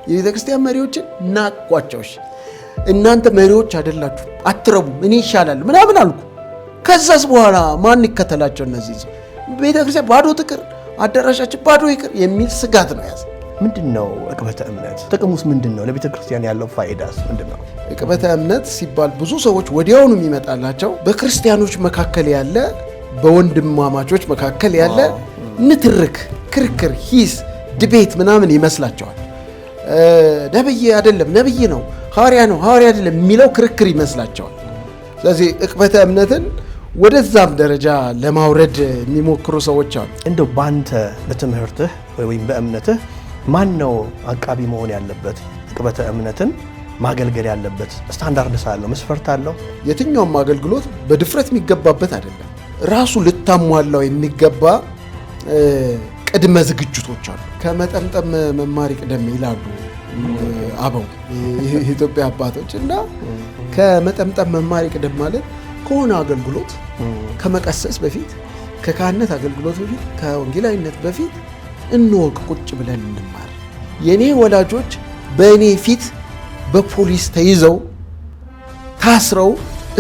የቤተክርስቲያን መሪዎችን ናቋቸውሽ። እናንተ መሪዎች አይደላችሁ አትረቡም፣ እኔ ይሻላል ምናምን አልኩ። ከዛስ በኋላ ማን ይከተላቸው? እነዚህ ቤተክርስቲያን ባዶ ትቅር፣ አዳራሻችን ባዶ ይቅር የሚል ስጋት ነው ያዘ። ምንድነው ዕቅበተ እምነት? ጥቅሙስ ምንድነው? ለቤተክርስቲያን ያለው ፋይዳስ ምንድነው? ዕቅበተ እምነት ሲባል ብዙ ሰዎች ወዲያውኑ የሚመጣላቸው በክርስቲያኖች መካከል ያለ በወንድማማቾች መካከል ያለ ንትርክ፣ ክርክር፣ ሂስ፣ ድቤት ምናምን ይመስላቸዋል። ነብይ አይደለም ነብይ ነው፣ ሐዋርያ ነው ሐዋርያ አይደለም የሚለው ክርክር ይመስላቸዋል። ስለዚህ ዕቅበተ እምነትን ወደዛም ደረጃ ለማውረድ የሚሞክሩ ሰዎች አሉ። እንደው ባንተ በትምህርትህ ወይም በእምነትህ ማን ነው አቃቢ መሆን ያለበት? ዕቅበተ እምነትን ማገልገል ያለበት ስታንዳርድስ አለው? መስፈርት አለው? የትኛውም አገልግሎት በድፍረት የሚገባበት አይደለም። ራሱ ልታሟላው የሚገባ ቅድመ ዝግጅቶች አሉ። ከመጠምጠም መማር ይቅደም ይላሉ አበው የኢትዮጵያ አባቶች። እና ከመጠምጠም መማር ይቅደም ማለት ከሆነ አገልግሎት ከመቀሰስ በፊት፣ ከካህነት አገልግሎት በፊት፣ ከወንጌላዊነት በፊት እንወቅ፣ ቁጭ ብለን እንማር። የኔ ወላጆች በእኔ ፊት በፖሊስ ተይዘው ታስረው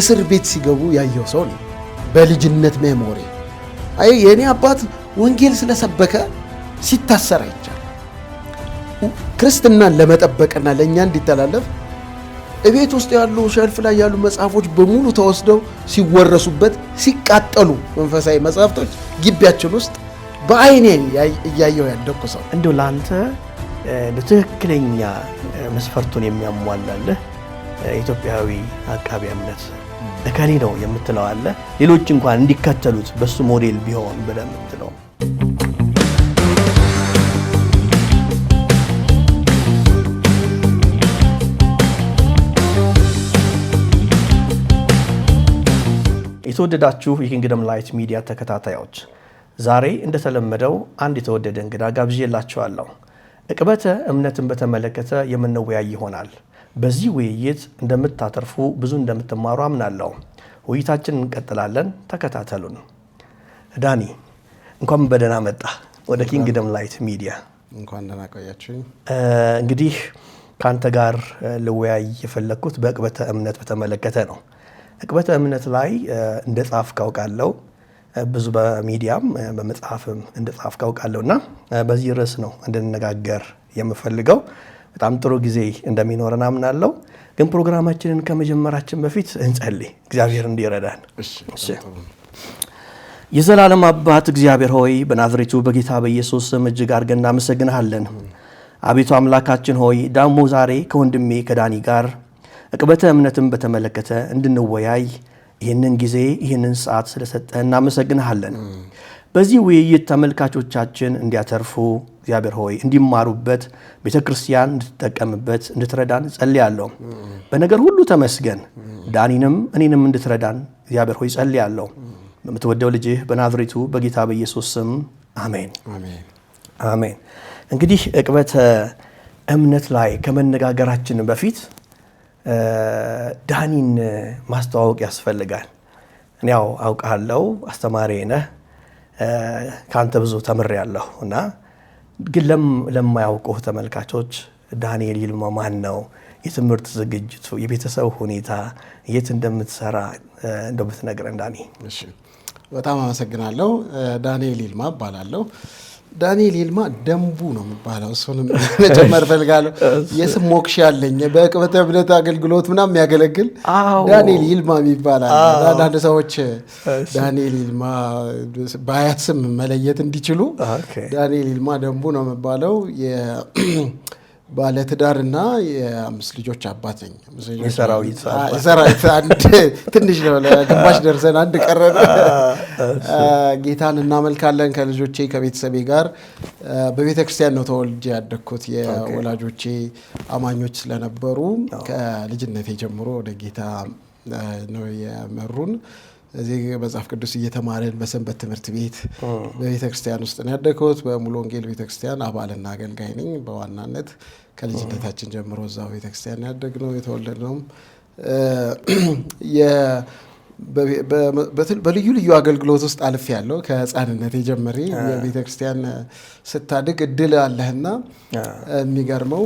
እስር ቤት ሲገቡ ያየው ሰው ነው በልጅነት ሜሞሪ። አይ የኔ አባት ወንጌል ስለሰበከ ሲታሰር አይቻል። ክርስትናን ለመጠበቅና ለእኛ እንዲተላለፍ እቤት ውስጥ ያሉ ሸልፍ ላይ ያሉ መጽሐፎች በሙሉ ተወስደው ሲወረሱበት ሲቃጠሉ መንፈሳዊ መጽሐፍቶች ግቢያችን ውስጥ በአይኔ እያየው ያደኩ ሰው። እንደው ለአንተ በትክክለኛ መስፈርቱን የሚያሟላልህ ኢትዮጵያዊ አቃቢ እምነት እከሌ ነው የምትለው አለ? ሌሎች እንኳን እንዲከተሉት በሱ ሞዴል ቢሆን ብለህ የምትለው? የተወደዳችሁ የኪንግደም ላይት ሚዲያ ተከታታዮች ዛሬ እንደተለመደው አንድ የተወደደ እንግዳ ጋብዤላችኋለሁ። ዕቅበተ እምነትን በተመለከተ የምንወያይ ይሆናል። በዚህ ውይይት እንደምታተርፉ ብዙ እንደምትማሩ አምናለሁ። ውይይታችንን እንቀጥላለን። ተከታተሉን። ዳኒ እንኳን በደህና መጣ ወደ ኪንግደም ላይት ሚዲያ። እንኳን ደህና ቆያችሁ። እንግዲህ ካንተ ጋር ልወያይ የፈለኩት በዕቅበተ እምነት በተመለከተ ነው። ዕቅበተ እምነት ላይ እንደ ጻፍ ካውቃለሁ፣ ብዙ በሚዲያም በመጽሐፍም እንደ ጻፍ ካውቃለሁና በዚህ ርዕስ ነው እንድንነጋገር የምፈልገው። በጣም ጥሩ ጊዜ እንደሚኖረን አምናለሁ። ግን ፕሮግራማችንን ከመጀመራችን በፊት እንጸልይ፣ እግዚአብሔር እንዲረዳን። የዘላለም አባት እግዚአብሔር ሆይ በናዝሬቱ በጌታ በኢየሱስ ስም እጅግ አድርገን እናመሰግንሃለን። አቤቱ አምላካችን ሆይ ደግሞ ዛሬ ከወንድሜ ከዳኒ ጋር ዕቅበተ እምነትን በተመለከተ እንድንወያይ ይህንን ጊዜ ይህንን ሰዓት ስለሰጠህ እናመሰግንሃለን። በዚህ ውይይት ተመልካቾቻችን እንዲያተርፉ እግዚአብሔር ሆይ እንዲማሩበት፣ ቤተክርስቲያን እንድትጠቀምበት እንድትረዳን ጸልያለሁ። በነገር ሁሉ ተመስገን። ዳኒንም እኔንም እንድትረዳን እግዚአብሔር ሆይ ጸልያለሁ። በምትወደው ልጅህ በናዝሬቱ በጌታ በኢየሱስ ስም አሜን አሜን። እንግዲህ ዕቅበተ እምነት ላይ ከመነጋገራችን በፊት ዳኒን ማስተዋወቅ ያስፈልጋል። እኔ ያው አውቃለሁ፣ አስተማሪ ነህ፣ ካንተ ብዙ ተምሬያለሁ እና ግን ለማያውቁ ተመልካቾች ዳንኤል ይልማ ማን ነው? የትምህርት ዝግጅቱ፣ የቤተሰብ ሁኔታ፣ የት እንደምትሰራ እንደው ብትነግረን ዳኒ። እሺ፣ በጣም አመሰግናለሁ። ዳንኤል ይልማ እባላለሁ። ዳንኤል ይልማ ደንቡ ነው የሚባለው። እሱንም መጨመር ፈልጋለሁ። የስም ሞክሽ ያለኝ በዕቅበተ እምነት አገልግሎት ምናምን የሚያገለግል ዳንኤል ይልማ ይባላል። አንዳንድ ሰዎች ዳንኤል ይልማ በአያት ስም መለየት እንዲችሉ ዳንኤል ይልማ ደንቡ ነው የሚባለው። ባለትዳርና የ5 ልጆች አባት ነኝ። የሰራዊት አንድ ትንሽ ነው፣ ለግማሽ ደርሰን አንድ ቀረን። ጌታን እናመልካለን ከልጆቼ ከቤተሰቤ ጋር። በቤተ ክርስቲያን ነው ተወልጄ ያደግኩት። የወላጆቼ አማኞች ስለነበሩ ከልጅነቴ ጀምሮ ወደ ጌታ ነው የመሩን። እዚህ መጽሐፍ ቅዱስ እየተማረን በሰንበት ትምህርት ቤት በቤተ ክርስቲያን ውስጥ ነው ያደግኩት። በሙሉ ወንጌል ቤተ ክርስቲያን አባልና አገልጋይ ነኝ። በዋናነት ከልጅነታችን ጀምሮ እዛው ቤተ ክርስቲያን ያደግነው የተወለድነውም በልዩ ልዩ አገልግሎት ውስጥ አልፍ ያለው ከህፃንነት የጀመሪ የቤተ ክርስቲያን ስታድግ እድል አለህና የሚገርመው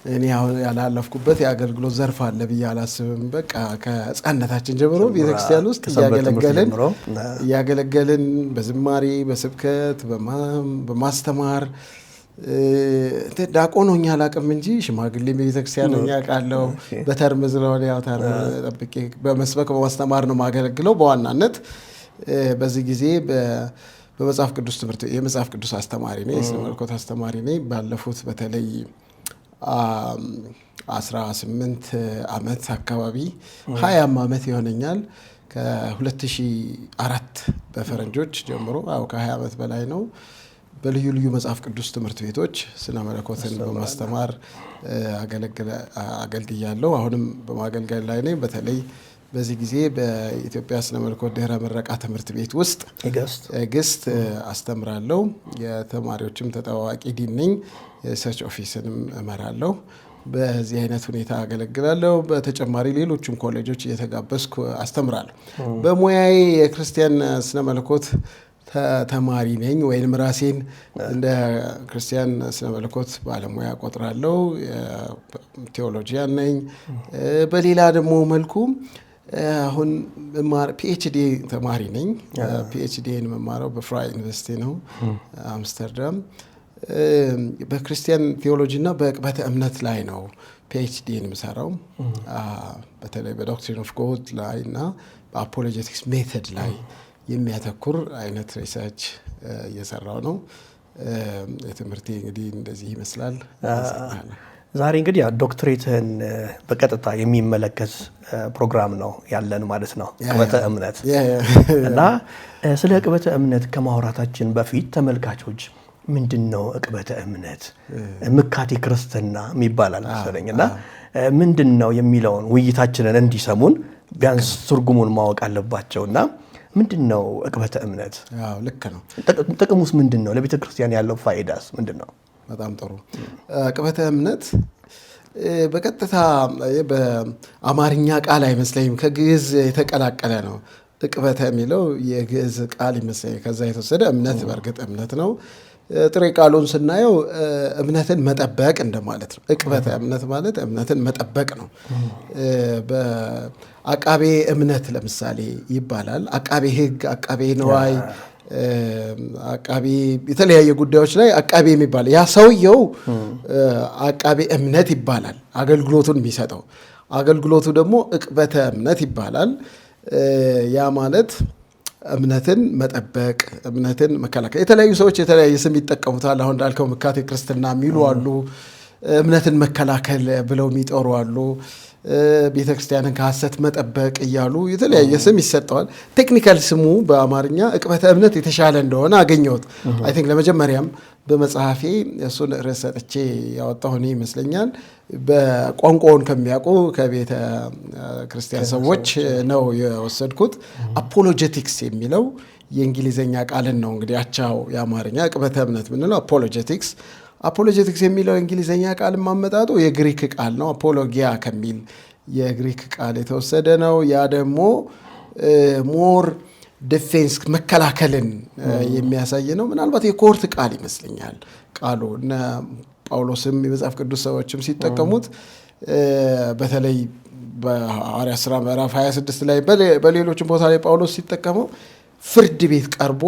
እኔ አሁን ያላለፍኩበት የአገልግሎት ዘርፍ አለ ብዬ አላስብም። በቃ ከሕፃንነታችን ጀምሮ ቤተክርስቲያን ውስጥ እያገለገልን በዝማሬ በስብከት በማስተማር ዲያቆን ሆኜ አላውቅም እንጂ ሽማግሌ ቤተክርስቲያን ሆኜ አውቃለሁ። በተርም ስለሆነ ያው ጠብቄ በመስበክ በማስተማር ነው የማገለግለው በዋናነት። በዚህ ጊዜ በመጽሐፍ ቅዱስ ትምህርት የመጽሐፍ ቅዱስ አስተማሪ ነኝ፣ የሥነ መለኮት አስተማሪ ነኝ። ባለፉት በተለይ 18 ዓመት አካባቢ 20 ዓመት ይሆነኛል ከ2004 በፈረንጆች ጀምሮ ከ20 ዓመት በላይ ነው በልዩ ልዩ መጽሐፍ ቅዱስ ትምህርት ቤቶች ስነ መለኮትን በማስተማር አገልግያለሁ። አሁንም በማገልገል ላይ ነኝ። በተለይ በዚህ ጊዜ በኢትዮጵያ ስነ መለኮት ድህረ ምረቃ ትምህርት ቤት ውስጥ ግስት አስተምራለሁ። የተማሪዎችም ተጠባባቂ ዲን ነኝ። የሪሰርች ኦፊስንም እመራለሁ። በዚህ አይነት ሁኔታ አገለግላለሁ። በተጨማሪ ሌሎችም ኮሌጆች እየተጋበዝኩ አስተምራለሁ። በሙያዬ የክርስቲያን ስነ መለኮት ተማሪ ነኝ ወይም ራሴን እንደ ክርስቲያን ስነ መለኮት ባለሙያ ቆጥራለሁ። ቴዎሎጂያን ነኝ። በሌላ ደግሞ መልኩ አሁን ፒኤችዲ ተማሪ ነኝ። ፒኤችዲን መማረው በፍራይ ዩኒቨርሲቲ ነው አምስተርዳም። በክርስቲያን ቴዎሎጂ እና በዕቅበተ እምነት ላይ ነው ፒኤችዲን የምሰራው። በተለይ በዶክትሪን ኦፍ ጎድ ላይ እና በአፖሎጀቲክስ ሜተድ ላይ የሚያተኩር አይነት ሪሰርች እየሰራው ነው። የትምህርቴ እንግዲህ እንደዚህ ይመስላል። ዛሬ እንግዲህ ዶክትሬትህን በቀጥታ የሚመለከት ፕሮግራም ነው ያለን ማለት ነው፣ ዕቅበተ እምነት እና ስለ ዕቅበተ እምነት ከማውራታችን በፊት ተመልካቾች ምንድነው ዕቅበተ እምነት ምካቴ ክርስትና የሚባላል መሰለኝ እና ምንድነው የሚለውን ውይይታችንን እንዲሰሙን ቢያንስ ትርጉሙን ማወቅ አለባቸውና ምንድነው ዕቅበተ እምነት? አዎ ልክ ነው። ጥቅሙስ ምንድነው? ለቤተ ክርስቲያን ያለው ፋይዳስ ምንድነው? በጣም ጥሩ። ዕቅበተ እምነት በቀጥታ በአማርኛ ቃል አይመስለኝም፣ ከግዕዝ የተቀላቀለ ነው። ዕቅበተ የሚለው የግዕዝ ቃል ይመስለኛል፣ ከዛ የተወሰደ እምነት። በእርግጥ እምነት ነው። ጥሬ ቃሉን ስናየው እምነትን መጠበቅ እንደማለት ነው። ዕቅበተ እምነት ማለት እምነትን መጠበቅ ነው። በአቃቤ እምነት ለምሳሌ ይባላል። አቃቤ ሕግ፣ አቃቤ ነዋይ፣ አቃቤ የተለያየ ጉዳዮች ላይ አቃቤ የሚባል ያ ሰውየው አቃቤ እምነት ይባላል። አገልግሎቱን የሚሰጠው አገልግሎቱ ደግሞ ዕቅበተ እምነት ይባላል። ያ ማለት እምነትን መጠበቅ፣ እምነትን መከላከል። የተለያዩ ሰዎች የተለያየ ስም ይጠቀሙታል። አሁን እንዳልከው ምካቴ ክርስትና የሚሉ አሉ፣ እምነትን መከላከል ብለው የሚጠሩ አሉ፣ ቤተክርስቲያንን ከሐሰት መጠበቅ እያሉ የተለያየ ስም ይሰጠዋል። ቴክኒካል ስሙ በአማርኛ ዕቅበተ እምነት የተሻለ እንደሆነ አገኘሁት። አይ ቲንክ ለመጀመሪያም በመጽሐፌ እሱን ርዕስ ሰጥቼ ያወጣሁ እኔ ይመስለኛል። በቋንቋውን ከሚያውቁ ከቤተ ክርስቲያን ሰዎች ነው የወሰድኩት። አፖሎጀቲክስ የሚለው የእንግሊዝኛ ቃልን ነው እንግዲህ አቻው የአማርኛ ዕቅበተ እምነት ምንለው አፖሎጀቲክስ። አፖሎጀቲክስ የሚለው የእንግሊዝኛ ቃል ማመጣጡ የግሪክ ቃል ነው። አፖሎጊያ ከሚል የግሪክ ቃል የተወሰደ ነው። ያ ደግሞ ሞር ዲፌንስ መከላከልን የሚያሳይ ነው። ምናልባት የኮርት ቃል ይመስለኛል ቃሉ። እነ ጳውሎስም የመጽሐፍ ቅዱስ ሰዎችም ሲጠቀሙት በተለይ በሐዋርያት ሥራ ምዕራፍ 26 ላይ በሌሎችም ቦታ ላይ ጳውሎስ ሲጠቀመው ፍርድ ቤት ቀርቦ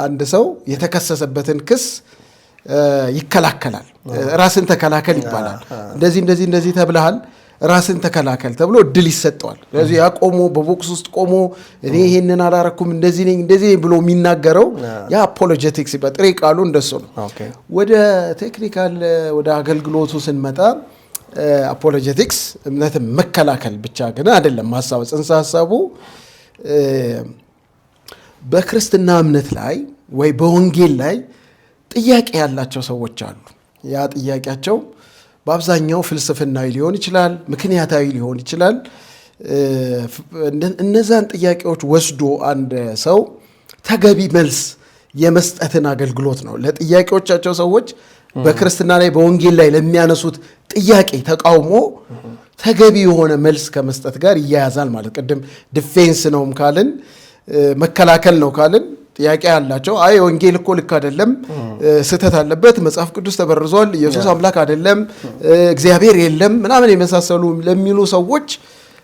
አንድ ሰው የተከሰሰበትን ክስ ይከላከላል። ራስን ተከላከል ይባላል። እንደዚህ ተብለሃል፣ ራስን ተከላከል ተብሎ እድል ይሰጠዋል። ስለዚህ ያ ቆሞ በቦክስ ውስጥ ቆሞ እኔ ይሄንን አላረኩም እንደዚህ ነኝ ብሎ የሚናገረው ያ አፖሎጀቲክስ ይባላል። ጥሬ ቃሉ እንደሱ ነው። ወደ ቴክኒካል ወደ አገልግሎቱ ስንመጣ አፖሎጀቲክስ እምነትን መከላከል ብቻ ግን አይደለም። ሀሳቡ ጽንሰ ሀሳቡ በክርስትና እምነት ላይ ወይ በወንጌል ላይ ጥያቄ ያላቸው ሰዎች አሉ። ያ ጥያቄያቸው በአብዛኛው ፍልስፍናዊ ሊሆን ይችላል፣ ምክንያታዊ ሊሆን ይችላል። እነዛን ጥያቄዎች ወስዶ አንድ ሰው ተገቢ መልስ የመስጠትን አገልግሎት ነው። ለጥያቄዎቻቸው ሰዎች በክርስትና ላይ በወንጌል ላይ ለሚያነሱት ጥያቄ ተቃውሞ ተገቢ የሆነ መልስ ከመስጠት ጋር ይያያዛል ማለት። ቅድም ዲፌንስ ነውም ካልን መከላከል ነው ካልን ጥያቄ ያላቸው አይ ወንጌል እኮ ልክ አይደለም፣ ስህተት አለበት፣ መጽሐፍ ቅዱስ ተበርዟል፣ ኢየሱስ አምላክ አይደለም፣ እግዚአብሔር የለም ምናምን የመሳሰሉ ለሚሉ ሰዎች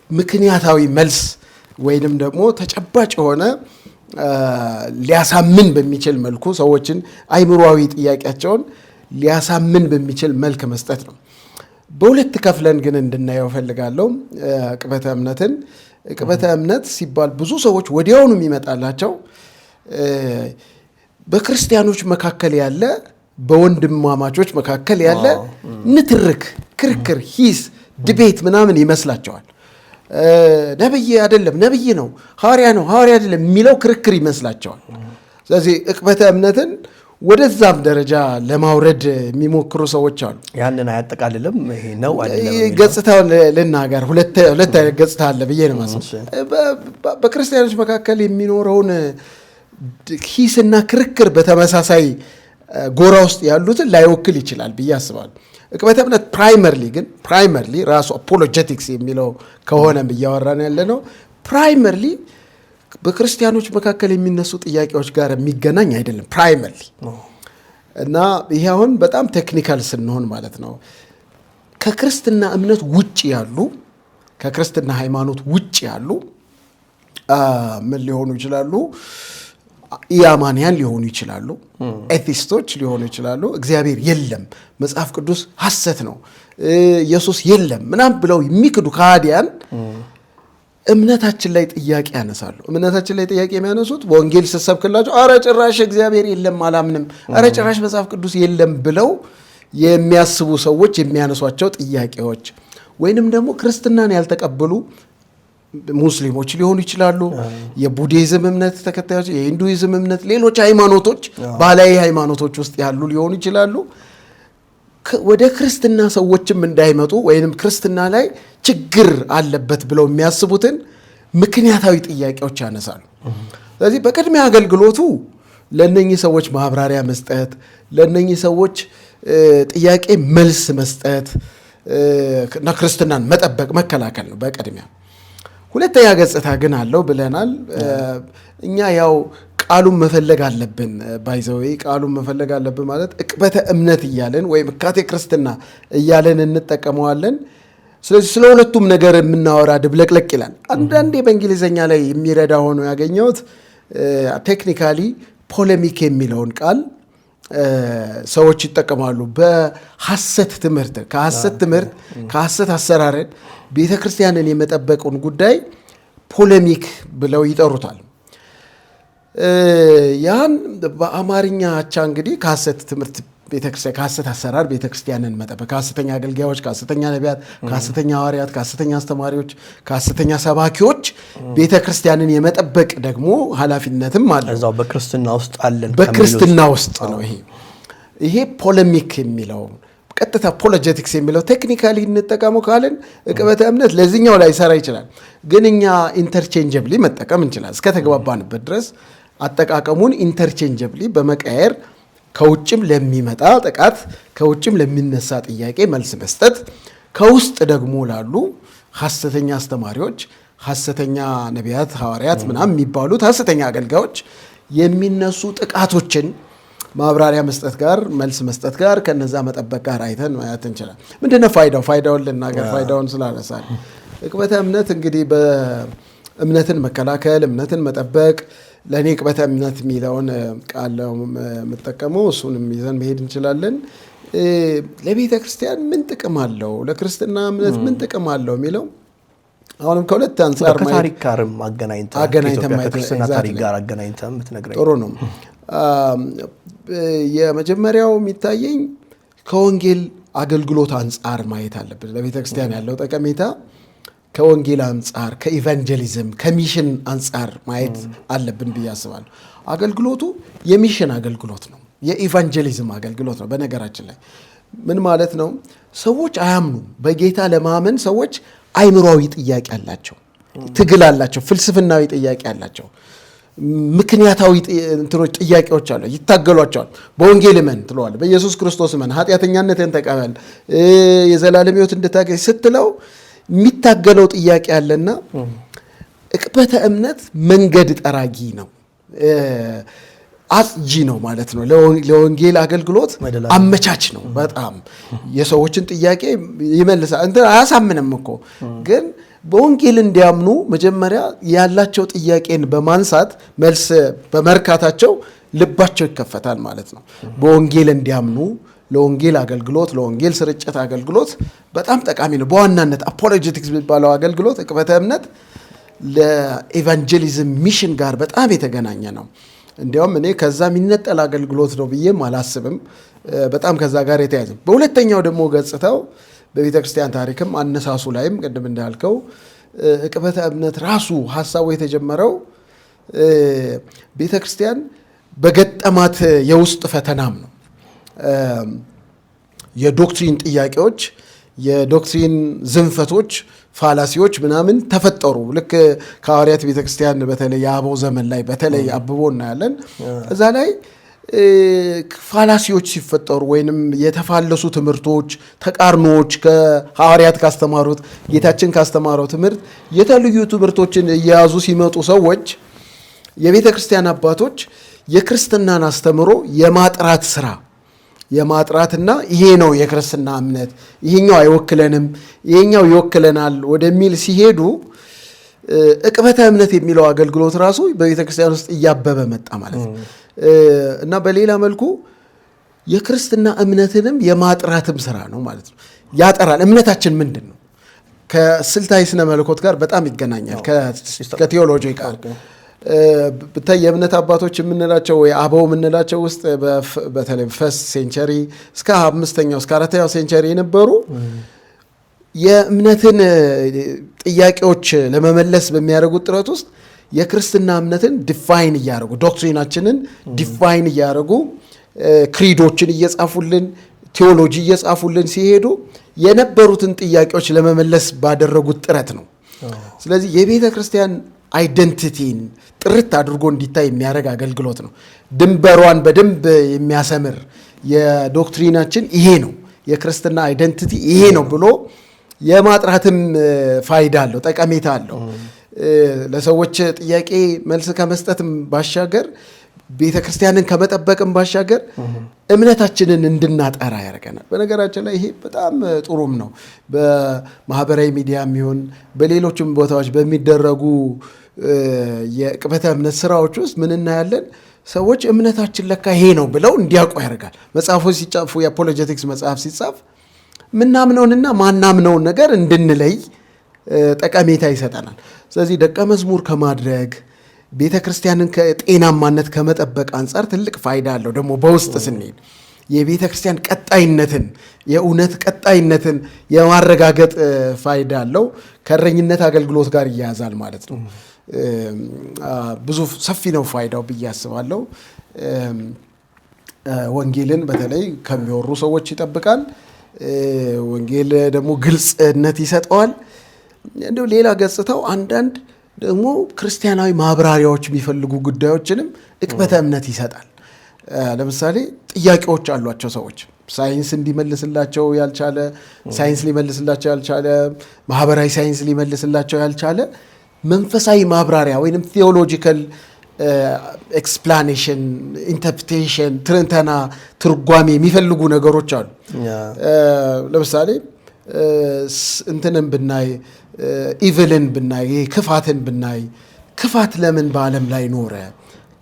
ምክንያታዊ መልስ ወይንም ደግሞ ተጨባጭ የሆነ ሊያሳምን በሚችል መልኩ ሰዎችን አይምሮአዊ ጥያቄያቸውን ሊያሳምን በሚችል መልክ መስጠት ነው። በሁለት ከፍለን ግን እንድናየው ፈልጋለሁ ዕቅበተ እምነትን። ዕቅበተ እምነት ሲባል ብዙ ሰዎች ወዲያውኑ የሚመጣላቸው በክርስቲያኖች መካከል ያለ በወንድማማቾች መካከል ያለ ንትርክ፣ ክርክር፣ ሂስ፣ ድቤት ምናምን ይመስላቸዋል። ነብይ አይደለም ነብይ ነው፣ ሐዋርያ ነው ሐዋርያ አይደለም የሚለው ክርክር ይመስላቸዋል። ስለዚህ ዕቅበተ እምነትን ወደዛም ደረጃ ለማውረድ የሚሞክሩ ሰዎች አሉ። ያንን አያጠቃልልም። ይሄ ነው አይደለም ገጽታውን ልናገር። ሁለት አይነት ገጽታ አለ ብዬ ነው የማስበው። በክርስቲያኖች መካከል የሚኖረውን ሂስና ክርክር በተመሳሳይ ጎራ ውስጥ ያሉትን ላይወክል ይችላል ብዬ አስባለሁ። ዕቅበተ እምነት ፕራይመርሊ ራሱ አፖሎጀቲክስ የሚለው ከሆነ እያወራን ያለ ነው። ፕራይመርሊ በክርስቲያኖች መካከል የሚነሱ ጥያቄዎች ጋር የሚገናኝ አይደለም ፕራይመርሊ። እና ይሄ አሁን በጣም ቴክኒካል ስንሆን ማለት ነው ከክርስትና እምነት ውጭ ያሉ ከክርስትና ሃይማኖት ውጭ ያሉ ምን ሊሆኑ ይችላሉ? ኢያማንያን ሊሆኑ ይችላሉ፣ ኤቲስቶች ሊሆኑ ይችላሉ። እግዚአብሔር የለም፣ መጽሐፍ ቅዱስ ሐሰት ነው፣ ኢየሱስ የለም ምናምን ብለው የሚክዱ ከሃዲያን እምነታችን ላይ ጥያቄ ያነሳሉ። እምነታችን ላይ ጥያቄ የሚያነሱት በወንጌል ስትሰብክላቸው አረ ጭራሽ እግዚአብሔር የለም አላምንም፣ አረ ጭራሽ መጽሐፍ ቅዱስ የለም ብለው የሚያስቡ ሰዎች የሚያነሷቸው ጥያቄዎች ወይንም ደግሞ ክርስትናን ያልተቀበሉ ሙስሊሞች ሊሆኑ ይችላሉ፣ የቡዲዝም እምነት ተከታዮች፣ የሂንዱይዝም እምነት፣ ሌሎች ሃይማኖቶች ባህላዊ ሃይማኖቶች ውስጥ ያሉ ሊሆኑ ይችላሉ። ወደ ክርስትና ሰዎችም እንዳይመጡ ወይንም ክርስትና ላይ ችግር አለበት ብለው የሚያስቡትን ምክንያታዊ ጥያቄዎች ያነሳሉ። ስለዚህ በቅድሚያ አገልግሎቱ ለነኚህ ሰዎች ማብራሪያ መስጠት፣ ለነኚህ ሰዎች ጥያቄ መልስ መስጠት እና ክርስትናን መጠበቅ መከላከል ነው በቅድሚያ። ሁለተኛ ገጽታ ግን አለው ብለናል። እኛ ያው ቃሉን መፈለግ አለብን። ባይዘዌ ቃሉን መፈለግ አለብን ማለት ዕቅበተ እምነት እያለን ወይም ዕካቴ ክርስትና እያለን እንጠቀመዋለን። ስለዚህ ስለ ሁለቱም ነገር የምናወራ ድብለቅለቅ ይላል። አንዳንዴ በእንግሊዝኛ ላይ የሚረዳ ሆኖ ያገኘሁት ቴክኒካሊ ፖለሚክ የሚለውን ቃል ሰዎች ይጠቀማሉ። በሐሰት ትምህርት ከሐሰት አሰራርን ቤተ ክርስቲያንን የመጠበቁን ጉዳይ ፖለሚክ ብለው ይጠሩታል። ያን በአማርኛ አቻ እንግዲህ ከሐሰት ትምህርት ቤተክርስቲያን ከሐሰት አሰራር ቤተክርስቲያንን መጠበቅ ከሐሰተኛ አገልጋዮች፣ ከሐሰተኛ ነቢያት፣ ከሐሰተኛ ሐዋርያት፣ ከሐሰተኛ አስተማሪዎች፣ ከሐሰተኛ ሰባኪዎች ቤተክርስቲያንን የመጠበቅ ደግሞ ኃላፊነትም አለ። እዛው በክርስትና ውስጥ አለን። በክርስትና ውስጥ ነው ይሄ ፖለሚክ የሚለው ቀጥታ አፖሎጀቲክስ የሚለው ቴክኒካሊ እንጠቀመው ካልን ዕቅበተ እምነት ለዚህኛው ላይ ሰራ ይችላል። ግን እኛ ኢንተርቼንጀብሊ መጠቀም እንችላለን። እስከተግባባንበት ድረስ አጠቃቀሙን ኢንተርቼንጀብሊ በመቀየር ከውጭም ለሚመጣ ጥቃት ከውጭም ለሚነሳ ጥያቄ መልስ መስጠት፣ ከውስጥ ደግሞ ላሉ ሐሰተኛ አስተማሪዎች፣ ሐሰተኛ ነቢያት፣ ሐዋርያት ምናምን የሚባሉት ሐሰተኛ አገልጋዮች የሚነሱ ጥቃቶችን ማብራሪያ መስጠት ጋር መልስ መስጠት ጋር ከነዛ መጠበቅ ጋር አይተን ማየት እንችላለን። ምንድነው ፋይዳውን ልናገር። ፋይዳውን ስላነሳል ዕቅበተ እምነት እንግዲህ በእምነትን መከላከል፣ እምነትን መጠበቅ። ለእኔ ዕቅበተ እምነት የሚለውን ቃል የምጠቀመው እሱንም ይዘን መሄድ እንችላለን። ለቤተ ክርስቲያን ምን ጥቅም አለው፣ ለክርስትና እምነት ምን ጥቅም አለው የሚለው አሁንም ከሁለት አንጻር ከታሪክ ጋርም አገናኝተን ከክርስትና ታሪክ ጋር አገናኝተን የምትነግረኝ ጥሩ ነው። የመጀመሪያው የሚታየኝ ከወንጌል አገልግሎት አንጻር ማየት አለብን። ለቤተ ክርስቲያን ያለው ጠቀሜታ ከወንጌል አንጻር፣ ከኢቫንጀሊዝም፣ ከሚሽን አንጻር ማየት አለብን ብዬ አስባለሁ። አገልግሎቱ የሚሽን አገልግሎት ነው፣ የኢቫንጀሊዝም አገልግሎት ነው። በነገራችን ላይ ምን ማለት ነው? ሰዎች አያምኑም። በጌታ ለማመን ሰዎች አይምሯዊ ጥያቄ አላቸው፣ ትግል አላቸው፣ ፍልስፍናዊ ጥያቄ አላቸው፣ ምክንያታዊ እንትኖች ጥያቄዎች አሉ፣ ይታገሏቸዋል። በወንጌል እመን ትለዋል፣ በኢየሱስ ክርስቶስ እመን፣ ኃጢአተኛነትን ተቀበል፣ የዘላለም ሕይወት እንድታገኝ ስትለው የሚታገለው ጥያቄ አለና ዕቅበተ እምነት መንገድ ጠራጊ ነው። አጽጂ ነው ማለት ነው። ለወንጌል አገልግሎት አመቻች ነው። በጣም የሰዎችን ጥያቄ ይመልሳል። እንትን አያሳምንም እኮ ግን በወንጌል እንዲያምኑ መጀመሪያ ያላቸው ጥያቄን በማንሳት መልስ በመርካታቸው ልባቸው ይከፈታል ማለት ነው። በወንጌል እንዲያምኑ ለወንጌል አገልግሎት ለወንጌል ስርጭት አገልግሎት በጣም ጠቃሚ ነው። በዋናነት አፖሎጀቲክስ የሚባለው አገልግሎት ዕቅበተ እምነት ለኤቫንጀሊዝም ሚሽን ጋር በጣም የተገናኘ ነው። እንዲያውም እኔ ከዛ የሚነጠል አገልግሎት ነው ብዬም አላስብም። በጣም ከዛ ጋር የተያዘ። በሁለተኛው ደግሞ ገጽታው በቤተ ክርስቲያን ታሪክም አነሳሱ ላይም ቅድም እንዳልከው ዕቅበተ እምነት ራሱ ሀሳቡ የተጀመረው ቤተ ክርስቲያን በገጠማት የውስጥ ፈተናም ነው። የዶክትሪን ጥያቄዎች፣ የዶክትሪን ዝንፈቶች፣ ፋላሲዎች ምናምን ተፈጠሩ። ልክ ከሐዋርያት ቤተ ክርስቲያን በተለይ የአበው ዘመን ላይ በተለይ አብቦ እናያለን። እዛ ላይ ፋላሲዎች ሲፈጠሩ ወይንም የተፋለሱ ትምህርቶች፣ ተቃርኖዎች ከሐዋርያት ካስተማሩት ጌታችን ካስተማረው ትምህርት የተለዩ ትምህርቶችን እየያዙ ሲመጡ ሰዎች የቤተ ክርስቲያን አባቶች የክርስትናን አስተምሮ የማጥራት ስራ የማጥራትና ይሄ ነው የክርስትና እምነት፣ ይሄኛው አይወክለንም፣ ይሄኛው ይወክለናል ወደሚል ሲሄዱ ዕቅበተ እምነት የሚለው አገልግሎት ራሱ በቤተ ክርስቲያን ውስጥ እያበበ መጣ ማለት ነው። እና በሌላ መልኩ የክርስትና እምነትንም የማጥራትም ስራ ነው ማለት ነው። ያጠራል። እምነታችን ምንድን ነው? ከስልታዊ ስነ መለኮት ጋር በጣም ይገናኛል። ከቴዎሎጂ ጋር ብታይ የእምነት አባቶች የምንላቸው ወይ አበው የምንላቸው ውስጥ በተለይ ፈርስት ሴንቸሪ እስከ 5ኛው እስከ 4ኛው ሴንቸሪ የነበሩ የእምነትን ጥያቄዎች ለመመለስ በሚያደርጉት ጥረት ውስጥ የክርስትና እምነትን ዲፋይን እያደረጉ ዶክትሪናችንን ዲፋይን እያደረጉ ክሪዶችን እየጻፉልን ቴዎሎጂ እየጻፉልን ሲሄዱ የነበሩትን ጥያቄዎች ለመመለስ ባደረጉት ጥረት ነው። ስለዚህ የቤተ ክርስቲያን አይደንቲቲን ጥርት አድርጎ እንዲታይ የሚያደርግ አገልግሎት ነው። ድንበሯን በደንብ የሚያሰምር የዶክትሪናችን ይሄ ነው፣ የክርስትና አይደንቲቲ ይሄ ነው ብሎ የማጥራትም ፋይዳ አለው፣ ጠቀሜታ አለው። ለሰዎች ጥያቄ መልስ ከመስጠትም ባሻገር ቤተ ክርስቲያንን ከመጠበቅም ባሻገር እምነታችንን እንድናጠራ ያደርገናል። በነገራችን ላይ ይሄ በጣም ጥሩም ነው። በማህበራዊ ሚዲያ የሚሆን በሌሎችም ቦታዎች በሚደረጉ የዕቅበተ እምነት ስራዎች ውስጥ ምን እናያለን? ሰዎች እምነታችን ለካ ይሄ ነው ብለው እንዲያውቁ ያደርጋል። መጽሐፎች ሲጻፉ የአፖሎጀቲክስ መጽሐፍ ሲጻፍ ምናምነውንና ማናምነውን ነገር እንድንለይ ጠቀሜታ ይሰጠናል። ስለዚህ ደቀ መዝሙር ከማድረግ ቤተ ክርስቲያንን ከጤናማነት ከመጠበቅ አንጻር ትልቅ ፋይዳ አለው። ደግሞ በውስጥ ስንሄድ የቤተ ክርስቲያን ቀጣይነትን የእውነት ቀጣይነትን የማረጋገጥ ፋይዳ አለው። ከእረኝነት አገልግሎት ጋር ይያያዛል ማለት ነው። ብዙ ሰፊ ነው ፋይዳው ብዬ አስባለሁ። ወንጌልን በተለይ ከሚወሩ ሰዎች ይጠብቃል። ወንጌል ደግሞ ግልጽነት ይሰጠዋል። እንደው ሌላ ገጽታው አንዳንድ ደግሞ ክርስቲያናዊ ማብራሪያዎች የሚፈልጉ ጉዳዮችንም ዕቅበተ እምነት ይሰጣል። ለምሳሌ ጥያቄዎች አሏቸው ሰዎች ሳይንስ እንዲመልስላቸው ያልቻለ፣ ሳይንስ ሊመልስላቸው ያልቻለ፣ ማህበራዊ ሳይንስ ሊመልስላቸው ያልቻለ መንፈሳዊ ማብራሪያ ወይም ቴዎሎጂካል ኤክስፕላኔሽን፣ ኢንተርፕሬቴሽን፣ ትንተና፣ ትርጓሜ የሚፈልጉ ነገሮች አሉ። ለምሳሌ እንትንን ብናይ ኢቭልን ብናይ ክፋትን ብናይ ክፋት ለምን በዓለም ላይ ኖረ?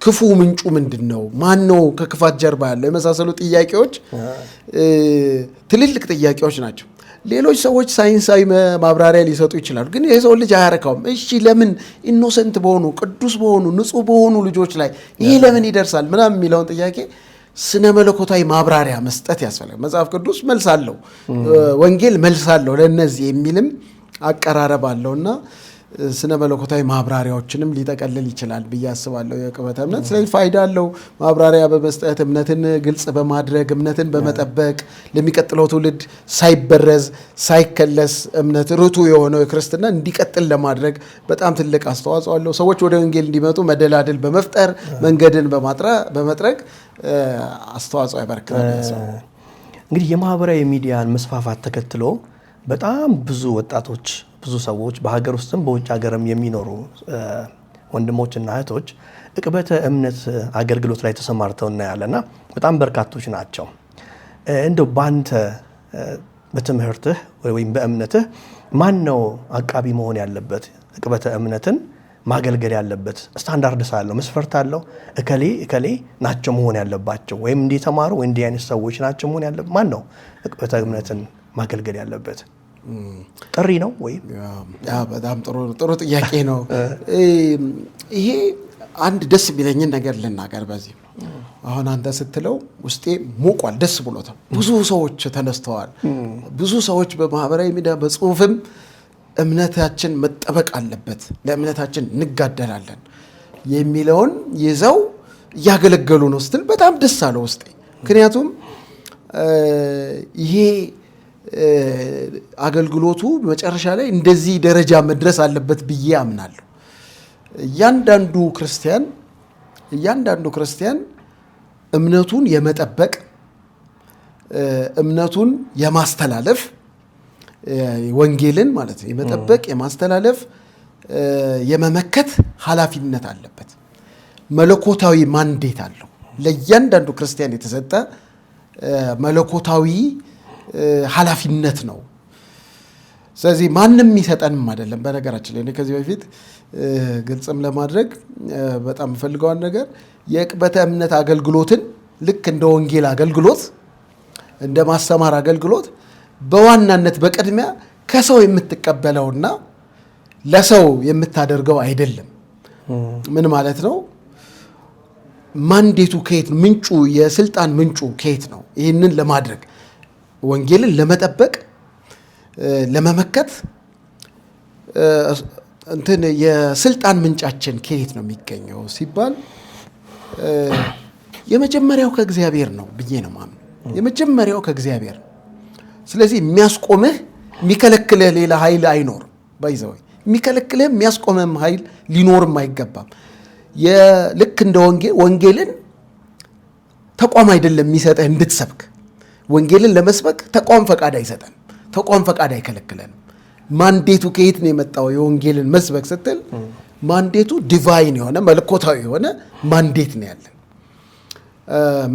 ክፉ ምንጩ ምንድን ነው? ማን ነው ከክፋት ጀርባ ያለው? የመሳሰሉ ጥያቄዎች ትልልቅ ጥያቄዎች ናቸው። ሌሎች ሰዎች ሳይንሳዊ ማብራሪያ ሊሰጡ ይችላሉ፣ ግን የሰው ልጅ አያረካውም። እሺ ለምን ኢኖሰንት በሆኑ ቅዱስ በሆኑ ንጹህ በሆኑ ልጆች ላይ ይሄ ለምን ይደርሳል ምናምን የሚለውን ጥያቄ ስነ መለኮታዊ ማብራሪያ መስጠት ያስፈልጋል። መጽሐፍ ቅዱስ መልስ አለው፣ ወንጌል መልስ አለው ለእነዚህ የሚልም አቀራረብ አለውና ስነ መለኮታዊ ማብራሪያዎችንም ሊጠቀልል ይችላል ብዬ አስባለሁ የዕቅበተ እምነት። ስለዚህ ፋይዳ አለው ማብራሪያ በመስጠት እምነትን ግልጽ በማድረግ እምነትን በመጠበቅ ለሚቀጥለው ትውልድ ሳይበረዝ ሳይከለስ እምነት ርቱ የሆነው የክርስትና እንዲቀጥል ለማድረግ በጣም ትልቅ አስተዋጽኦ አለው። ሰዎች ወደ ወንጌል እንዲመጡ መደላድል በመፍጠር መንገድን በመጥረግ አስተዋጽኦ ያበረክታል። እንግዲህ የማህበራዊ ሚዲያን መስፋፋት ተከትሎ በጣም ብዙ ወጣቶች ብዙ ሰዎች በሀገር ውስጥም በውጭ ሀገርም የሚኖሩ ወንድሞችና እህቶች ዕቅበተ እምነት አገልግሎት ላይ ተሰማርተው እናያለና በጣም በርካቶች ናቸው። እንደው ባንተ በትምህርትህ ወይም በእምነትህ ማን ነው አቃቢ መሆን ያለበት? ዕቅበተ እምነትን ማገልገል ያለበት ስታንዳርድ ሳለው መስፈርት አለው? እከሌ ናቸው መሆን ያለባቸው ወይም እንዲህ ተማሩ ወይ እንዲህ አይነት ሰዎች ናቸው መሆን ያለበት? ማን ነው ዕቅበተ እምነትን ማገልገል ያለበት? ጥሪ ነው ወይ? በጣም ጥሩ ጥያቄ ነው። ይሄ አንድ ደስ የሚለኝን ነገር ልናገር። በዚህ አሁን አንተ ስትለው ውስጤ ሞቋል፣ ደስ ብሎታል። ብዙ ሰዎች ተነስተዋል። ብዙ ሰዎች በማህበራዊ ሚዲያ በጽሁፍም እምነታችን መጠበቅ አለበት፣ ለእምነታችን እንጋደላለን የሚለውን ይዘው እያገለገሉ ነው ስትል በጣም ደስ አለው ውስጤ። ምክንያቱም ይሄ አገልግሎቱ መጨረሻ ላይ እንደዚህ ደረጃ መድረስ አለበት ብዬ አምናለሁ። እያንዳንዱ ክርስቲያን እምነቱን የመጠበቅ እምነቱን የማስተላለፍ ወንጌልን ማለት ነው የመጠበቅ የማስተላለፍ የመመከት ኃላፊነት አለበት። መለኮታዊ ማንዴት አለው። ለእያንዳንዱ ክርስቲያን የተሰጠ መለኮታዊ ኃላፊነት ነው። ስለዚህ ማንም የሚሰጠንም አይደለም። በነገራችን ላይ ከዚህ በፊት ግልጽም ለማድረግ በጣም ፈልገዋል ነገር የዕቅበተ እምነት አገልግሎትን ልክ እንደ ወንጌል አገልግሎት እንደ ማስተማር አገልግሎት በዋናነት በቅድሚያ ከሰው የምትቀበለውና ለሰው የምታደርገው አይደለም። ምን ማለት ነው? ማንዴቱ ከየት ነው? ምንጩ የስልጣን ምንጩ ከየት ነው? ይህንን ለማድረግ ወንጌልን ለመጠበቅ ለመመከት የስልጣን ምንጫችን ከየት ነው የሚገኘው ሲባል የመጀመሪያው ከእግዚአብሔር ነው ብዬ ነው ማምነው። የመጀመሪያው ከእግዚአብሔር ነው። ስለዚህ የሚያስቆምህ የሚከለክልህ ሌላ ኃይል አይኖርም። ባይዘው የሚከለክልህ የሚያስቆምህም ኃይል ሊኖርም አይገባም። ልክ እንደ ወንጌልን ተቋም አይደለም የሚሰጥህ እንድትሰብክ። ወንጌልን ለመስበክ ተቋም ፈቃድ አይሰጠን፣ ተቋም ፈቃድ አይከለክለንም። ማንዴቱ ከየት ነው የመጣው? የወንጌልን መስበክ ስትል ማንዴቱ ዲቫይን የሆነ መለኮታዊ የሆነ ማንዴት ነው ያለን።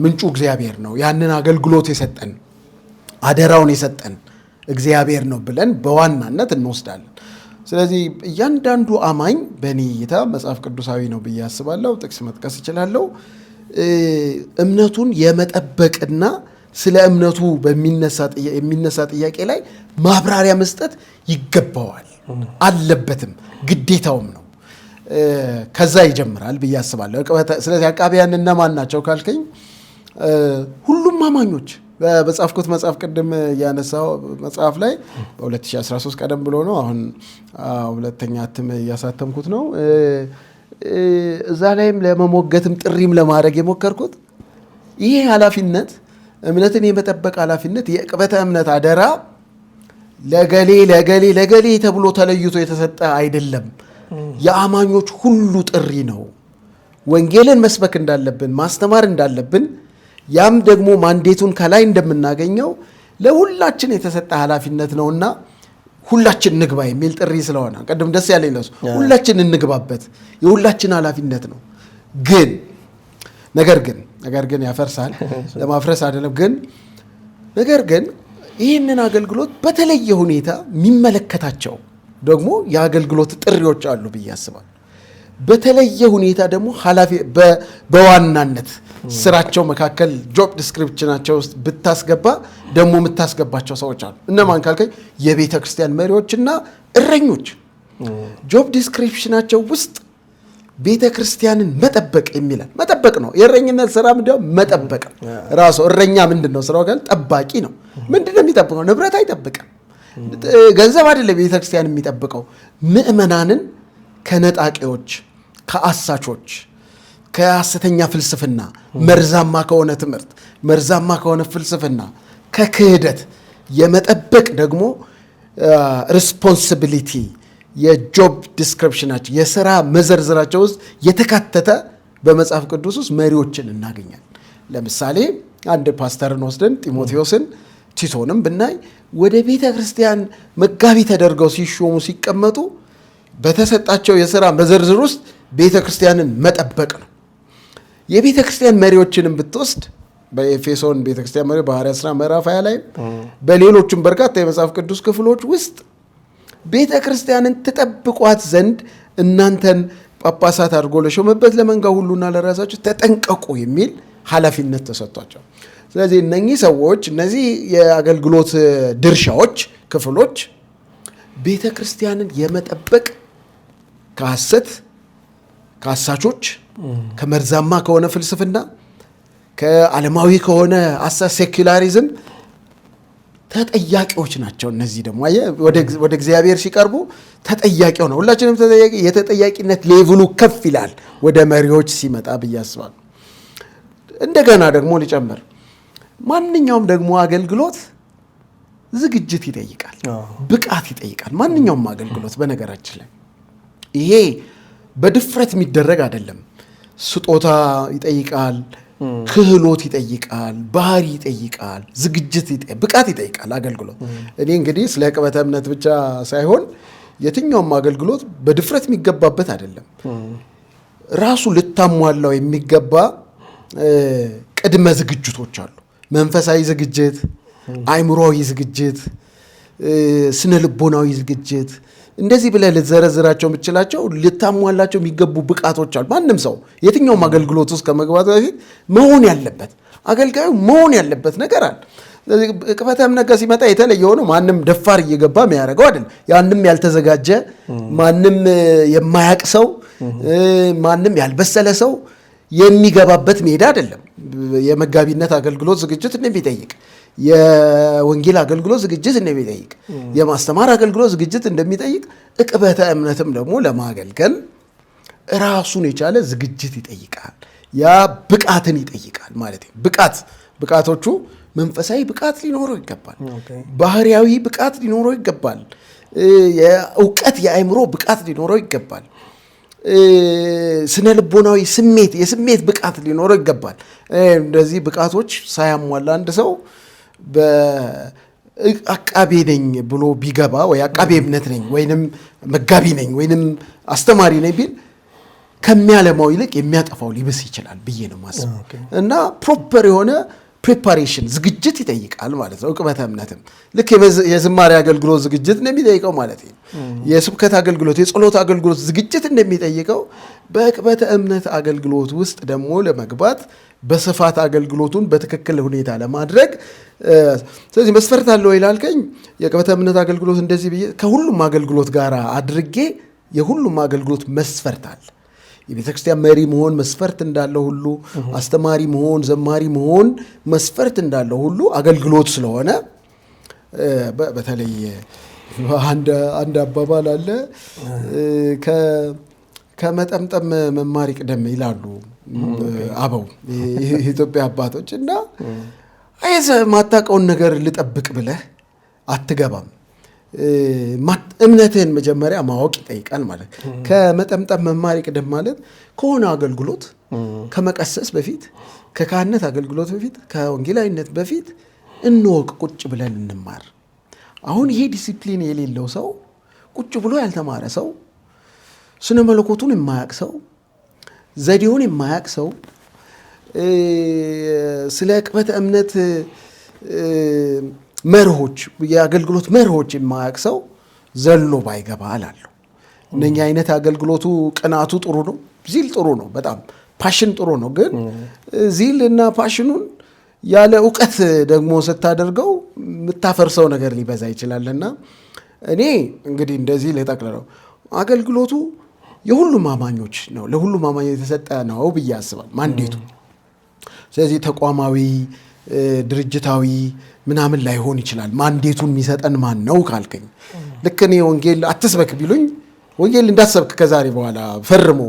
ምንጩ እግዚአብሔር ነው። ያንን አገልግሎት የሰጠን አደራውን የሰጠን እግዚአብሔር ነው ብለን በዋናነት እንወስዳለን። ስለዚህ እያንዳንዱ አማኝ በእኔ እይታ መጽሐፍ ቅዱሳዊ ነው ብዬ አስባለሁ። ጥቅስ መጥቀስ እችላለሁ። እምነቱን የመጠበቅና ስለ እምነቱ የሚነሳ ጥያቄ ላይ ማብራሪያ መስጠት ይገባዋል፣ አለበትም፣ ግዴታውም ነው። ከዛ ይጀምራል ብዬ አስባለሁ። ስለዚህ አቃቢያን እነማን ናቸው ካልከኝ ሁሉም አማኞች በጻፍኩት መጽሐፍ ቅድም ያነሳው መጽሐፍ ላይ በ2013 ቀደም ብሎ ነው። አሁን ሁለተኛ እትም እያሳተምኩት ነው። እዛ ላይም ለመሞገትም ጥሪም ለማድረግ የሞከርኩት ይሄ ኃላፊነት እምነትን የመጠበቅ ኃላፊነት የዕቅበተ እምነት አደራ ለገሌ ተብሎ ተለይቶ የተሰጠ አይደለም። የአማኞች ሁሉ ጥሪ ነው። ወንጌልን መስበክ እንዳለብን ማስተማር እንዳለብን ያም ደግሞ ማንዴቱን ከላይ እንደምናገኘው ለሁላችን የተሰጠ ኃላፊነት ነውና ሁላችን እንግባ የሚል ጥሪ ስለሆነ ቀደም ደስ ያለኝ ለሱ ሁላችን እንግባበት የሁላችን ኃላፊነት ነው። ነገር ግን ያፈርሳል፣ ለማፍረስ አይደለም። ነገር ግን ይህንን አገልግሎት በተለየ ሁኔታ የሚመለከታቸው ደግሞ የአገልግሎት ጥሪዎች አሉ ብዬ አስባለሁ። በተለየ ሁኔታ ደግሞ በዋናነት ስራቸው መካከል ጆብ ዲስክሪፕሽናቸው ውስጥ ብታስገባ ደግሞ የምታስገባቸው ሰዎች አሉ። እነማን ካልከኝ የቤተ ክርስቲያን መሪዎችና እረኞች ጆብ ዲስክሪፕሽናቸው ውስጥ ቤተ ክርስቲያንን መጠበቅ የሚላል መጠበቅ ነው። የእረኝነት ስራ ምንድነው? መጠበቅ ራሱ። እረኛ ምንድነው ስራው? ጠባቂ ነው። ምንድነው የሚጠብቀው? ንብረት አይጠብቅም፣ ገንዘብ አይደለም። ቤተ ክርስቲያን የሚጠብቀው ምእመናንን ከነጣቂዎች፣ ከአሳቾች፣ ከሐሰተኛ ፍልስፍና፣ መርዛማ ከሆነ ትምህርት፣ መርዛማ ከሆነ ፍልስፍና፣ ከክህደት የመጠበቅ ደግሞ ሪስፖንሲቢሊቲ የጆብ ዲስክሪፕሽናቸው የሥራ መዘርዝራቸው ውስጥ የተካተተ በመጽሐፍ ቅዱስ ውስጥ መሪዎችን እናገኛለን። ለምሳሌ አንድ ፓስተርን ወስደን ጢሞቴዎስን፣ ቲቶንም ብናይ ወደ ቤተ ክርስቲያን መጋቢ ተደርገው ሲሾሙ ሲቀመጡ በተሰጣቸው የሥራ መዘርዝር ውስጥ ቤተ ክርስቲያንን መጠበቅ ነው። የቤተ ክርስቲያን መሪዎችንም ብትወስድ በኤፌሶን ቤተ ክርስቲያን መሪ በሐዋርያት ሥራ ምዕራፍ 20 ላይ በሌሎችም በርካታ የመጽሐፍ ቅዱስ ክፍሎች ውስጥ ቤተ ክርስቲያንን ትጠብቋት ዘንድ እናንተን ጳጳሳት አድርጎ ለሾመበት ለመንጋ ሁሉና ለራሳችሁ ተጠንቀቁ የሚል ኃላፊነት ተሰጥቷቸው። ስለዚህ እነኚህ ሰዎች እነዚህ የአገልግሎት ድርሻዎች ክፍሎች ቤተ ክርስቲያንን የመጠበቅ ከሐሰት ከአሳቾች ከመርዛማ ከሆነ ፍልስፍና ከዓለማዊ ከሆነ ሴኩላሪዝም ተጠያቂዎች ናቸው። እነዚህ ደግሞ ወደ እግዚአብሔር ሲቀርቡ ተጠያቂው ነው። ሁላችንም የተጠያቂነት ሌቭሉ ከፍ ይላል ወደ መሪዎች ሲመጣ ብዬ አስባለሁ። እንደገና ደግሞ ሊጨምር ማንኛውም ደግሞ አገልግሎት ዝግጅት ይጠይቃል፣ ብቃት ይጠይቃል። ማንኛውም አገልግሎት በነገራችን ላይ ይሄ በድፍረት የሚደረግ አይደለም። ስጦታ ይጠይቃል፣ ክህሎት ይጠይቃል፣ ባህሪ ይጠይቃል፣ ዝግጅት ብቃት ይጠይቃል አገልግሎት። እኔ እንግዲህ ስለ ዕቅበተ እምነት ብቻ ሳይሆን የትኛውም አገልግሎት በድፍረት የሚገባበት አይደለም። ራሱ ልታሟላው የሚገባ ቅድመ ዝግጅቶች አሉ። መንፈሳዊ ዝግጅት፣ አእምሮአዊ ዝግጅት፣ ስነ ልቦናዊ ዝግጅት፣ እንደዚህ ብለህ ልትዘረዝራቸው የምትችላቸው ልታሟላቸው የሚገቡ ብቃቶች አሉ። ማንም ሰው የትኛውም አገልግሎት ውስጥ ከመግባቱ በፊት መሆን ያለበት አገልጋዩ መሆን ያለበት ነገር አለ። ስለዚህ ዕቅበተ እምነት ጋር ሲመጣ የተለየ ሆኖ ማንም ደፋር እየገባ የሚያደርገው አይደለም። ያንም ያልተዘጋጀ ማንም የማያቅ ሰው ማንም ያልበሰለ ሰው የሚገባበት ሜዳ አይደለም። የመጋቢነት አገልግሎት ዝግጅት እንደሚጠይቅ፣ የወንጌል አገልግሎት ዝግጅት እንደሚጠይቅ፣ የማስተማር አገልግሎት ዝግጅት እንደሚጠይቅ ዕቅበተ እምነትም ደግሞ ለማገልገል ራሱን የቻለ ዝግጅት ይጠይቃል። ያ ብቃትን ይጠይቃል ማለት ነው። ብቃቶቹ መንፈሳዊ ብቃት ሊኖረው ይገባል። ባህሪያዊ ብቃት ሊኖረው ይገባል። የእውቀት የአእምሮ ብቃት ሊኖረው ይገባል። ስነ ልቦናዊ የስሜት ብቃት ሊኖረው ይገባል። እንደዚህ ብቃቶች ሳያሟላ አንድ ሰው በአቃቤ ነኝ ብሎ ቢገባ ወይ አቃቤ እምነት ነኝ ወይንም መጋቢ ነኝ ወይንም አስተማሪ ነኝ ቢል ከሚያለማው ይልቅ የሚያጠፋው ሊብስ ይችላል ብዬ ነው ማስበው። እና ፕሮፐር የሆነ ፕሪፓሬሽን ዝግጅት ይጠይቃል ማለት ነው። ዕቅበተ እምነትም ልክ የዝማሬ አገልግሎት ዝግጅት እንደሚጠይቀው ማለት ነው። የስብከት አገልግሎት፣ የጸሎት አገልግሎት ዝግጅት እንደሚጠይቀው በዕቅበተ እምነት አገልግሎት ውስጥ ደግሞ ለመግባት በስፋት አገልግሎቱን በትክክል ሁኔታ ለማድረግ ስለዚህ መስፈርት አለው ይላልከኝ የዕቅበተ እምነት አገልግሎት እንደዚህ ብዬ ከሁሉም አገልግሎት ጋር አድርጌ የሁሉም አገልግሎት መስፈርት አለ። የቤተ ክርስቲያን መሪ መሆን መስፈርት እንዳለው ሁሉ አስተማሪ መሆን፣ ዘማሪ መሆን መስፈርት እንዳለው ሁሉ አገልግሎት ስለሆነ በተለይ አንድ አባባል አለ፣ ከመጠምጠም መማር ይቅደም ይላሉ አበው የኢትዮጵያ አባቶች። እና ማታውቀውን ነገር ልጠብቅ ብለህ አትገባም። እምነትህን መጀመሪያ ማወቅ ይጠይቃል ማለት። ከመጠምጠም መማር ይቅደም ማለት ከሆነ አገልግሎት ከመቀሰስ በፊት፣ ከካህነት አገልግሎት በፊት፣ ከወንጌላዊነት በፊት እንወቅ፣ ቁጭ ብለን እንማር። አሁን ይሄ ዲሲፕሊን የሌለው ሰው፣ ቁጭ ብሎ ያልተማረ ሰው፣ ስነ መለኮቱን የማያቅ ሰው፣ ዘዴውን የማያቅ ሰው፣ ስለ ዕቅበተ እምነት መርሆች፣ የአገልግሎት መርሆች የማያቅ ሰው ዘሎ ባይገባ እላለሁ። እነኛ አይነት አገልግሎቱ ቅናቱ ጥሩ ነው፣ ዚል ጥሩ ነው፣ በጣም ፓሽን ጥሩ ነው። ግን ዚል እና ፓሽኑን ያለ እውቀት ደግሞ ስታደርገው የምታፈርሰው ነገር ሊበዛ ይችላልና እኔ እንግዲህ እንደዚህ ልጠቅልለው፣ አገልግሎቱ የሁሉም አማኞች ነው፣ ለሁሉም አማኞች የተሰጠ ነው ብዬ አስባለሁ ማንዴቱ። ስለዚህ ተቋማዊ ድርጅታዊ ምናምን ላይሆን ይችላል። ማንዴቱን የሚሰጠን ማን ነው ካልከኝ፣ ልክ እኔ ወንጌል አትስበክ ቢሉኝ ወንጌል እንዳትሰብክ ከዛሬ በኋላ ፈርሞ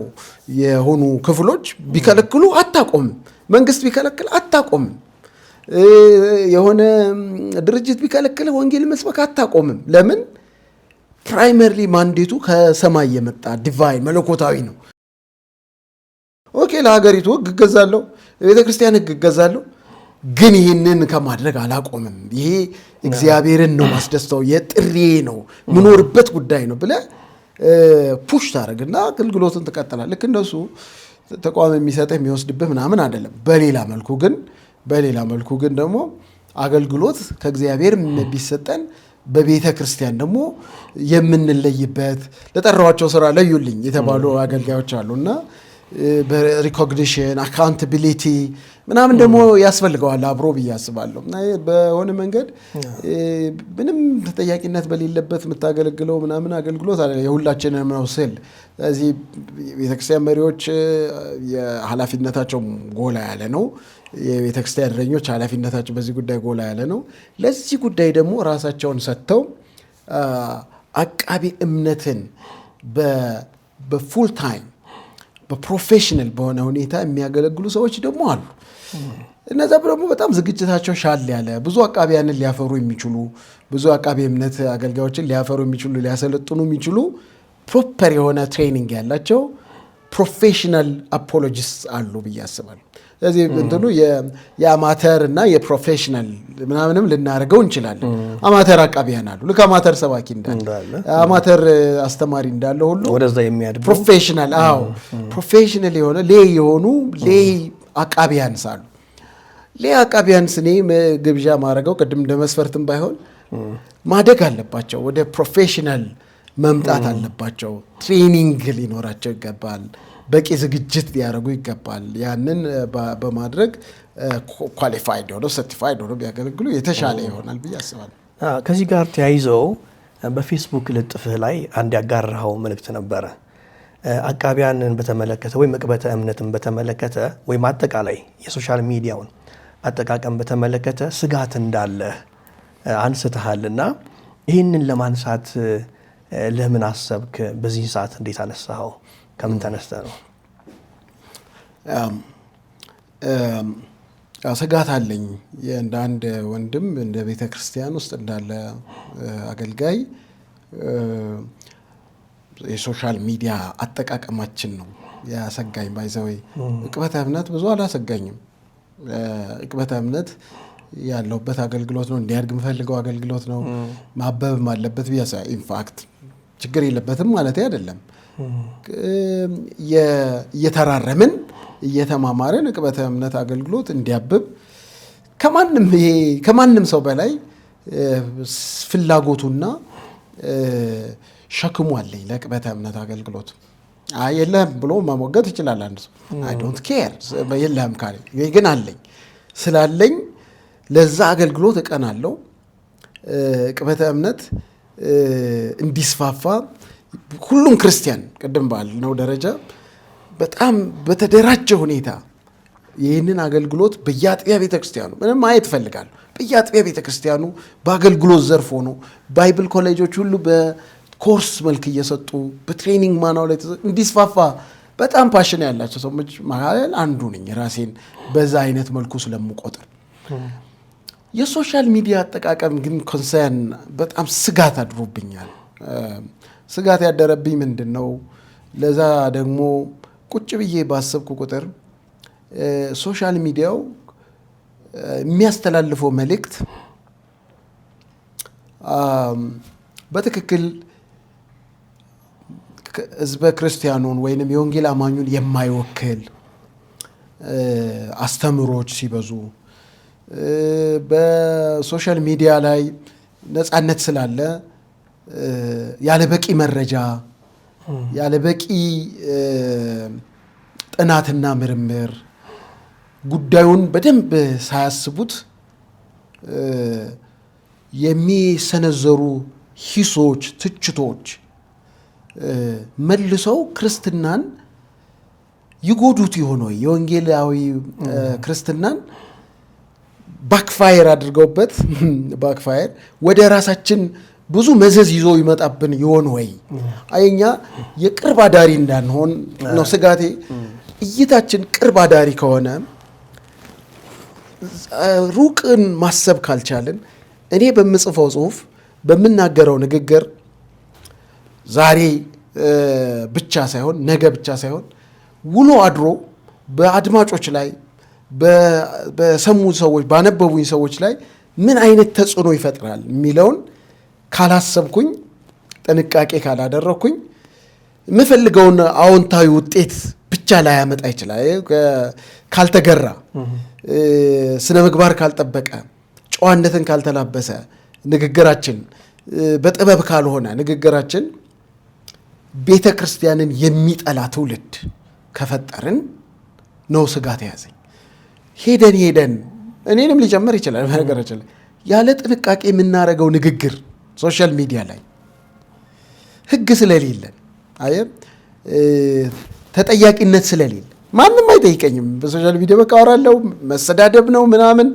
የሆኑ ክፍሎች ቢከለክሉ አታቆምም። መንግስት ቢከለክል አታቆምም። የሆነ ድርጅት ቢከለክል ወንጌል መስበክ አታቆምም። ለምን? ፕራይመርሊ ማንዴቱ ከሰማይ የመጣ ዲቫይን መለኮታዊ ነው። ኦኬ፣ ለሀገሪቱ ህግ እገዛለሁ፣ የቤተ ክርስቲያን ህግ እገዛለሁ፣ ግን ይህንን ከማድረግ አላቆምም። ይሄ እግዚአብሔርን ነው ማስደስተው፣ የጥሬ ነው ምኖርበት ጉዳይ ነው ብለህ ፑሽ ታደርግና አገልግሎትን ትቀጥላለህ። ልክ እንደሱ ተቋም የሚሰጥህ የሚወስድብህ ምናምን አይደለም። በሌላ መልኩ ግን ደግሞ አገልግሎት ከእግዚአብሔር ቢሰጠን በቤተ ክርስቲያን ደግሞ የምንለይበት ለጠራዋቸው ስራ ለዩልኝ የተባሉ አገልጋዮች አሉና በሪኮግኒሽን አካውንታቢሊቲ ምናምን ደግሞ ያስፈልገዋል አብሮ ብዬ አስባለሁ። እና በሆነ መንገድ ምንም ተጠያቂነት በሌለበት የምታገለግለው ምናምን አገልግሎት አለ የሁላችንም ነው ስል ስለዚህ ቤተክርስቲያን መሪዎች የኃላፊነታቸው ጎላ ያለ ነው። የቤተክርስቲያን እረኞች ኃላፊነታቸው በዚህ ጉዳይ ጎላ ያለ ነው። ለዚህ ጉዳይ ደግሞ ራሳቸውን ሰጥተው አቃቢ እምነትን በፉል ታይም በፕሮፌሽናል በሆነ ሁኔታ የሚያገለግሉ ሰዎች ደግሞ አሉ። እነዛ ደግሞ በጣም ዝግጅታቸው ሻል ያለ ብዙ አቃቢያንን ሊያፈሩ የሚችሉ ብዙ አቃቢ እምነት አገልጋዮችን ሊያፈሩ የሚችሉ ሊያሰለጥኑ የሚችሉ ፕሮፐር የሆነ ትሬኒንግ ያላቸው ፕሮፌሽናል አፖሎጂስት አሉ ብዬ አስባለሁ። ስለዚህ እንትኑ የአማተር እና የፕሮፌሽናል ምናምንም ልናደርገው እንችላለን። አማተር አቃቢያን አሉ። ልክ አማተር ሰባኪ እንዳለ አማተር አስተማሪ እንዳለ ሁሉ ወደዛ የሚያድጉ ፕሮፌሽናል ፕሮፌሽናል የሆነ ሌይ የሆኑ ሌይ አቃቢያንስ አሉ። ሌይ አቃቢያንስ እኔ ግብዣ ማድረገው ቅድም እንደ መስፈርትም ባይሆን ማደግ አለባቸው። ወደ ፕሮፌሽናል መምጣት አለባቸው። ትሬኒንግ ሊኖራቸው ይገባል። በቂ ዝግጅት ሊያደርጉ ይገባል። ያንን በማድረግ ኳሊፋይድ ሆነው ሰርቲፋይድ ሆነው ቢያገለግሉ የተሻለ ይሆናል ብዬ አስባለሁ። ከዚህ ጋር ተያይዘው በፌስቡክ ልጥፍህ ላይ አንድ ያጋራኸው መልእክት ነበረ። አቃቢያንን በተመለከተ ወይም ዕቅበተ እምነትን በተመለከተ ወይም አጠቃላይ የሶሻል ሚዲያውን አጠቃቀም በተመለከተ ስጋት እንዳለ አንስተሃልና ይህንን ለማንሳት ለምን አሰብክ? በዚህ ሰዓት እንዴት አነሳኸው? ከምን ተነስተህ ነው? ስጋት አለኝ። እንደ አንድ ወንድም እንደ ቤተ ክርስቲያን ውስጥ እንዳለ አገልጋይ የሶሻል ሚዲያ አጠቃቀማችን ነው ያሰጋኝ። ባይዘወይ ዕቅበተ እምነት ብዙ አላሰጋኝም። ዕቅበተ እምነት ያለውበት አገልግሎት ነው፣ እንዲያድግ የምፈልገው አገልግሎት ነው፣ ማበብም አለበት ቢያሳ ኢንፋክት ችግር የለበትም ማለት አይደለም። እየተራረምን እየተማማረን ዕቅበተ እምነት አገልግሎት እንዲያብብ ከማንም ሰው በላይ ፍላጎቱና ሸክሙ አለኝ ለዕቅበተ እምነት አገልግሎት። የለህም ብሎ መሞገት ይችላል አንድ ሰው። አይ ዶንት ኬር የለህም ካለኝ ግን አለኝ። ስላለኝ ለዛ አገልግሎት እቀናለሁ። ዕቅበተ እምነት እንዲስፋፋ ሁሉም ክርስቲያን ቅድም ባልነው ደረጃ በጣም በተደራጀ ሁኔታ ይህንን አገልግሎት በየአጥቢያ ቤተክርስቲያኑ ምንም ማየት እፈልጋለሁ። በየአጥቢያ ቤተክርስቲያኑ በአገልግሎት ዘርፍ ሆኖ ባይብል ኮሌጆች ሁሉ በኮርስ መልክ እየሰጡ በትሬኒንግ ማናው ላይ እንዲስፋፋ በጣም ፓሽን ያላቸው ሰዎች መካከል አንዱ ነኝ። ራሴን በዛ አይነት መልኩ ስለምቆጥር የሶሻል ሚዲያ አጠቃቀም ግን ኮንሰርን በጣም ስጋት አድሮብኛል። ስጋት ያደረብኝ ምንድን ነው? ለዛ ደግሞ ቁጭ ብዬ ባሰብኩ ቁጥር ሶሻል ሚዲያው የሚያስተላልፈው መልእክት በትክክል ሕዝበ ክርስቲያኑን ወይንም የወንጌል አማኙን የማይወክል አስተምሮች ሲበዙ በሶሻል ሚዲያ ላይ ነፃነት ስላለ ያለ በቂ መረጃ ያለ በቂ ጥናትና ምርምር ጉዳዩን በደንብ ሳያስቡት የሚሰነዘሩ ሂሶች፣ ትችቶች መልሰው ክርስትናን ይጎዱት ይሆን? የወንጌላዊ ክርስትናን ባክፋየር አድርገውበት ባክፋየር ወደ ራሳችን ብዙ መዘዝ ይዞ ይመጣብን ይሆን ወይ? አየኛ የቅርብ አዳሪ እንዳንሆን ነው ስጋቴ። እይታችን ቅርብ አዳሪ ከሆነ ሩቅን ማሰብ ካልቻልን እኔ በምጽፈው ጽሁፍ በምናገረው ንግግር ዛሬ ብቻ ሳይሆን ነገ ብቻ ሳይሆን ውሎ አድሮ በአድማጮች ላይ በሰሙ ሰዎች ባነበቡኝ ሰዎች ላይ ምን አይነት ተጽዕኖ ይፈጥራል የሚለውን ካላሰብኩኝ ጥንቃቄ ካላደረኩኝ የምፈልገውን አዎንታዊ ውጤት ብቻ ላይ ያመጣ ይችላል። ካልተገራ፣ ስነ ምግባር ካልጠበቀ፣ ጨዋነትን ካልተላበሰ ንግግራችን በጥበብ ካልሆነ ንግግራችን ቤተ ክርስቲያንን የሚጠላ ትውልድ ከፈጠርን ነው ስጋት ያዘኝ። ሄደን እኔንም ሊጨምር ይችላል በነገራችን ላይ ያለ ጥንቃቄ የምናደርገው ንግግር ሶሻል ሚዲያ ላይ ሕግ ስለሌለን ተጠያቂነት ስለሌለ ማንም አይጠይቀኝም። በሶሻል ሚዲያ በቃ አወራለሁ፣ መሰዳደብ ነው ምናምን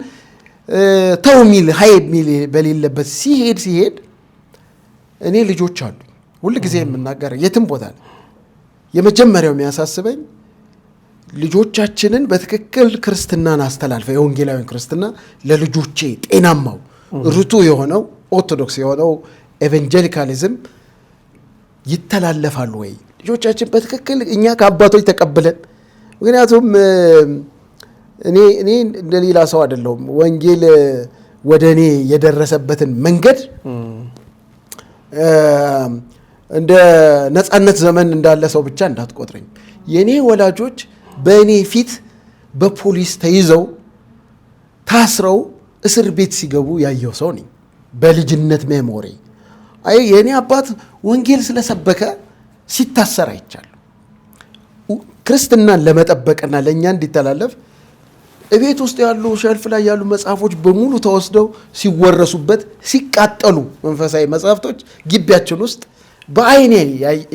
ተው ሚል ሀይ ሚል በሌለበት ሲሄድ እኔ ልጆች አሉ ሁል ጊዜ የምናገረው የትም ቦታ ነው። የመጀመሪያው የሚያሳስበኝ ልጆቻችንን በትክክል ክርስትናን አስተላልፈ የወንጌላዊ ክርስትና ለልጆቼ ጤናማው ርቱ የሆነው ኦርቶዶክስ የሆነው ኤቫንጀሊካሊዝም ይተላለፋሉ ወይ? ልጆቻችን በትክክል እኛ ከአባቶች ተቀብለን ምክንያቱም እኔ እንደሌላ ሰው አይደለሁም። ወንጌል ወደ እኔ የደረሰበትን መንገድ እንደ ነፃነት ዘመን እንዳለ ሰው ብቻ እንዳትቆጥረኝ። የኔ ወላጆች በእኔ ፊት በፖሊስ ተይዘው ታስረው እስር ቤት ሲገቡ ያየው ሰው ነኝ በልጅነት ሜሞሪ። የኔ አባት ወንጌል ስለሰበከ ሲታሰር አይቻለሁ። ክርስትናን ለመጠበቅና ለእኛ እንዲተላለፍ እቤት ውስጥ ያሉ ሸልፍ ላይ ያሉ መጽሐፎች በሙሉ ተወስደው ሲወረሱበት ሲቃጠሉ መንፈሳዊ መጽሐፍቶች ግቢያችን ውስጥ በአይኔ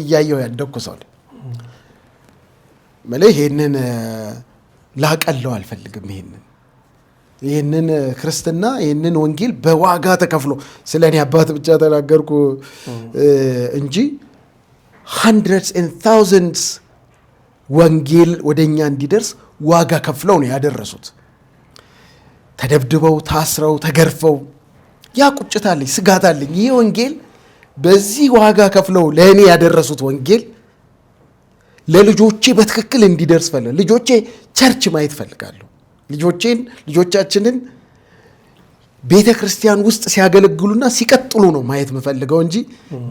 እያየው ያደግኩ ሰው ማለት ይሄንን ላቀለው አልፈልግም። ይሄንን ክርስትና ይሄንን ወንጌል በዋጋ ተከፍሎ ስለኔ አባት ብቻ ተናገርኩ እንጂ hundreds and thousands ወንጌል ወደኛ እንዲደርስ ዋጋ ከፍለው ነው ያደረሱት። ተደብድበው ታስረው ተገርፈው ያ ቁጭታለኝ ስጋታለኝ። ይሄ ወንጌል በዚህ ዋጋ ከፍለው ለእኔ ያደረሱት ወንጌል ለልጆቼ በትክክል እንዲደርስ ፈልጋለሁ። ልጆቼ ቸርች ማየት ፈልጋለሁ። ልጆቻችንን ቤተ ክርስቲያን ውስጥ ሲያገለግሉና ሲቀጥሉ ነው ማየት የምፈልገው እንጂ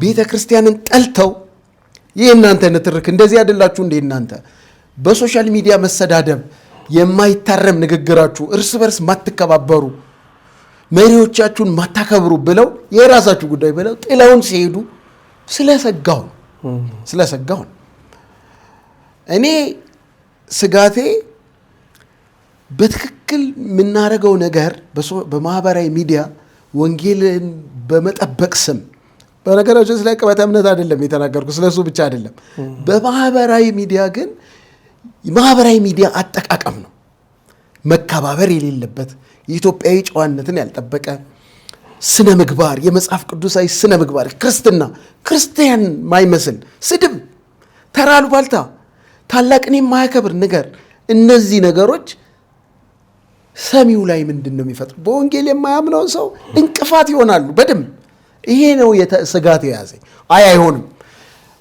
ቤተ ክርስቲያንን ጠልተው ይህ እናንተ ንትርክ እንደዚህ አይደላችሁ እንዴ እናንተ በሶሻል ሚዲያ መሰዳደብ የማይታረም ንግግራችሁ እርስ በርስ ማትከባበሩ መሪዎቻችሁን ማታከብሩ ብለው የራሳችሁ ጉዳይ ብለው ጥለውን ሲሄዱ ስለሰጋው እኔ ስጋቴ በትክክል የምናደርገው ነገር በማህበራዊ ሚዲያ ወንጌልን በመጠበቅ ስም በነገራችን ላይ ቅበተ እምነት አይደለም የተናገርኩ ስለሱ ብቻ አይደለም። በማህበራዊ ሚዲያ ግን ማህበራዊ ሚዲያ አጠቃቀም ነው መከባበር የሌለበት የኢትዮጵያዊ ጨዋነትን ያልጠበቀ ስነ ምግባር የመጽሐፍ ቅዱሳዊ ስነ ምግባር ክርስቲያን ማይመስል ስድብ፣ ተራሉ ባልታ፣ ታላቅን የማያከብር ነገር እነዚህ ነገሮች ሰሚው ላይ ምንድነው የሚፈጥሩ? በወንጌል የማያምነውን ሰው እንቅፋት ይሆናሉ በደም ይሄ ነው ስጋት የያዘኝ። አይሆንም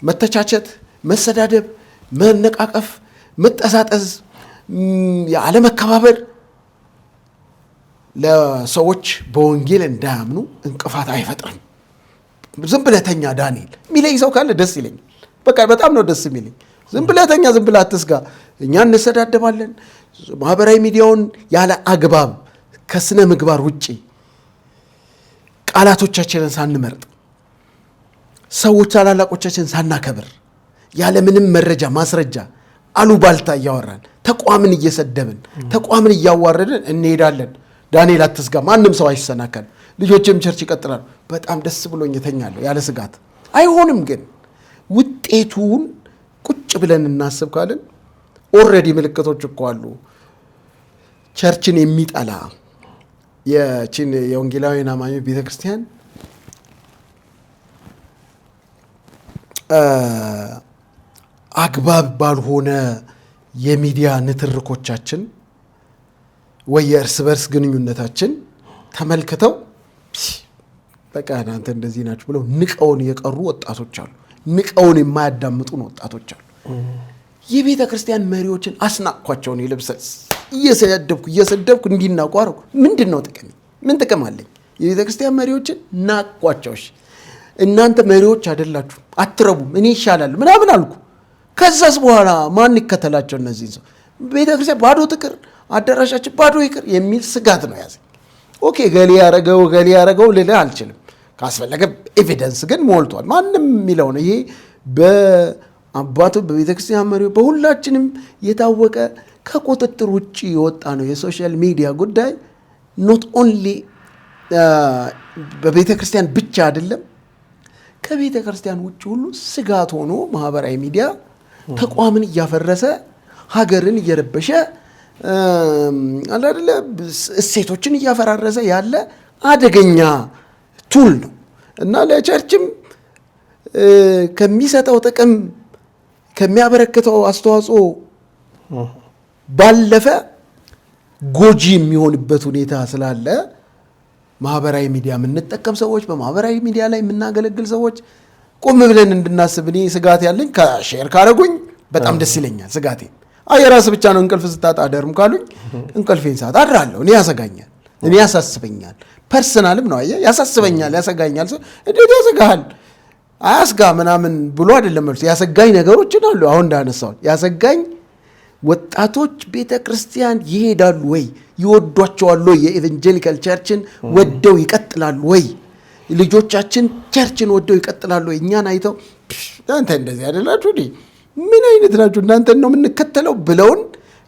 መተቻቸት፣ መሰዳደብ፣ መነቃቀፍ፣ መጠሳጠዝ፣ ያለመከባበር ለሰዎች በወንጌል እንዳያምኑ እንቅፋት አይፈጥርም። ዝም ብለህ ተኛ ዳንኤል የሚለኝ ሰው ካለ ደስ ይለኛል። በቃ በጣም ነው ደስ የሚለኝ። ዝም ብለህ ተኛ፣ ዝም ብለህ አትስጋ። እኛ እንሰዳደባለን። ማህበራዊ ሚዲያውን ያለ አግባብ ከስነ ምግባር ውጪ ቃላቶቻችንን ሳንመርጥ ሰዎች ታላላቆቻችንን ሳናከብር ያለ ምንም መረጃ ማስረጃ አሉባልታ እያወራን ተቋምን እየሰደብን ተቋምን እያዋረድን እንሄዳለን። ዳንኤል አትስጋ፣ ማንም ሰው አይሰናከል፣ ልጆችም ቸርች ይቀጥላሉ። በጣም ደስ ብሎኝ እተኛለሁ ያለ ስጋት። አይሆንም ግን ውጤቱን ቁጭ ብለን እናስብ ካልን ኦልሬዲ ምልክቶች እኮ አሉ። ቸርችን የሚጠላ የወንጌላዊን አማኞች ቤተክርስቲያን አግባብ ባልሆነ የሚዲያ ንትርኮቻችን ወይ የእርስ በርስ ግንኙነታችን ተመልክተው በቃ እናንተ እንደዚህ ናችሁ ብለው ንቀውን የቀሩ ወጣቶች አሉ። ንቀውን የማያዳምጡን ወጣቶች አሉ። የቤተ ክርስቲያን መሪዎችን አስናቅኳቸው ነው የልብሰስ እየሰደብኩ እንዲናቁ አረኩ። ምንድነው ጥቅም? ምን ጥቅም አለኝ? የቤተ ክርስቲያን መሪዎችን ናቅኳቸው። እናንተ መሪዎች አይደላችሁ፣ አትረቡም፣ እኔ ይሻላል ምናምን አልኩ። ከዛስ በኋላ ማን ይከተላቸው? እነዚህ ሰው ቤተክርስቲያን ባዶ ትቅር፣ አዳራሻችን ባዶ ይቅር የሚል ስጋት ነው ያዘኝ። ኦኬ ገሌ ያረገው ልልህ አልችልም። ካስፈለገ ኤቪደንስ ግን ሞልቷል። ማንም የሚለው ነው ይሄ በአባቱ በቤተክርስቲያን መሪው በሁላችንም የታወቀ ከቁጥጥር ውጭ የወጣ ነው የሶሻል ሚዲያ ጉዳይ። ኖት ኦንሊ በቤተክርስቲያን ብቻ አይደለም፣ ከቤተክርስቲያን ውጭ ሁሉ ስጋት ሆኖ ማህበራዊ ሚዲያ ተቋምን እያፈረሰ ሀገርን እየረበሸ አላደለ እሴቶችን እያፈራረሰ ያለ አደገኛ ቱል ነው እና ለቸርችም ከሚሰጠው ጥቅም ከሚያበረክተው አስተዋጽኦ ባለፈ ጎጂ የሚሆንበት ሁኔታ ስላለ ማህበራዊ ሚዲያ የምንጠቀም ሰዎች፣ በማህበራዊ ሚዲያ ላይ የምናገለግል ሰዎች ቆም ብለን እንድናስብ እኔ ስጋት ያለኝ ከሼር ካረጉኝ በጣም ደስ ይለኛል። ስጋቴ የራስ ብቻ ነው እንቅልፍ ስታጣ አደርም ካሉኝ እንቅልፌን ሰዓት አድራለሁ። እኔ ያሰጋኛል፣ እኔ ያሳስበኛል። ፐርሰናልም ነው ያሳስበኛል፣ ያሰጋኛል። እንዴት ያሰጋሃል? አያስጋ ምናምን ብሎ አይደለም መልሱ። ያሰጋኝ ነገሮችን አሉ። አሁን እንዳነሳው ያሰጋኝ ወጣቶች ቤተ ክርስቲያን ይሄዳሉ ወይ? ይወዷቸዋል ወይ? የኢቫንጀሊካል ቸርችን ወደው ይቀጥላሉ ወይ? ልጆቻችን ቸርችን ወደው ይቀጥላሉ ወይ? እኛን አይተው እናንተ እንደዚህ አይደላችሁ ምን አይነት ናችሁ እናንተን ነው የምንከተለው ብለውን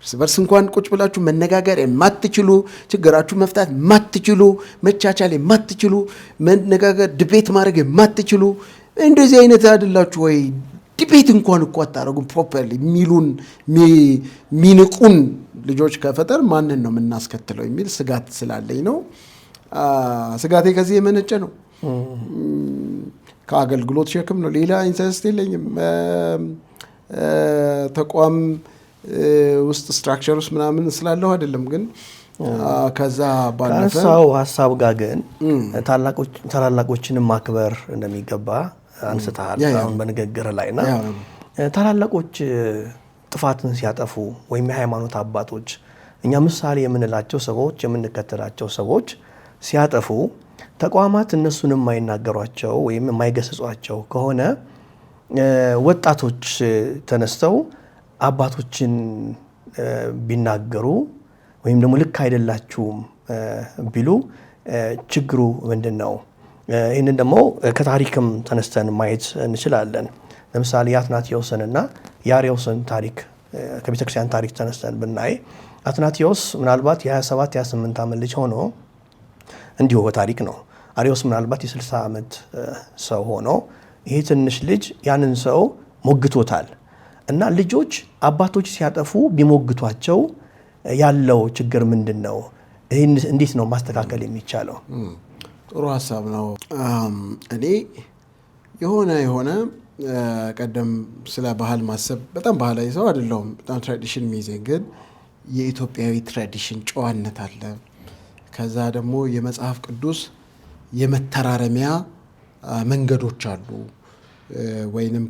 እርስ በርስ እንኳን ቁጭ ብላችሁ መነጋገር የማትችሉ፣ ችግራችሁ መፍታት የማትችሉ፣ መቻቻል የማትችሉ፣ መነጋገር ድቤት ማድረግ የማትችሉ እንደዚህ አይነት አይደላችሁ ወይ? ዲቤት እንኳን እኮ አታረጉም ፕሮፐርሊ የሚሉን ሚንቁን ልጆች ከፈጠር ማንን ነው የምናስከትለው የሚል ስጋት ስላለኝ ነው። ስጋቴ ከዚህ የመነጨ ነው። ከአገልግሎት ሸክም ነው። ሌላ ኢንተረስት የለኝም። ተቋም ውስጥ ስትራክቸር ውስጥ ምናምን ስላለሁ አይደለም። ግን ከዛ ባለፈ ሀሳብ ጋር ግን ታላላቆችንም ማክበር እንደሚገባ አንስተሃል አሁን በንግግር ላይና ታላላቆች ጥፋትን ሲያጠፉ ወይም የሃይማኖት አባቶች እኛ ምሳሌ የምንላቸው ሰዎች የምንከተላቸው ሰዎች ሲያጠፉ ተቋማት እነሱንም የማይናገሯቸው ወይም የማይገስጿቸው ከሆነ ወጣቶች ተነስተው አባቶችን ቢናገሩ ወይም ደግሞ ልክ አይደላችሁም ቢሉ ችግሩ ምንድነው? ይህንን ደግሞ ከታሪክም ተነስተን ማየት እንችላለን። ለምሳሌ የአትናቴዎስንና የአርዮስን ታሪክ ከቤተክርስቲያን ታሪክ ተነስተን ብናይ አትናቴዎስ ምናልባት የ27 የ28 ዓመት ልጅ ሆኖ እንዲሁ በታሪክ ነው። አርዮስ ምናልባት የ60 ዓመት ሰው ሆኖ ይሄ ትንሽ ልጅ ያንን ሰው ሞግቶታል። እና ልጆች አባቶች ሲያጠፉ ቢሞግቷቸው ያለው ችግር ምንድነው? ይሄን እንዴት ነው ማስተካከል የሚቻለው? ጥሩ ሐሳብ ነው። እኔ የሆነ ቀደም ስለ ባህል ማሰብ በጣም ባህላዊ ሰው አይደለሁም። በጣም ትራዲሽን ሚዜ ግን የኢትዮጵያዊ ትራዲሽን ጨዋነት አለ። ከዛ ደግሞ የመጽሐፍ ቅዱስ የመተራረሚያ መንገዶች አሉ ወይንም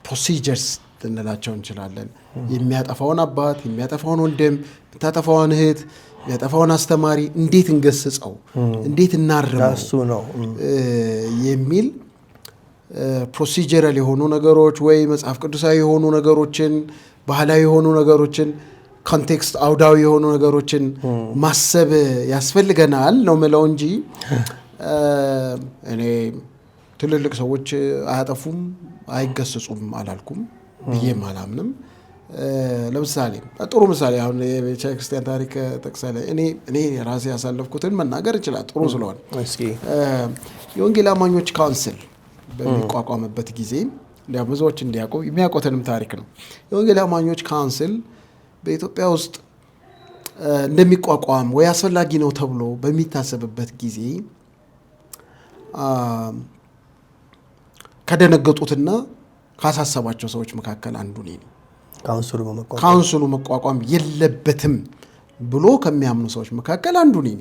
ፕሮሲጀርስ ልንላቸው እንችላለን። የሚያጠፋውን አባት፣ የሚያጠፋውን ወንድም፣ የምታጠፋውን እህት፣ የሚያጠፋውን አስተማሪ እንዴት እንገስጸው፣ እንዴት እናርመው ነው የሚል ፕሮሲጀራል የሆኑ ነገሮች ወይ መጽሐፍ ቅዱሳዊ የሆኑ ነገሮችን፣ ባህላዊ የሆኑ ነገሮችን፣ ኮንቴክስት አውዳዊ የሆኑ ነገሮችን ማሰብ ያስፈልገናል ነው ምለው እንጂ እኔ ትልልቅ ሰዎች አያጠፉም አይገስጹም አላልኩም ብዬም አላምንም። ለምሳሌ ጥሩ ምሳሌ አሁን የቤተክርስቲያን ታሪክ ጠቅሰለ እኔ ራሴ ያሳለፍኩትን መናገር ይችላል ጥሩ ስለሆነ የወንጌል አማኞች ካውንስል በሚቋቋምበት ጊዜ ብዙዎች እንዲያውቁ የሚያውቁትንም ታሪክ ነው። የወንጌል አማኞች ካውንስል በኢትዮጵያ ውስጥ እንደሚቋቋም ወይ አስፈላጊ ነው ተብሎ በሚታሰብበት ጊዜ ከደነገጡትና ካሳሰባቸው ሰዎች መካከል አንዱ ነኝ። ካውንስሉ መቋቋም የለበትም ብሎ ከሚያምኑ ሰዎች መካከል አንዱ ነኝ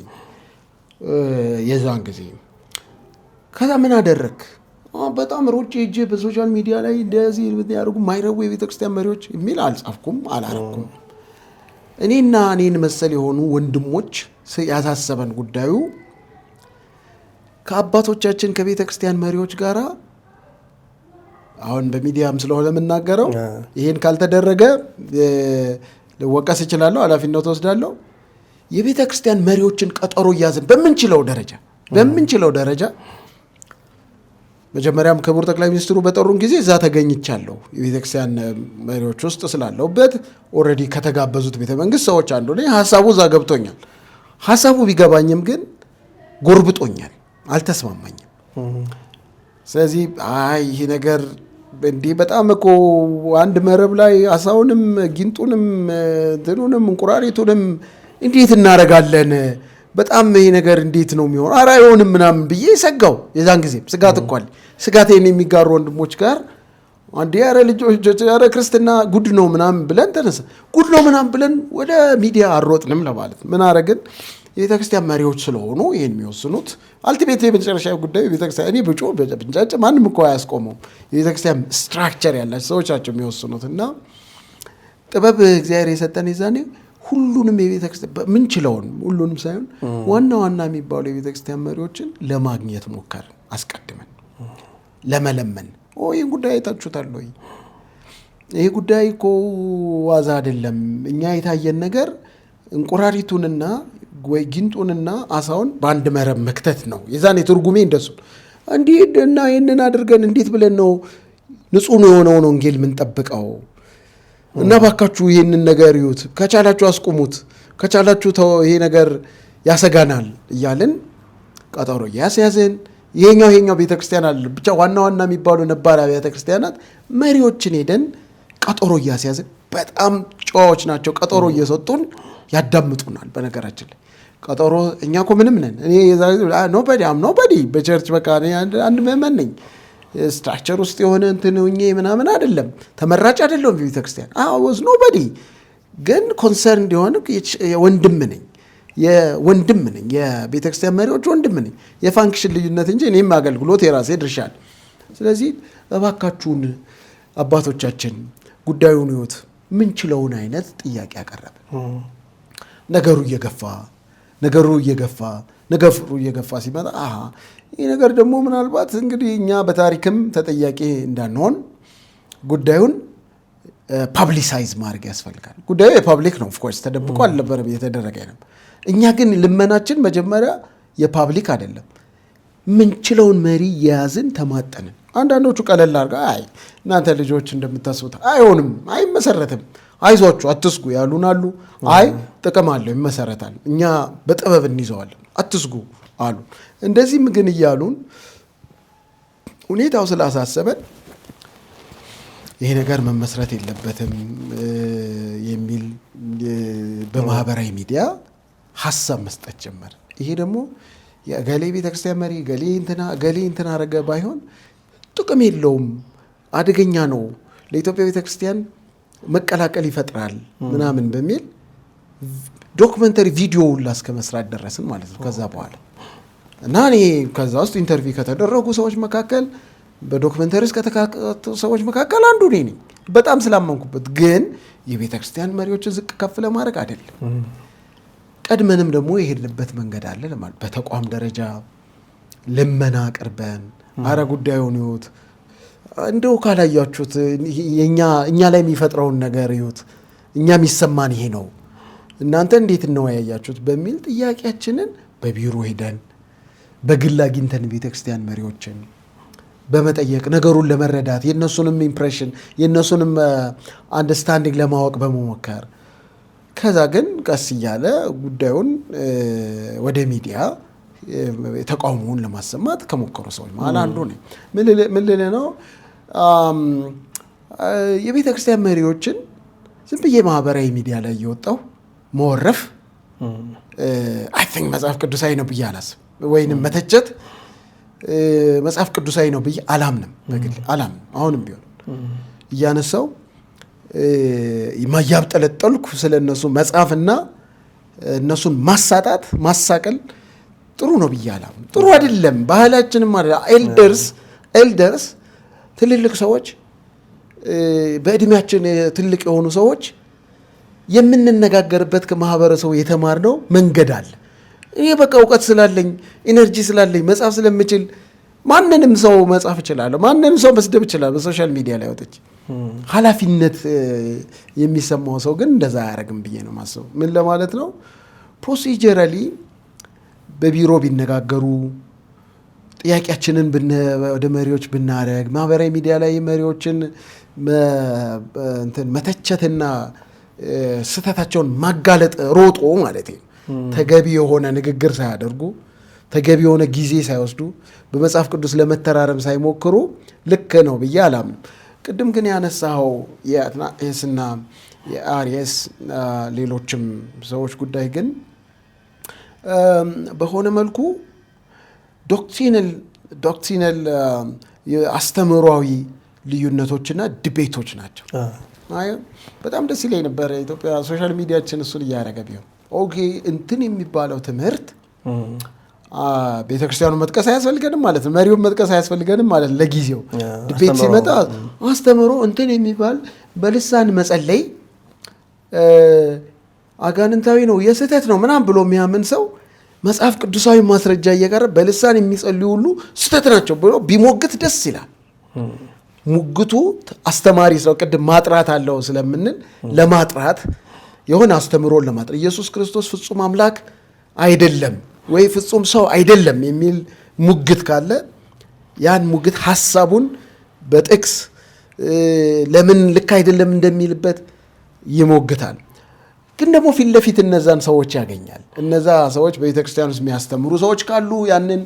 የዛን ጊዜ። ከዛ ምን አደረክ? በጣም ሮጬ ሄጄ በሶሻል ሚዲያ ላይ እንደዚህ ያደርጉ ማይረቡ የቤተክርስቲያን መሪዎች የሚል አልጻፍኩም፣ አላረኩም። እኔን መሰል የሆኑ ወንድሞች ያሳሰበን ጉዳዩ ከአባቶቻችን ከቤተክርስቲያን መሪዎች ጋር አሁን በሚዲያም ስለሆነ የምናገረው ይሄን ካልተደረገ ልወቀስ እችላለሁ፣ ኃላፊነት ወስዳለሁ። የቤተ ክርስቲያን መሪዎችን ቀጠሮ እያዝን በምንችለው ደረጃ መጀመሪያም ክቡር ጠቅላይ ሚኒስትሩ በጠሩን ጊዜ እዛ ተገኝቻለሁ። የቤተ ክርስቲያን መሪዎች ውስጥ ስላለሁበት ኦልሬዲ ከተጋበዙት ቤተ መንግስት ሰዎች አንዱ ነኝ። ሀሳቡ እዛ ገብቶኛል። ሀሳቡ ቢገባኝም ግን ጎርብጦኛል፣ አልተስማማኝም። ስለዚህ ይሄ ነገር እንዲህ በጣም እኮ አንድ መረብ ላይ አሳውንም ጊንጡንም እንትኑንም እንቁራሪቱንም እንዴት እናደርጋለን? በጣም ይሄ ነገር እንዴት ነው የሚሆን? ኧረ አይሆንም ምናምን ብዬ ሰጋው። የዛን ጊዜ ስጋት እኮ አለ። ስጋቴን የሚጋሩ ወንድሞች ጋር አንዴ ኧረ ልጆች ኧረ ክርስትና ጉድ ነው ምናምን ብለን ተነሳ። ጉድ ነው ምናምን ብለን ወደ ሚዲያ አልሮጥንም ለማለት ምን አረግን? የቤተክርስቲያን መሪዎች ስለሆኑ ይሄን የሚወስኑት አልቲሜት የመጨረሻ ጉዳይ ቤተክርስቲያን እኔ ብጮ ብንጫጭ ማንም እኮ አያስቆመውም። የቤተክርስቲያን ስትራክቸር ያላቸው ሰዎች ናቸው የሚወስኑት። እና ጥበብ እግዚአብሔር የሰጠን የዛኔ ሁሉንም የቤተክርስቲያን ምንችለውን ሁሉንም ሳይሆን ዋና ዋና የሚባሉ የቤተክርስቲያን መሪዎችን ለማግኘት ሞከርን። አስቀድመን ለመለመን ይህን ጉዳይ አይታችሁታል ወይ? ይህ ጉዳይ እኮ ዋዛ አይደለም። እኛ የታየን ነገር እንቁራሪቱንና ወይ ጊንጡንና አሳውን በአንድ መረብ መክተት ነው። የዛኔ ትርጉሜ እንደሱ እንዲህ እና ይህንን አድርገን እንዴት ብለን ነው ንጹሕ የሆነውን ወንጌል የምንጠብቀው? እና ባካችሁ ይህንን ነገር ይዩት፣ ከቻላችሁ አስቁሙት፣ ከቻላችሁ ይሄ ነገር ያሰጋናል እያልን ቀጠሮ እያስያዝን ይሄኛው ቤተክርስቲያን አለ ብቻ ዋና ዋና የሚባሉ ነባር አብያተ ክርስቲያናት መሪዎችን ሄደን ቀጠሮ እያስያዝን በጣም ጨዋዎች ናቸው። ቀጠሮ እየሰጡን ያዳምጡናል። በነገራችን ላይ ቀጠሮ እኛ እኮ ምንም ነን። እኔ ኖበዲ በቸርች በቃ አንድ ምዕመን ነኝ። ስትራክቸር ውስጥ የሆነ እንትን ሆኜ ምናምን አይደለም፣ ተመራጭ አይደለም በቤተክርስቲያን ወዝ ኖበዲ። ግን ኮንሰርን እንዲሆን ወንድም ነኝ፣ የቤተክርስቲያን መሪዎች ወንድም ነኝ። የፋንክሽን ልዩነት እንጂ እኔም አገልግሎት የራሴ ድርሻል። ስለዚህ እባካችሁን አባቶቻችን ጉዳዩን ይወት ምንችለውን አይነት ጥያቄ ያቀረበ ነገሩ እየገፋ ሲመጣ ይህ ነገር ደግሞ ምናልባት እንግዲህ እኛ በታሪክም ተጠያቂ እንዳንሆን ጉዳዩን ፓብሊሳይዝ ማድረግ ያስፈልጋል። ጉዳዩ የፓብሊክ ነው፣ ኦፍኮርስ ተደብቆ አልነበረም እየተደረገ ነው። እኛ ግን ልመናችን መጀመሪያ የፓብሊክ አይደለም። ምንችለውን መሪ የያዝን ተማጠንን። አንዳንዶቹ ቀለል አድርገው እናንተ ልጆች እንደምታስቡት አይሆንም፣ አይመሰረትም፣ አይዟችሁ አትስጉ ያሉን አሉ። ጥቅም አለው ይመሰረታል፣ እኛ በጥበብ እንይዘዋለን፣ አትስጉ አሉ። እንደዚህም ግን እያሉን ሁኔታው ስላሳሰበን ይሄ ነገር መመስረት የለበትም የሚል በማህበራዊ ሚዲያ ሀሳብ መስጠት ጀመር። ይሄ ደግሞ የገሌ ቤተክርስቲያን መሪ ገሌ እንትና አረገ ባይሆን ጥቅም የለውም፣ አደገኛ ነው፣ ለኢትዮጵያ ቤተክርስቲያን መቀላቀል ይፈጥራል ምናምን በሚል ዶክመንተሪ ቪዲዮ ሁላ እስከ መስራት ደረስን ማለት ነው። ከዛ በኋላ እና እኔ ከዛ ውስጥ ኢንተርቪው ከተደረጉ ሰዎች መካከል በዶክመንተሪ ውስጥ ከተካተቱ ሰዎች መካከል አንዱ እኔ ነኝ። በጣም ስላመንኩበት። ግን የቤተ ክርስቲያን መሪዎችን ዝቅ ከፍ ለማድረግ አይደለም። ቀድመንም ደግሞ የሄድንበት መንገድ አለ ለማለት በተቋም ደረጃ ልመና አቅርበን አረ ጉዳዩን ይሁት እንደው ካላያችሁት እኛ ላይ የሚፈጥረውን ነገር ይሁት እኛ የሚሰማን ይሄ ነው እናንተ እንዴት እንወያያችሁት በሚል ጥያቄያችንን በቢሮ ሄደን በግል አግኝተን ቤተክርስቲያን መሪዎችን በመጠየቅ ነገሩን ለመረዳት የነሱንም ኢምፕሬሽን የነሱንም አንደርስታንዲንግ ለማወቅ በመሞከር ከዛ ግን ቀስ እያለ ጉዳዩን ወደ ሚዲያ ተቃውሞውን ለማሰማት ከሞከሩ ሰዎች መሀል አንዱ ነኝ። ምን ልል ነው የቤተ ክርስቲያን መሪዎችን ዝም ብዬ ማህበራዊ ሚዲያ ላይ እየወጣሁ መወረፍ አይ ቲንክ መጽሐፍ ቅዱሳዊ ነው ብዬ አላስብም። ወይንም መተቸት መጽሐፍ ቅዱሳዊ ነው ብዬ አላምንም። በግል አላምንም። አሁንም ቢሆን እያነሳው ማያብጠለጠልኩ ስለነሱ መጽሐፍና እነሱን ማሳቀል ጥሩ ነው ብዬ አላምንም። ጥሩ አይደለም። ባህላችንም አይደለም። ኤልደርስ ትልልቅ ሰዎች በእድሜያችን ትልቅ የሆኑ ሰዎች የምንነጋገርበት ከማህበረሰቡ የተማርነው መንገድ አለ። እኔ በቃ እውቀት ስላለኝ ኢነርጂ ስላለኝ መጽሐፍ ስለምችል ማንንም ሰው መጻፍ እችላለሁ፣ ማንንም ሰው መስደብ እችላለሁ በሶሻል ሚዲያ ላይ ወጥቼ። ኃላፊነት የሚሰማው ሰው ግን እንደዛ አያደርግም ብዬ ነው ማስበው። ምን ለማለት ነው? ፕሮሲጀራሊ በቢሮ ቢነጋገሩ፣ ጥያቄያችንን ወደ መሪዎች ብናደርግ፣ ማህበራዊ ሚዲያ ላይ መሪዎችን መተቸትና ስህተታቸውን ማጋለጥ ሮጦ ማለት ነው ተገቢ የሆነ ንግግር ሳያደርጉ፣ ተገቢ የሆነ ጊዜ ሳይወስዱ፣ በመጽሐፍ ቅዱስ ለመተራረም ሳይሞክሩ ልክ ነው ብዬ አላምንም። ቅድም ግን ያነሳኸው የአትናኤስና የአርየስ ሌሎችም ሰዎች ጉዳይ ግን በሆነ መልኩ ዶክትሪናል አስተምህሯዊ ልዩነቶችና ዲቤቶች ናቸው። በጣም ደስ ይለኝ ነበር ኢትዮጵያ ሶሻል ሚዲያችን እሱን እያደረገ ቢሆን። ኦኬ እንትን የሚባለው ትምህርት ቤተክርስቲያኑ መጥቀስ አያስፈልገንም ማለት ነው፣ መሪውን መጥቀስ አያስፈልገንም ማለት ነው። ለጊዜው ዲቤት ሲመጣ አስተምህሮ እንትን የሚባል በልሳን መጸለይ አጋንንታዊ ነው የስህተት ነው ምናምን ብሎ የሚያምን ሰው መጽሐፍ ቅዱሳዊ ማስረጃ እየቀረበ በልሳን የሚጸልዩ ሁሉ ስህተት ናቸው ብሎ ቢሞግት ደስ ይላል። ሙግቱ አስተማሪ ሰው ቅድም ማጥራት አለው ስለምንል ለማጥራት የሆነ አስተምሮን ለማጥራት ኢየሱስ ክርስቶስ ፍጹም አምላክ አይደለም ወይ ፍጹም ሰው አይደለም የሚል ሙግት ካለ ያን ሙግት ሐሳቡን በጥቅስ ለምን ልክ አይደለም እንደሚልበት ይሞግታል። ግን ደግሞ ፊት ለፊት እነዛን ሰዎች ያገኛል። እነዛ ሰዎች በቤተክርስቲያን ውስጥ የሚያስተምሩ ሰዎች ካሉ ያንን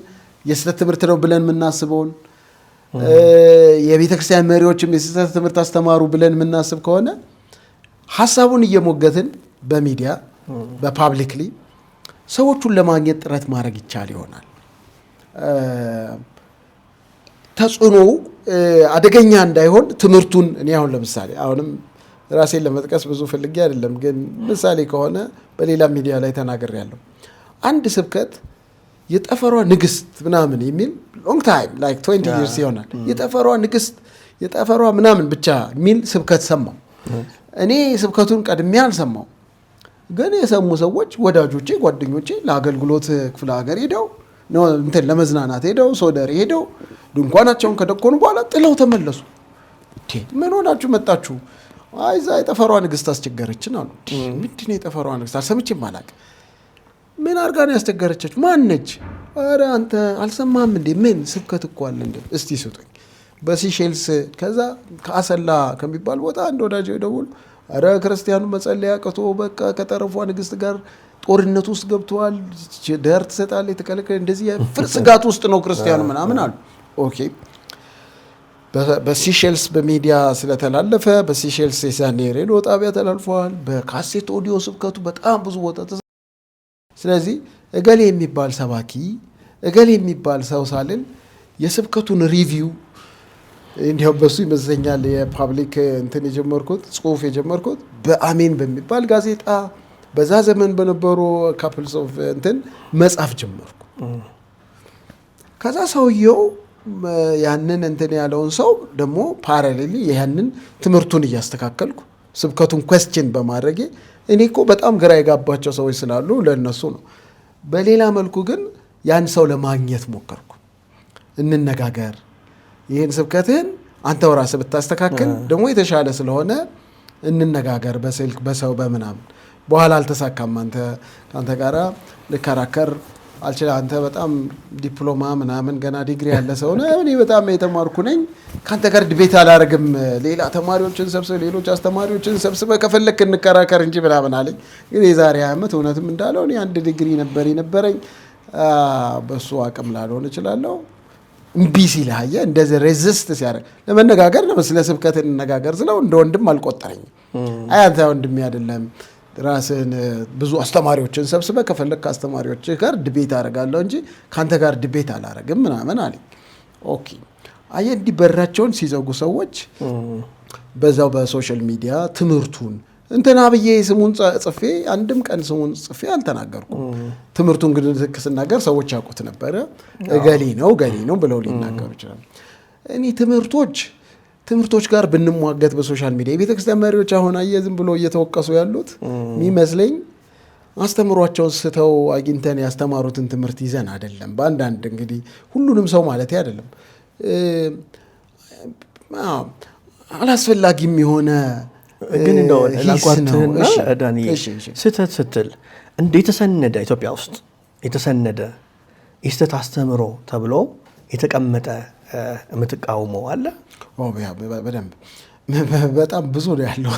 የስህተት ትምህርት ነው ብለን የምናስበውን የቤተክርስቲያን መሪዎችም የስህተት ትምህርት አስተማሩ ብለን የምናስብ ከሆነ ሐሳቡን እየሞገትን በሚዲያ በፓብሊክሊ ሰዎቹን ለማግኘት ጥረት ማድረግ ይቻል ይሆናል። ተጽዕኖ አደገኛ እንዳይሆን ትምህርቱን እኔ አሁን ለምሳሌ አሁንም ራሴን ለመጥቀስ ብዙ ፈልጌ አይደለም፣ ግን ምሳሌ ከሆነ በሌላ ሚዲያ ላይ ተናግሬያለሁ። አንድ ስብከት የጠፈሯ ንግስት ምናምን የሚል ሎንግ ታይም ላይክ 20 years ይሆናል የጠፈሯ ንግስት የጠፈሯ ምናምን ብቻ የሚል ስብከት ሰማሁ። እኔ ስብከቱን ቀድሜ አልሰማሁ፣ ግን የሰሙ ሰዎች ወዳጆቼ፣ ጓደኞቼ ለአገልግሎት ክፍለ ሀገር ሄደው እንትን ለመዝናናት ሄደው ሶደሬ ሄደው ድንኳናቸውን ከደኮኑ በኋላ ጥለው ተመለሱ። ምን ሆናችሁ መጣችሁ? አይዛ የጠፈሯ ንግስት አስቸገረችን አሉ። ምንድን ነው የጠፈሯ ንግስት? አልሰምቼም አላውቅም። ምን አድርጋ ነው ያስቸገረቻችሁ? ማን ነች? ኧረ አንተ አልሰማህም እንዴ? ምን ስብከት እኮ አለ እንዴ? እስቲ ስጡኝ። በሲሼልስ ከዛ ከአሰላ ከሚባል ቦታ አንድ ወዳጅ ደውሎ ኧረ ክርስቲያኑ መጸለያ ቀቶ በቃ ከጠረፏ ንግስት ጋር ጦርነት ውስጥ ገብተዋል፣ ደር ትሰጣለች የተከለከለ እንደዚህ ስጋት ውስጥ ነው ክርስቲያኑ ምናምን አሉ። ኦኬ በሲሼልስ በሚዲያ ስለተላለፈ በሲሼልስ የሳኔ ሬዲዮ ጣቢያ ተላልፈዋል። በካሴት ኦዲዮ ስብከቱ በጣም ብዙ ቦታ ስለዚህ እገሌ የሚባል ሰባኪ እገሌ የሚባል ሰው ሳልን የስብከቱን ሪቪው እንዲያው በሱ ይመስለኛል የፓብሊክ እንትን የጀመርኩት ጽሁፍ የጀመርኩት በአሜን በሚባል ጋዜጣ በዛ ዘመን በነበሩ ካፕልስ ኦፍ እንትን መጻፍ ጀመርኩ። ከዛ ሰውየው ያንን እንትን ያለውን ሰው ደግሞ ፓራሌሊ ያንን ትምህርቱን እያስተካከልኩ ስብከቱን ኩዌስችን በማድረጌ እኔ እኮ በጣም ግራ የጋባቸው ሰዎች ስላሉ ለነሱ ነው። በሌላ መልኩ ግን ያን ሰው ለማግኘት ሞከርኩ። እንነጋገር፣ ይህን ስብከትህን አንተው ራስህ ብታስተካክል ደግሞ የተሻለ ስለሆነ እንነጋገር፣ በስልክ በሰው በምናምን። በኋላ አልተሳካም። አንተ ጋራ ልከራከር አልችልም። አንተ በጣም ዲፕሎማ ምናምን ገና ዲግሪ ያለ ሰው ነህ፣ እኔ በጣም የተማርኩ ነኝ፣ ከአንተ ጋር ዲቤት አላደርግም። ሌላ ተማሪዎችን ሰብስበ ሌሎች አስተማሪዎችን ሰብስበ ከፈለክ እንከራከር እንጂ ምናምን አለኝ። ግን የዛሬ ዓመት እውነትም እንዳለው እኔ አንድ ዲግሪ ነበረኝ፣ በሱ አቅም ላልሆን እችላለሁ። እምቢ ሲልህ አየህ፣ እንደዚህ ሬዚስት ሲያደርግ ለመነጋገር ነው። ስለ ስብከት እንነጋገር ስለው እንደ ወንድም አልቆጠረኝም። አይ አንተ ወንድሜ አይደለም፣ ራስን ብዙ አስተማሪዎችን ሰብስበ ከፈለክ አስተማሪዎች ጋር ዲቤት አደርጋለሁ እንጂ ካንተ ጋር ዲቤት አላደርግም ምናምን አለኝ። ኦኬ አየህ፣ እንዲህ በራቸውን ሲዘጉ ሰዎች በዛው በሶሻል ሚዲያ ትምህርቱን እንትና ብዬ ስሙን ጽፌ አንድም ቀን ስሙን ጽፌ አልተናገርኩም። ትምህርቱን ግን ስናገር ሰዎች ያውቁት ነበረ። ገሌ ነው ብለው ሊናገሩ ይችላል። እኔ ትምህርቶች ጋር ብንሟገት በሶሻል ሚዲያ የቤተክርስቲያን መሪዎች አሁን አየህ ዝም ብሎ እየተወቀሱ ያሉት የሚመስለኝ አስተምሯቸውን ስተው አግኝተን ያስተማሩትን ትምህርት ይዘን አይደለም። በአንዳንድ እንግዲህ ሁሉንም ሰው ማለት አይደለም፣ አላስፈላጊም የሆነ ግን እንደው ላቋርጥህና ዳኒ ስህተት ስትል እንደ የተሰነደ ኢትዮጵያ ውስጥ የተሰነደ የስህተት አስተምሮ ተብሎ የተቀመጠ የምትቃወመው አለ? በደንብ በጣም ብዙ ነው ያለው።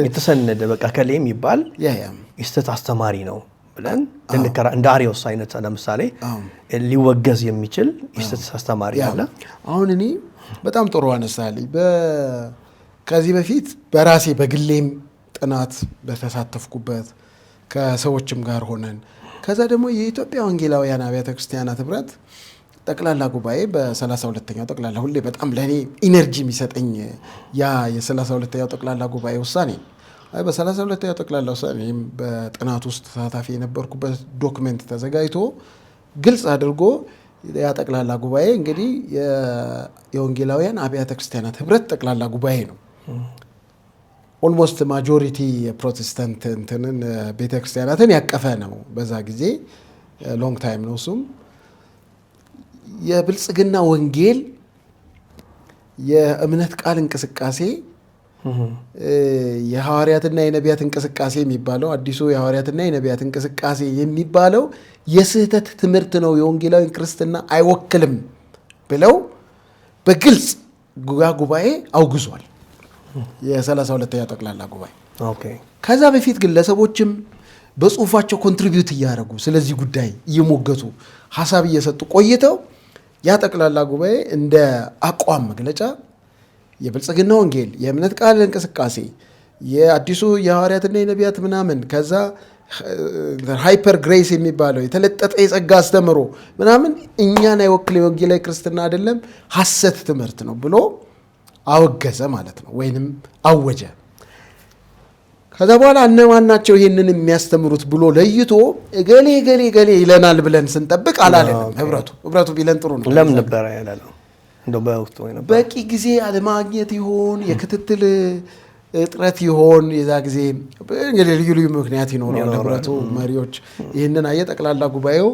የተሰነደ በቃ ከሌ የሚባል የስህተት አስተማሪ ነው ብለን እንደ አሪዮስ አይነት ለምሳሌ ሊወገዝ የሚችል የስህተት አስተማሪ አለ። አሁን እኔ በጣም ጥሩ አነሳልኝ። ከዚህ በፊት በራሴ በግሌም ጥናት በተሳተፍኩበት ከሰዎችም ጋር ሆነን ከዛ ደግሞ የኢትዮጵያ ወንጌላውያን አብያተ ክርስቲያናት ህብረት ጠቅላላ ጉባኤ በ32ኛው ጠቅላላ ሁሌ በጣም ለእኔ ኢነርጂ የሚሰጠኝ ያ የ32ኛው ጠቅላላ ጉባኤ ውሳኔ በ32ኛው ጠቅላላ ውሳኔ በጥናት ውስጥ ተሳታፊ የነበርኩበት ዶክመንት ተዘጋጅቶ ግልጽ አድርጎ ያ ጠቅላላ ጉባኤ እንግዲህ የወንጌላውያን አብያተ ክርስቲያናት ህብረት ጠቅላላ ጉባኤ ነው። ኦልሞስት ማጆሪቲ የፕሮቴስታንት እንትንን ቤተክርስቲያናትን ያቀፈ ነው። በዛ ጊዜ ሎንግ ታይም ነው። እሱም የብልጽግና ወንጌል የእምነት ቃል እንቅስቃሴ የሐዋርያትና የነቢያት እንቅስቃሴ የሚባለው አዲሱ የሐዋርያትና የነቢያት እንቅስቃሴ የሚባለው የስህተት ትምህርት ነው፣ የወንጌላዊ ክርስትና አይወክልም ብለው በግልጽ ጉባኤ አውግዟል። የ32ኛ ጠቅላላ ጉባኤ። ከዛ በፊት ግለሰቦችም በጽሁፋቸው ኮንትሪቢዩት እያደረጉ ስለዚህ ጉዳይ እየሞገቱ ሀሳብ እየሰጡ ቆይተው ያ ጠቅላላ ጉባኤ እንደ አቋም መግለጫ የብልጽግና ወንጌል የእምነት ቃል እንቅስቃሴ የአዲሱ የሐዋርያትና የነቢያት ምናምን ከዛ ሃይፐር ግሬስ የሚባለው የተለጠጠ የጸጋ አስተምሮ ምናምን እኛን አይወክል የወንጌላዊ ክርስትና አይደለም፣ ሐሰት ትምህርት ነው ብሎ አወገዘ ማለት ነው፣ ወይንም አወጀ። ከዛ በኋላ እነማን ናቸው ይሄንን የሚያስተምሩት ብሎ ለይቶ እገሌ ገሌ ገሌ ይለናል ብለን ስንጠብቅ አላለንም። ህብረቱ ቢለን ጥሩ ነው። ለምን ነበር ያላለው? እንደው በወቅቱ ወይ ነበር በቂ ጊዜ አለማግኘት ይሆን የክትትል እጥረት ይሆን? የዛ ጊዜ እንግዲህ ልዩ ልዩ ምክንያት ይኖራል። ህብረቱ መሪዎች ይህንን ጠቅላላ ጉባኤው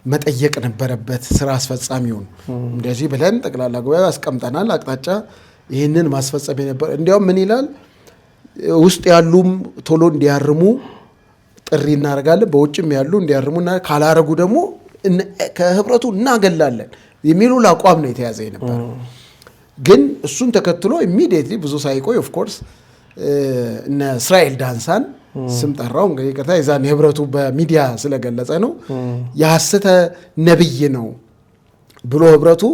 መጠየቅ ነበረበት ስራ አስፈጻሚውን። እንደዚህ ብለን ጠቅላላ ጉባኤው አስቀምጠናል አቅጣጫ፣ ይህንን ማስፈጸም ነበር። እንዲያውም ምን ይላል? ውስጥ ያሉም ቶሎ እንዲያርሙ ጥሪ እናደርጋለን፣ በውጭም ያሉ እንዲያርሙና ካላረጉ ደግሞ ከህብረቱ እናገላለን የሚሉ አቋም ነው የተያዘ ነበር። ግን እሱን ተከትሎ ኢሚዲየትሊ ብዙ ሳይቆይ ኦፍ ኮርስ እነ እስራኤል ዳንሳን ስም ጠራው። እንግዲህ ቀጥታ የዛን ህብረቱ በሚዲያ ስለገለጸ ነው የሐሰተ ነብይ ነው ብሎ ህብረቱ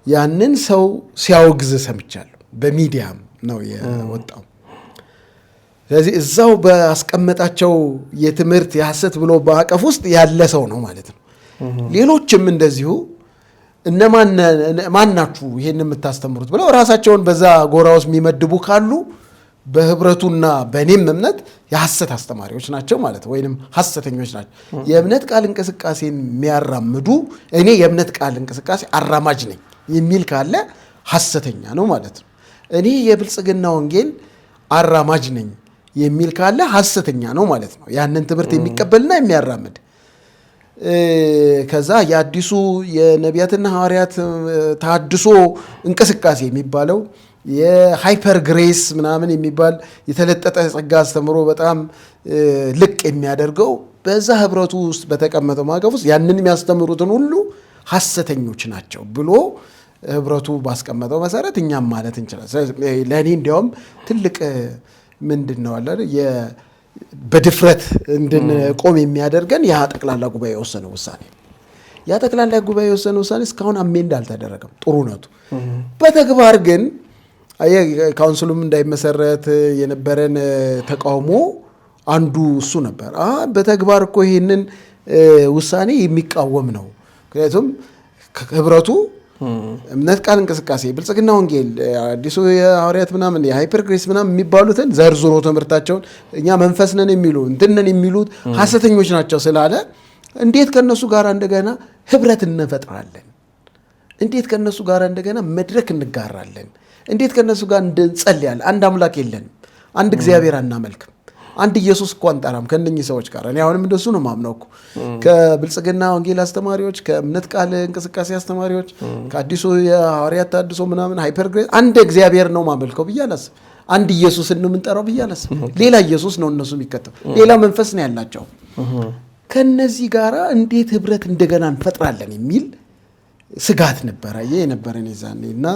ያንን ሰው ሲያወግዝ ሰምቻለሁ። በሚዲያም ነው የወጣው። ስለዚህ እዛው በአስቀመጣቸው የትምህርት የሐሰት ብሎ በአቀፍ ውስጥ ያለ ሰው ነው ማለት ነው። ሌሎችም እንደዚሁ ማን ናችሁ ይሄን የምታስተምሩት ብለው ራሳቸውን በዛ ጎራ ውስጥ የሚመድቡ ካሉ በህብረቱና በእኔም እምነት የሐሰት አስተማሪዎች ናቸው ማለት ወይንም ሐሰተኞች ናቸው። የእምነት ቃል እንቅስቃሴን የሚያራምዱ እኔ የእምነት ቃል እንቅስቃሴ አራማጅ ነኝ የሚል ካለ ሐሰተኛ ነው ማለት ነው። እኔ የብልጽግና ወንጌል አራማጅ ነኝ የሚል ካለ ሐሰተኛ ነው ማለት ነው። ያንን ትምህርት የሚቀበልና የሚያራምድ ከዛ የአዲሱ የነቢያትና ሐዋርያት ተሐድሶ እንቅስቃሴ የሚባለው የሃይፐር ግሬስ ምናምን የሚባል የተለጠጠ ጸጋ አስተምሮ በጣም ልቅ የሚያደርገው በዛ ህብረቱ ውስጥ በተቀመጠው ማዕቀፍ ውስጥ ያንን የሚያስተምሩትን ሁሉ ሐሰተኞች ናቸው ብሎ ህብረቱ ባስቀመጠው መሰረት እኛም ማለት እንችላለን። ለእኔ እንዲያውም ትልቅ ምንድን ነው አለ በድፍረት እንድንቆም የሚያደርገን ያ ጠቅላላ ጉባኤ የወሰነው ውሳኔ። ያ ጠቅላላ ጉባኤ የወሰነው ውሳኔ እስካሁን አሜንድ አልተደረገም። ጥሩነቱ በተግባር ግን ካውንስሉም እንዳይመሰረት የነበረን ተቃውሞ አንዱ እሱ ነበር። በተግባር እኮ ይህንን ውሳኔ የሚቃወም ነው። ምክንያቱም ህብረቱ እምነት ቃል እንቅስቃሴ፣ ብልጽግና ወንጌል፣ አዲሱ የሐዋርያት ምናምን የሃይፐር ግሬስ ምናምን የሚባሉትን ዘርዝሮ ትምህርታቸውን እኛ መንፈስ ነን የሚሉ እንትነን የሚሉት ሐሰተኞች ናቸው ስላለ እንዴት ከነሱ ጋር እንደገና ህብረት እንፈጥራለን? እንዴት ከነሱ ጋር እንደገና መድረክ እንጋራለን? እንዴት ከነሱ ጋር እንጸልያለን? አንድ አምላክ የለንም፣ አንድ እግዚአብሔር አናመልክም፣ አንድ ኢየሱስ እኮ አንጠራም ከእነኚህ ሰዎች ጋር። እኔ አሁንም እንደሱ ነው ማምነው እኮ ከብልጽግና ወንጌል አስተማሪዎች፣ ከእምነት ቃል እንቅስቃሴ አስተማሪዎች፣ ከአዲሱ የሐዋርያት ታድሶ ምናምን ሃይፐር ግሬስ አንድ እግዚአብሔር ነው ማመልከው ብዬ አላስብ። አንድ ኢየሱስ ነው የምንጠራው ብዬ አላስብ። ሌላ ኢየሱስ ነው እነሱ የሚከተሉ፣ ሌላ መንፈስ ነው ያላቸው። ከነዚህ ጋራ እንዴት ህብረት እንደገና እንፈጥራለን የሚል ስጋት ነበረ የነበረን ይዛኔ እና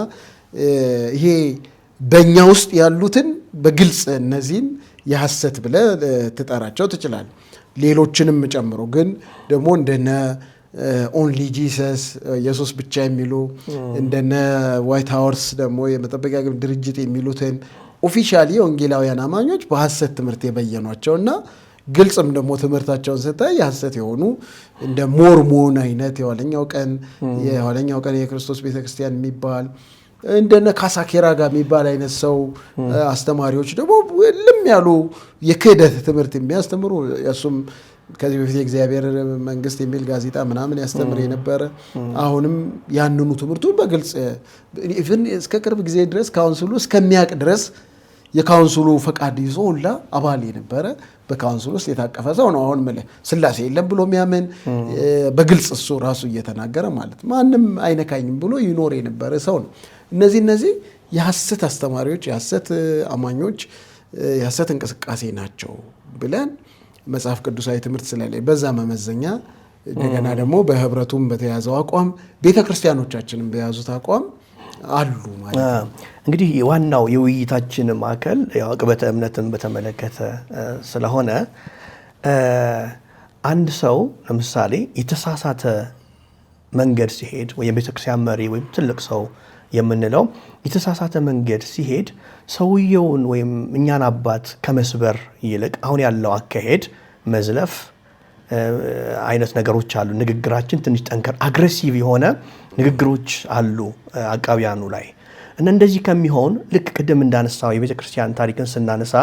ይሄ በእኛ ውስጥ ያሉትን በግልጽ እነዚህን የሐሰት ብለህ ትጠራቸው ትችላለህ። ሌሎችንም ጨምሮ ግን ደግሞ እንደነ ኦንሊ ጂሰስ ኢየሱስ ብቻ የሚሉ እንደነ ዋይት ሃውስ ደግሞ የመጠበቂያ ድርጅት የሚሉትን ኦፊሻሊ ወንጌላውያን አማኞች በሐሰት ትምህርት የበየኗቸውና ግልጽም ደግሞ ትምህርታቸውን ስታይ የሐሰት የሆኑ እንደ ሞርሞን አይነት የኋለኛው ቀን የክርስቶስ ቤተክርስቲያን የሚባል እንደነ ካሳኬራ ጋር የሚባል አይነት ሰው አስተማሪዎች ደግሞ ልም ያሉ የክህደት ትምህርት የሚያስተምሩ እሱም ከዚህ በፊት የእግዚአብሔር መንግስት የሚል ጋዜጣ ምናምን ያስተምር የነበረ አሁንም ያንኑ ትምህርቱን በግልጽ ኢቭን እስከ ቅርብ ጊዜ ድረስ ካውንስሉ እስከሚያቅ ድረስ የካውንስሉ ፈቃድ ይዞ ሁላ አባል የነበረ በካውንስሉ ውስጥ የታቀፈ ሰው ነው። አሁን ማለት ስላሴ የለም ብሎ የሚያምን በግልጽ እሱ ራሱ እየተናገረ ማለት ማንም አይነካኝም ብሎ ይኖር የነበረ ሰው ነው። እነዚህ የሐሰት አስተማሪዎች፣ የሐሰት አማኞች፣ የሐሰት እንቅስቃሴ ናቸው ብለን መጽሐፍ ቅዱሳዊ ትምህርት ስለላይ በዛ መመዘኛ እንደገና ደግሞ በህብረቱም በተያዘው አቋም ቤተክርስቲያኖቻችንም በያዙት አቋም አሉ ማለት ነው። እንግዲህ ዋናው የውይይታችን ማዕከል ያው ዕቅበተ እምነትን በተመለከተ ስለሆነ አንድ ሰው ለምሳሌ የተሳሳተ መንገድ ሲሄድ ወይ የቤተክርስቲያን መሪ ወይም ትልቅ ሰው የምንለው የተሳሳተ መንገድ ሲሄድ ሰውየውን ወይም እኛን አባት ከመስበር ይልቅ አሁን ያለው አካሄድ መዝለፍ አይነት ነገሮች አሉ። ንግግራችን ትንሽ ጠንከር አግሬሲቭ የሆነ ንግግሮች አሉ አቃቢያኑ ላይ እና እንደዚህ ከሚሆን ልክ ቅድም እንዳነሳው የቤተክርስቲያን ታሪክን ስናነሳ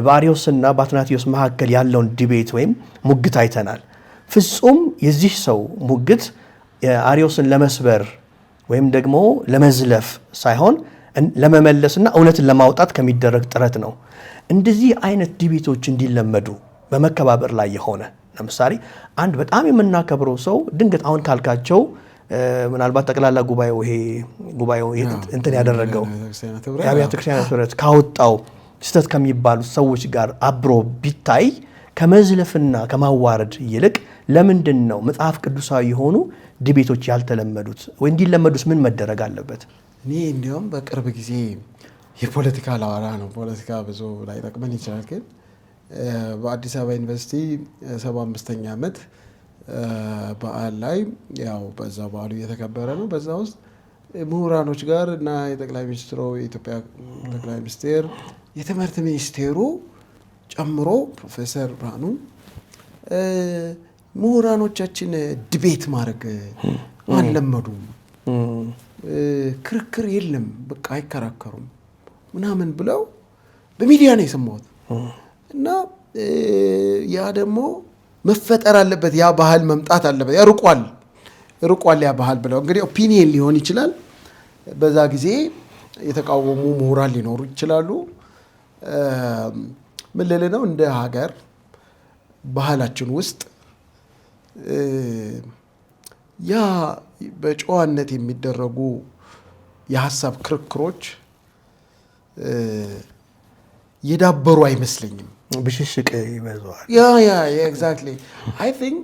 በአርዮስና በአትናቴዎስ መካከል ያለውን ዲቤት ወይም ሙግት አይተናል። ፍጹም የዚህ ሰው ሙግት አርዮስን ለመስበር ወይም ደግሞ ለመዝለፍ ሳይሆን ለመመለስና እውነትን ለማውጣት ከሚደረግ ጥረት ነው። እንደዚህ አይነት ዲቤቶች እንዲለመዱ በመከባበር ላይ የሆነ ለምሳሌ አንድ በጣም የምናከብረው ሰው ድንገት አሁን ካልካቸው ምናልባት ጠቅላላ ጉባኤው እንትን ያደረገው የአብያተ ክርስቲያናት ህብረት ካወጣው ስህተት ከሚባሉ ሰዎች ጋር አብሮ ቢታይ ከመዝለፍና ከማዋረድ ይልቅ ለምንድን ነው መጽሐፍ ቅዱሳዊ የሆኑ ዲቤቶች ያልተለመዱት ወይ እንዲለመዱስ ምን መደረግ አለበት? እኔ እንዲያውም በቅርብ ጊዜ የፖለቲካ ላወራ ነው። ፖለቲካ ብዙ ላይ ጠቅመን ይችላል። ግን በአዲስ አበባ ዩኒቨርሲቲ 75ኛ ዓመት በዓል ላይ ያው በዛ በዓሉ እየተከበረ ነው። በዛ ውስጥ ምሁራኖች ጋር እና የጠቅላይ ሚኒስትሩ የኢትዮጵያ ጠቅላይ ሚኒስትር የትምህርት ሚኒስቴሩ ጨምሮ ፕሮፌሰር ብርሃኑ ምሁራኖቻችን ዲቤት ማድረግ አልለመዱም፣ ክርክር የለም በቃ አይከራከሩም ምናምን ብለው በሚዲያ ነው የሰማሁት። እና ያ ደግሞ መፈጠር አለበት፣ ያ ባህል መምጣት አለበት። ያ ርቋል ያ ባህል ብለው እንግዲህ ኦፒኒየን ሊሆን ይችላል። በዛ ጊዜ የተቃወሙ ምሁራን ሊኖሩ ይችላሉ። ምን ልል ነው እንደ ሀገር ባህላችን ውስጥ ያ በጨዋነት የሚደረጉ የሀሳብ ክርክሮች የዳበሩ አይመስለኝም። ብሽሽቅ ይበዛዋል። ያ ኤግዛክትሊ አይ ቲንክ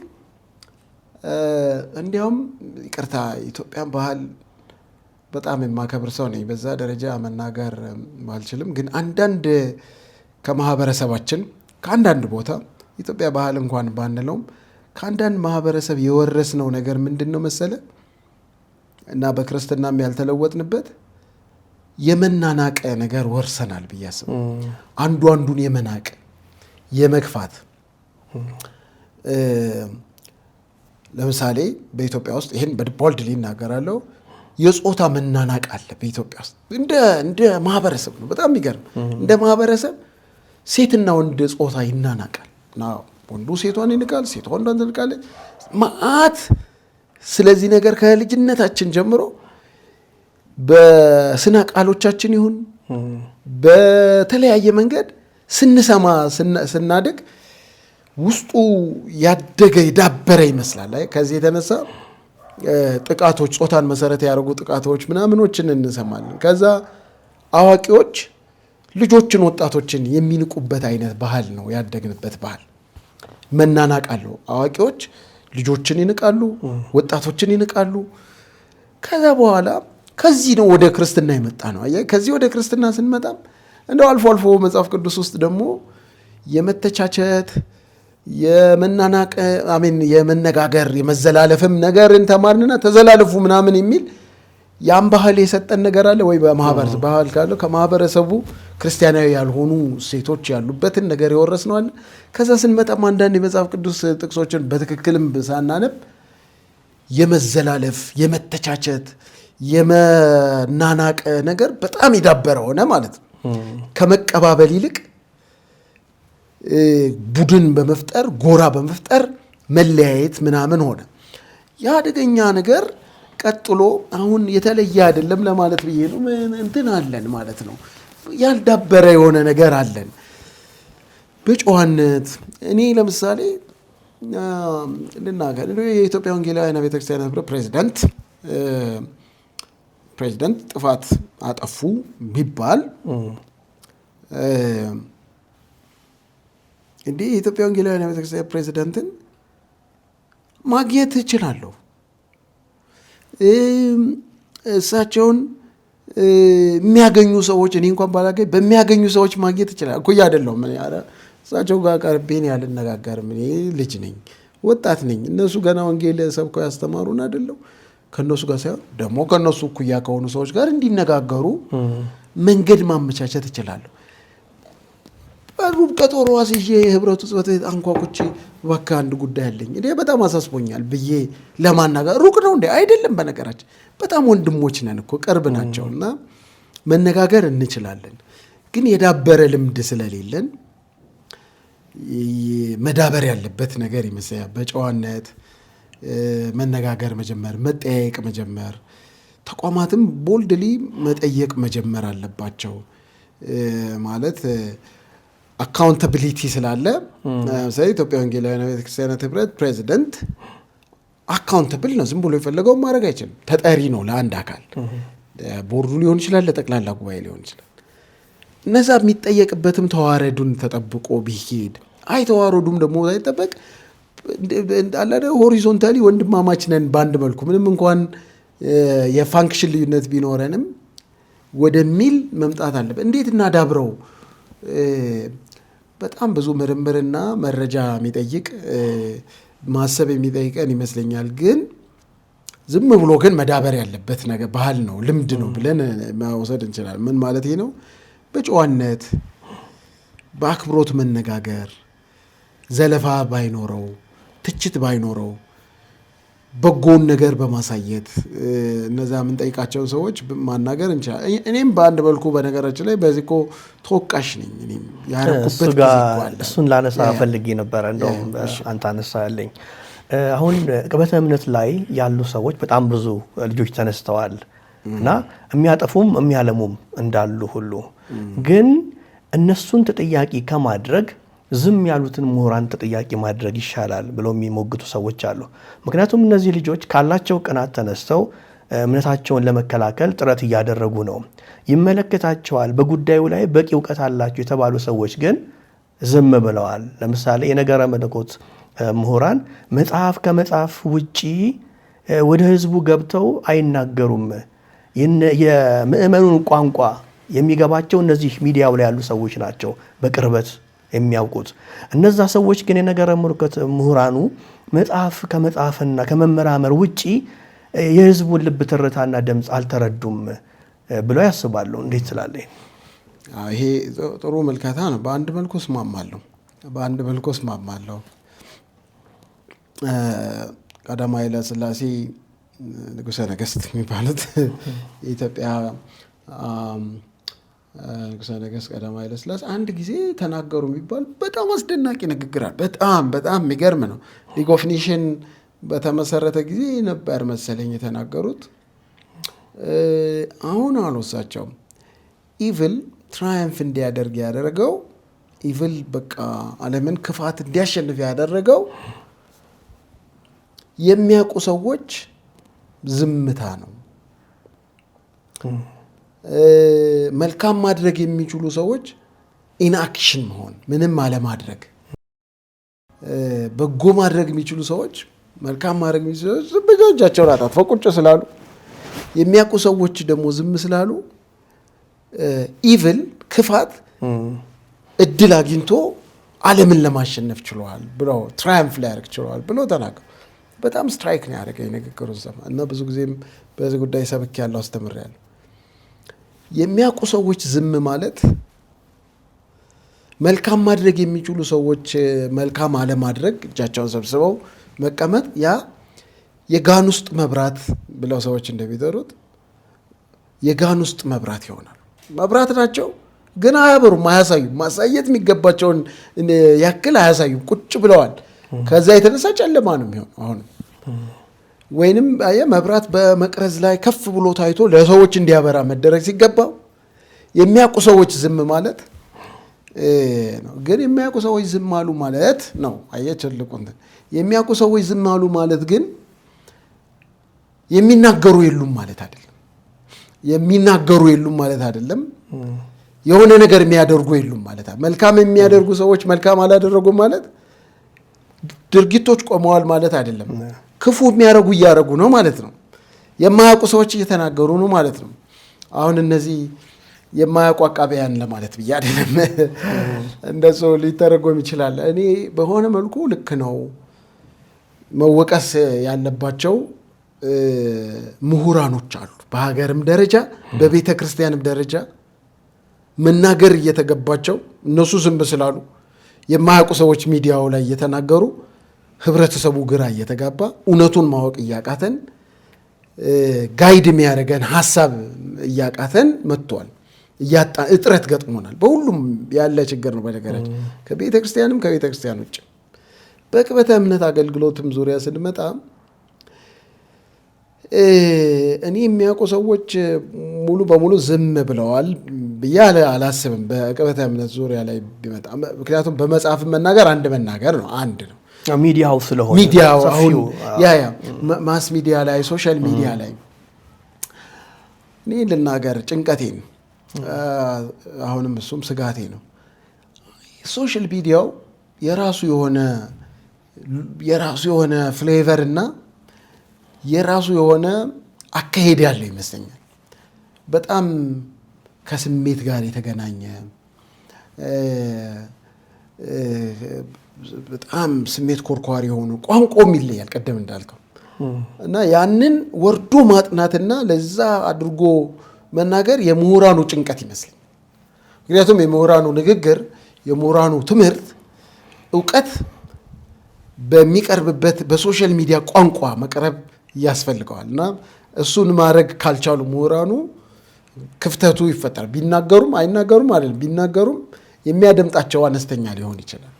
እንዲያውም ይቅርታ ኢትዮጵያን ባህል በጣም የማከብር ሰው ነኝ። በዛ ደረጃ መናገር አልችልም። ግን አንዳንድ ከማህበረሰባችን ከአንዳንድ ቦታ ኢትዮጵያ ባህል እንኳን ባንለውም ከአንዳንድ ማህበረሰብ የወረስነው ነገር ምንድን ነው መሰለ እና በክርስትናም ያልተለወጥንበት የመናናቀ ነገር ወርሰናል ብዬ አስባለሁ። አንዱ አንዱን የመናቅ የመግፋት ለምሳሌ በኢትዮጵያ ውስጥ ይሄን በቦልድሊ እናገራለሁ፣ የጾታ መናናቅ አለ በኢትዮጵያ ውስጥ እንደ ማህበረሰብ ነው። በጣም የሚገርም እንደ ማህበረሰብ ሴትና ወንድ ጾታ ይናናቃል። ወንዱ ሴቷን ይንቃል፣ ሴቷ ወንዷን ትንቃለች። ማአት ስለዚህ ነገር ከልጅነታችን ጀምሮ በስነ ቃሎቻችን ይሁን በተለያየ መንገድ ስንሰማ ስናድግ ውስጡ ያደገ የዳበረ ይመስላል። ከዚህ የተነሳ ጥቃቶች፣ ጾታን መሰረት ያደረጉ ጥቃቶች ምናምኖችን እንሰማለን። ከዛ አዋቂዎች ልጆችን፣ ወጣቶችን የሚንቁበት አይነት ባህል ነው ያደግንበት ባህል። መናናቅ አለው። አዋቂዎች ልጆችን ይንቃሉ፣ ወጣቶችን ይንቃሉ። ከዛ በኋላ ከዚህ ነው ወደ ክርስትና የመጣ ነው። ከዚህ ወደ ክርስትና ስንመጣም እንደው አልፎ አልፎ መጽሐፍ ቅዱስ ውስጥ ደግሞ የመተቻቸት የመናናቅ የመነጋገር የመዘላለፍም ነገርን ተማርንና ተዘላለፉ ምናምን የሚል ያን ባህል የሰጠን ነገር አለ ወይ? በማህበረሰብ ባህል ካለው ከማህበረሰቡ ክርስቲያናዊ ያልሆኑ ሴቶች ያሉበትን ነገር የወረስነው አለ። ከዛ ስንመጣም አንዳንድ የመጽሐፍ ቅዱስ ጥቅሶችን በትክክልም ሳናነብ የመዘላለፍ የመተቻቸት የመናናቅ ነገር በጣም የዳበረ ሆነ ማለት ነው። ከመቀባበል ይልቅ ቡድን በመፍጠር ጎራ በመፍጠር መለያየት ምናምን ሆነ። የአደገኛ ነገር ቀጥሎ አሁን የተለየ አይደለም ለማለት ብዬ ነው። እንትን አለን ማለት ነው። ያልዳበረ የሆነ ነገር አለን በጨዋነት። እኔ ለምሳሌ ልናገር፣ የኢትዮጵያ ወንጌላውያን ቤተክርስቲያን ህብረት ፕሬዚደንት ጥፋት አጠፉ ቢባል እንዲህ የኢትዮጵያ ወንጌላውያን ቤተክርስቲያን ፕሬዚደንትን ማግኘት እችላለሁ። እሳቸውን የሚያገኙ ሰዎች እኔ እንኳን ባላገኝ በሚያገኙ ሰዎች ማግኘት ይችላል። እኩያ አይደለሁም። እሳቸው ጋር ቀርቤን ያልነጋገርም። እኔ ልጅ ነኝ፣ ወጣት ነኝ። እነሱ ገና ወንጌል ሰብከው ያስተማሩን አይደለም። ከነሱ ጋር ሳይሆን ደግሞ ከነሱ እኩያ ከሆኑ ሰዎች ጋር እንዲነጋገሩ መንገድ ማመቻቸት እችላለሁ። በሩብ ቀጠሮ አስይዤ የህብረቱ ጽሕፈት ቤት አንኳኩቼ እባክህ አንድ ጉዳይ አለኝ እኔ በጣም አሳስቦኛል ብዬ ለማናገር ሩቅ ነው እንዴ? አይደለም። በነገራችን በጣም ወንድሞች ነን እኮ ቅርብ ናቸው እና መነጋገር እንችላለን። ግን የዳበረ ልምድ ስለሌለን መዳበር ያለበት ነገር ይመስለኛል። በጨዋነት መነጋገር መጀመር፣ መጠያየቅ መጀመር፣ ተቋማትም ቦልድሊ መጠየቅ መጀመር አለባቸው። ማለት አካውንታቢሊቲ ስላለ ኢትዮጵያ ወንጌላውያን ቤተክርስቲያናት ህብረት ፕሬዚደንት አካውንታብል ነው። ዝም ብሎ የፈለገውን ማድረግ አይችልም። ተጠሪ ነው ለአንድ አካል። ቦርዱ ሊሆን ይችላል፣ ለጠቅላላ ጉባኤ ሊሆን ይችላል። እነዛ የሚጠየቅበትም ተዋረዱን ተጠብቆ ቢሄድ፣ ተዋረዱም ደግሞ ሳይጠበቅ ሆሪዞንታሊ ወንድማማች ነን በአንድ መልኩ ምንም እንኳን የፋንክሽን ልዩነት ቢኖረንም ወደሚል መምጣት አለበት። እንዴት እናዳብረው? በጣም ብዙ ምርምርና መረጃ የሚጠይቅ ማሰብ የሚጠይቀን ይመስለኛል። ግን ዝም ብሎ ግን መዳበር ያለበት ነገር ባህል ነው፣ ልምድ ነው ብለን መውሰድ እንችላለን። ምን ማለት ነው? በጨዋነት በአክብሮት መነጋገር፣ ዘለፋ ባይኖረው፣ ትችት ባይኖረው፣ በጎን ነገር በማሳየት እነዛ የምንጠይቃቸውን ሰዎች ማናገር እንችላለን። እኔም በአንድ መልኩ በነገራችን ላይ በዚህ እኮ ተወቃሽ ነኝ። እኔም ያረኩበት እሱን ላነሳ ፈልጌ ነበረ። እንደውም አንተ አነሳ ያለኝ አሁን ቅበተ እምነት ላይ ያሉ ሰዎች በጣም ብዙ ልጆች ተነስተዋል እና የሚያጠፉም የሚያለሙም እንዳሉ ሁሉ ግን እነሱን ተጠያቂ ከማድረግ ዝም ያሉትን ምሁራን ተጠያቂ ማድረግ ይሻላል ብለው የሚሞግቱ ሰዎች አሉ። ምክንያቱም እነዚህ ልጆች ካላቸው ቅናት ተነስተው እምነታቸውን ለመከላከል ጥረት እያደረጉ ነው። ይመለከታቸዋል፣ በጉዳዩ ላይ በቂ እውቀት አላቸው የተባሉ ሰዎች ግን ዝም ብለዋል። ለምሳሌ የነገረ መለኮት ምሁራን መጽሐፍ ከመጽሐፍ ውጪ ወደ ህዝቡ ገብተው አይናገሩም። የምእመኑን ቋንቋ የሚገባቸው እነዚህ ሚዲያው ላይ ያሉ ሰዎች ናቸው በቅርበት የሚያውቁት። እነዛ ሰዎች ግን የነገረ መለኮት ምሁራኑ መጽሐፍ ከመጽሐፍና ከመመራመር ውጪ የህዝቡን ልብ ትርታና ድምፅ አልተረዱም ብለው ያስባሉ። እንዴት ትላለህ? ይሄ ጥሩ መልከታ ነው። በአንድ መልኩ እስማማለሁ። ቀዳማዊ ኃይለ ሥላሴ ንጉሠ ነገሥት የሚባሉት የኢትዮጵያ ንጉሠ ነገሥት ቀዳማዊ ኃይለ ሥላሴ አንድ ጊዜ ተናገሩ የሚባል በጣም አስደናቂ ንግግር አለ። በጣም የሚገርም ነው። ሊግ ኦፍ ኔሽን በተመሰረተ ጊዜ ነበር መሰለኝ የተናገሩት። አሁን አልወሳቸውም ኢቭል ትራያምፍ እንዲያደርግ ያደረገው ኢቭል በቃ ዓለምን ክፋት እንዲያሸንፍ ያደረገው የሚያውቁ ሰዎች ዝምታ ነው። መልካም ማድረግ የሚችሉ ሰዎች ኢንአክሽን መሆን፣ ምንም አለማድረግ። በጎ ማድረግ የሚችሉ ሰዎች፣ መልካም ማድረግ የሚችሉ ሰዎች ዝም ብለው እጃቸውን አጣጥፈው ቁጭ ስላሉ፣ የሚያውቁ ሰዎች ደግሞ ዝም ስላሉ ኢቭል ክፋት እድል አግኝቶ ዓለምን ለማሸነፍ ችሏል ብለው ትራያምፍ ሊያደርግ ችሏል ብሎ ተናገሩ። በጣም ስትራይክ ነው ያደረገኝ ንግግሩ እና ብዙ ጊዜም በዚህ ጉዳይ ሰብክ ያለው አስተምሬያለሁ። የሚያውቁ ሰዎች ዝም ማለት፣ መልካም ማድረግ የሚችሉ ሰዎች መልካም አለማድረግ፣ እጃቸውን ሰብስበው መቀመጥ፣ ያ የጋን ውስጥ መብራት ብለው ሰዎች እንደሚጠሩት የጋን ውስጥ መብራት ይሆናል። መብራት ናቸው ግን አያበሩም፣ አያሳዩም። ማሳየት የሚገባቸውን ያክል አያሳዩም፣ ቁጭ ብለዋል። ከዛ የተነሳ ጨለማ ነው የሚሆን። አሁን ወይንም መብራት በመቅረዝ ላይ ከፍ ብሎ ታይቶ ለሰዎች እንዲያበራ መደረግ ሲገባው የሚያውቁ ሰዎች ዝም ማለት ነው። ግን የሚያውቁ ሰዎች ዝም አሉ ማለት ነው። አየህ ትልቁ እንትን የሚያውቁ ሰዎች ዝም አሉ ማለት ግን የሚናገሩ የሉም ማለት አይደለም። የሚናገሩ የሉም ማለት አይደለም። የሆነ ነገር የሚያደርጉ የሉም ማለት አይደለም። መልካም የሚያደርጉ ሰዎች መልካም አላደረጉም ማለት ድርጊቶች ቆመዋል ማለት አይደለም። ክፉ የሚያደርጉ እያደረጉ ነው ማለት ነው። የማያውቁ ሰዎች እየተናገሩ ነው ማለት ነው። አሁን እነዚህ የማያውቁ አቃቢያን ለማለት ብዬ አይደለም፣ እንደሱ ሊተረጎም ይችላል። እኔ በሆነ መልኩ ልክ ነው። መወቀስ ያለባቸው ምሁራኖች አሉ፣ በሀገርም ደረጃ በቤተ ክርስቲያንም ደረጃ መናገር እየተገባቸው እነሱ ዝም ስላሉ የማያውቁ ሰዎች ሚዲያው ላይ እየተናገሩ ህብረተሰቡ ግራ እየተጋባ እውነቱን ማወቅ እያቃተን ጋይድ የሚያደርገን ሀሳብ እያቃተን መጥቷል። እጥረት ገጥሞናል። በሁሉም ያለ ችግር ነው። በነገራችን ከቤተ ክርስቲያንም ከቤተ ክርስቲያን ውጭ በቅበተ እምነት አገልግሎትም ዙሪያ ስንመጣ እኔ የሚያውቁ ሰዎች ሙሉ በሙሉ ዝም ብለዋል ብዬ አላስብም። በቅበተ እምነት ዙሪያ ላይ ቢመጣ ምክንያቱም በመጽሐፍ መናገር አንድ መናገር ነው፣ አንድ ነው። ሚዲያው ስለሆነ ሚዲያው አሁን ማስ ሚዲያ ላይ ሶሻል ሚዲያ ላይ እኔ ልናገር ጭንቀቴን፣ አሁንም እሱም ስጋቴ ነው። ሶሻል ሚዲያው የራሱ የሆነ ፍሌቨር እና የራሱ የሆነ አካሄድ ያለው ይመስለኛል። በጣም ከስሜት ጋር የተገናኘ በጣም ስሜት ኮርኳሪ የሆኑ ቋንቋም ይለያል፣ ቀደም እንዳልከው እና ያንን ወርዶ ማጥናትና ለዛ አድርጎ መናገር የምሁራኑ ጭንቀት ይመስለኛል። ምክንያቱም የምሁራኑ ንግግር፣ የምሁራኑ ትምህርት፣ እውቀት በሚቀርብበት በሶሻል ሚዲያ ቋንቋ መቅረብ ያስፈልገዋል እና እሱን ማድረግ ካልቻሉ ምሁራኑ ክፍተቱ ይፈጠራል። ቢናገሩም አይናገሩም አይደለም፣ ቢናገሩም የሚያደምጣቸው አነስተኛ ሊሆን ይችላል።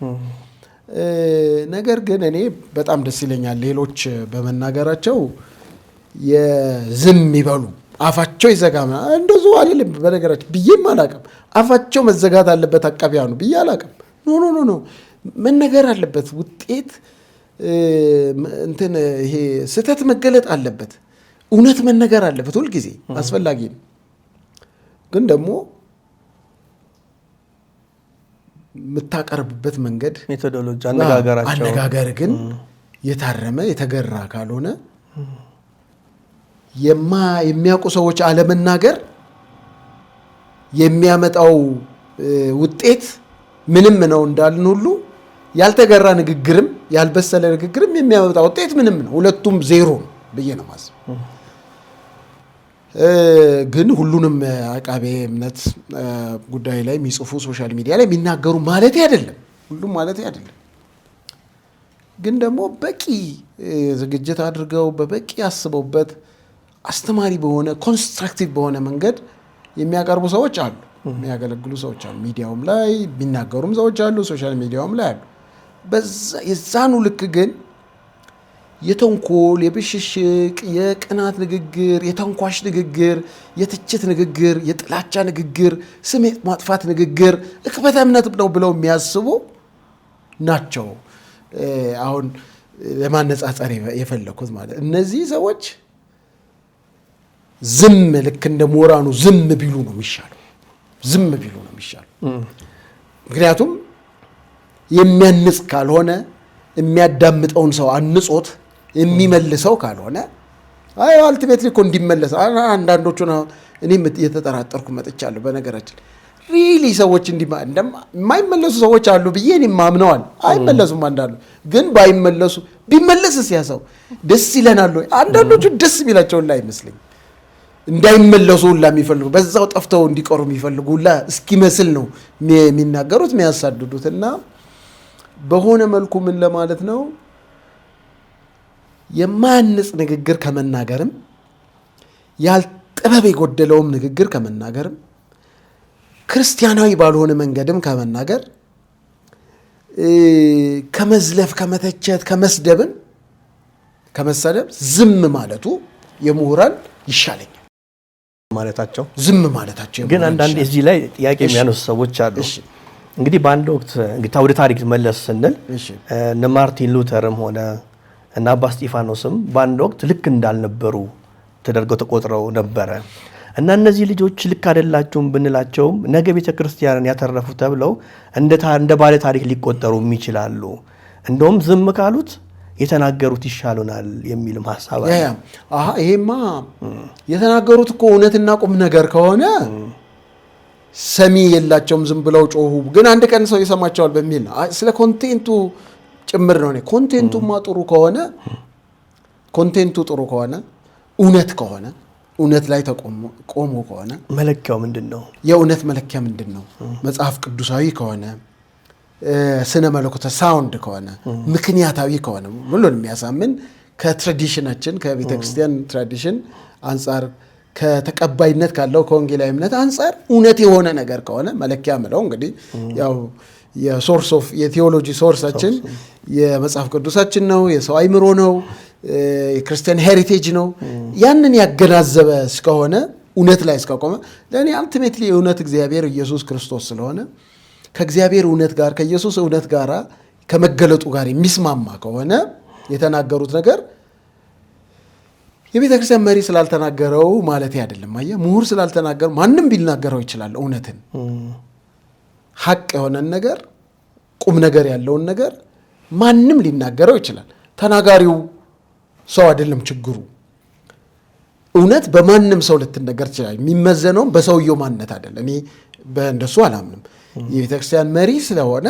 ነገር ግን እኔ በጣም ደስ ይለኛል ሌሎች በመናገራቸው የዝም ይበሉ፣ አፋቸው ይዘጋ። እንደዚሁ አልልም በነገራችን ብዬም አላቅም። አፋቸው መዘጋት አለበት አቃቢያኑ ብዬ አላቅም። ኖ መነገር አለበት። ውጤት እንትን ይሄ ስህተት መገለጥ አለበት። እውነት መነገር አለበት። ሁልጊዜ አስፈላጊ ነው። ግን ደግሞ የምታቀርብበት መንገድ ሜቶዶሎጂ፣ አነጋገር ግን የታረመ የተገራ ካልሆነ የሚያውቁ ሰዎች አለመናገር የሚያመጣው ውጤት ምንም ነው እንዳልን ሁሉ ያልተገራ ንግግርም ያልበሰለ ንግግርም የሚያመጣው ውጤት ምንም ነው። ሁለቱም ዜሮ ነው ብዬ ነው ማስበው። ግን ሁሉንም አቃቤ እምነት ጉዳይ ላይ የሚጽፉ ሶሻል ሚዲያ ላይ የሚናገሩ ማለት አይደለም፣ ሁሉም ማለት አይደለም። ግን ደግሞ በቂ ዝግጅት አድርገው በበቂ አስበውበት አስተማሪ በሆነ ኮንስትራክቲቭ በሆነ መንገድ የሚያቀርቡ ሰዎች አሉ፣ የሚያገለግሉ ሰዎች አሉ። ሚዲያውም ላይ የሚናገሩም ሰዎች አሉ፣ ሶሻል ሚዲያውም ላይ አሉ። የዛኑ ልክ ግን የተንኮል፣ የብሽሽቅ፣ የቅናት ንግግር፣ የተንኳሽ ንግግር፣ የትችት ንግግር፣ የጥላቻ ንግግር፣ ስሜት ማጥፋት ንግግር እቅበተ እምነት ነው ብለው የሚያስቡ ናቸው። አሁን ለማነጻጸር የፈለኩት ማለት እነዚህ ሰዎች ዝም ልክ እንደ ምሁራኑ ዝም ቢሉ ነው የሚሻለው። ዝም ቢሉ ነው የሚሻለው። ምክንያቱም የሚያንጽ ካልሆነ የሚያዳምጠውን ሰው አንጾት የሚመልሰው ካልሆነ አልቲሜትሊ እኮ እንዲመለስ አንዳንዶቹ እኔም የተጠራጠርኩ መጥቻለሁ። በነገራችን ሪሊ ሰዎች የማይመለሱ ሰዎች አሉ ብዬ እኔም ማምነዋል። አይመለሱም አንዳንዱ ግን ባይመለሱ ቢመለስስ ያ ሰው ደስ ይለናል ወይ? አንዳንዶቹ ደስ ቢላቸውላ አይመስለኝ እንዳይመለሱ ሁላ የሚፈልጉ በዛው ጠፍተው እንዲቀሩ የሚፈልጉ ሁላ እስኪመስል ነው የሚናገሩት የሚያሳድዱት። እና በሆነ መልኩ ምን ለማለት ነው የማያንጽ ንግግር ከመናገርም ያልጥበብ የጎደለውም ንግግር ከመናገርም ክርስቲያናዊ ባልሆነ መንገድም ከመናገር ከመዝለፍ፣ ከመተቸት፣ ከመስደብን ከመሰደብ ዝም ማለቱ የምሁራን ይሻለኛል ማለታቸው ዝም ማለታቸው። ግን አንዳንድ እዚህ ላይ ጥያቄ የሚያነሱ ሰዎች አሉ። እንግዲህ በአንድ ወቅት እንግዲህ ወደ ታሪክ መለስ ስንል እነ ማርቲን ሉተርም ሆነ እና አባ እስጢፋኖስም በአንድ ወቅት ልክ እንዳልነበሩ ተደርገው ተቆጥረው ነበረ እና እነዚህ ልጆች ልክ አይደላችሁም ብንላቸውም ነገ ቤተክርስቲያንን ያተረፉ ተብለው እንደ ባለ ታሪክ ሊቆጠሩ ይችላሉ። እንደውም ዝም ካሉት የተናገሩት ይሻሉናል የሚልም ሐሳብ አለ። ይሄማ የተናገሩት እኮ እውነትና ቁም ነገር ከሆነ ሰሚ የላቸውም፣ ዝም ብለው ጮሁ። ግን አንድ ቀን ሰው ይሰማቸዋል በሚል ስለ ኮንቴንቱ ጭምር ነው። ኮንቴንቱማ ጥሩ ከሆነ እውነት ከሆነ እውነት ላይ ቆሞ ከሆነ መለኪያው ምንድን ነው? የእውነት መለኪያ ምንድን ነው? መጽሐፍ ቅዱሳዊ ከሆነ ስነ መለኮተ ሳውንድ ከሆነ ምክንያታዊ ከሆነ ሁሉን የሚያሳምን ከትራዲሽናችን ከቤተክርስቲያን ትራዲሽን አንጻር ከተቀባይነት ካለው ከወንጌላዊ እምነት አንጻር እውነት የሆነ ነገር ከሆነ መለኪያ ምለው እንግዲህ ያው የሶርስ ኦፍ የቴዎሎጂ ሶርሳችን የመጽሐፍ ቅዱሳችን ነው፣ የሰው አይምሮ ነው፣ የክርስቲያን ሄሪቴጅ ነው። ያንን ያገናዘበ እስከሆነ እውነት ላይ እስከቆመ ለእኔ አልቲሜትሊ የእውነት እግዚአብሔር ኢየሱስ ክርስቶስ ስለሆነ ከእግዚአብሔር እውነት ጋር ከኢየሱስ እውነት ጋር ከመገለጡ ጋር የሚስማማ ከሆነ የተናገሩት ነገር የቤተ ክርስቲያን መሪ ስላልተናገረው ማለት አይደለም። አየህ ምሁር ስላልተናገረው ማንም ቢናገረው ይችላል። እውነትን ሐቅ የሆነን ነገር ቁም ነገር ያለውን ነገር ማንም ሊናገረው ይችላል። ተናጋሪው ሰው አይደለም ችግሩ። እውነት በማንም ሰው ልትነገር ትችላል። የሚመዘነውም በሰውየው ማንነት አይደለም። እኔ በእንደሱ አላምንም። የቤተክርስቲያን መሪ ስለሆነ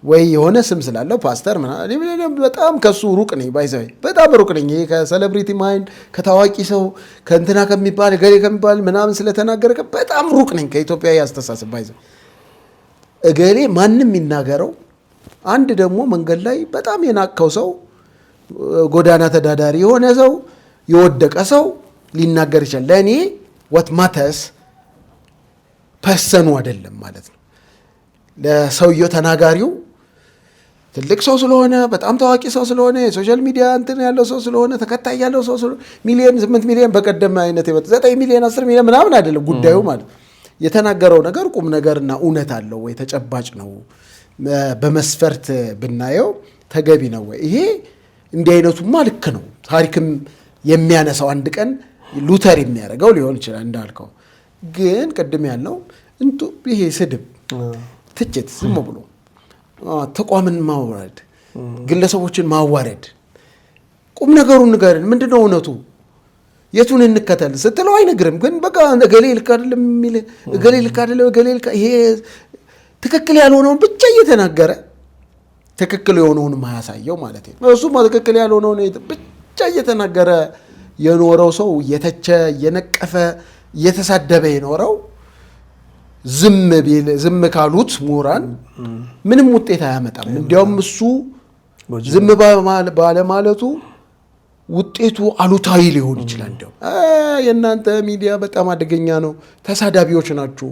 ወይ የሆነ ስም ስላለው ፓስተር ምናምን በጣም ከሱ ሩቅ ነኝ። ባይዘይ በጣም ሩቅ ነኝ። ይሄ ከሴሌብሪቲ ማይንድ ከታዋቂ ሰው ከእንትና ከሚባል ገሌ ከሚባል ምናምን ስለተናገረ በጣም ሩቅ ነኝ ከኢትዮጵያ ያስተሳስብ። ባይዘይ እገሌ ማንም የሚናገረው አንድ ደግሞ መንገድ ላይ በጣም የናቀው ሰው ጎዳና ተዳዳሪ የሆነ ሰው የወደቀ ሰው ሊናገር ይችላል። ለእኔ what matters ፐርሰኑ አይደለም ማለት ነው። ለሰውየው ተናጋሪው ትልቅ ሰው ስለሆነ በጣም ታዋቂ ሰው ስለሆነ የሶሻል ሚዲያ እንትን ያለው ሰው ስለሆነ ተከታይ ያለው ሰው ስለሆነ ሚሊዮን 8 ሚሊዮን በቀደም አይነት 9 ሚሊዮን 10 ሚሊዮን ምናምን አይደለም ጉዳዩ ማለት የተናገረው ነገር ቁም ነገርና እውነት አለው ወይ ተጨባጭ ነው በመስፈርት ብናየው ተገቢ ነው ወይ? ይሄ እንዲህ አይነቱማ ልክ ነው። ታሪክም የሚያነሳው አንድ ቀን ሉተር የሚያደርገው ሊሆን ይችላል እንዳልከው። ግን ቅድም ያለው ይሄ ስድብ፣ ትችት፣ ዝም ብሎ ተቋምን ማውረድ፣ ግለሰቦችን ማዋረድ፣ ቁም ነገሩን ንገረን፣ ምንድነው እውነቱ፣ የቱን እንከተል ስትለው አይነግርም። ግን በቃ እገሌ ልክ አይደለም የሚል እገሌ ልክ አይደለም እገሌ ልክ ይሄ ትክክል ያልሆነውን ብቻ እየተናገረ ትክክል የሆነውን ማያሳየው ማለት ነው። እሱማ ትክክል ያልሆነውን ብቻ እየተናገረ የኖረው ሰው እየተቸ እየነቀፈ እየተሳደበ የኖረው ዝም ካሉት ምሁራን ምንም ውጤት አያመጣም። እንዲያውም እሱ ዝም ባለማለቱ ውጤቱ አሉታዊ ሊሆን ይችላል። እንዲያውም የእናንተ ሚዲያ በጣም አደገኛ ነው፣ ተሳዳቢዎች ናችሁ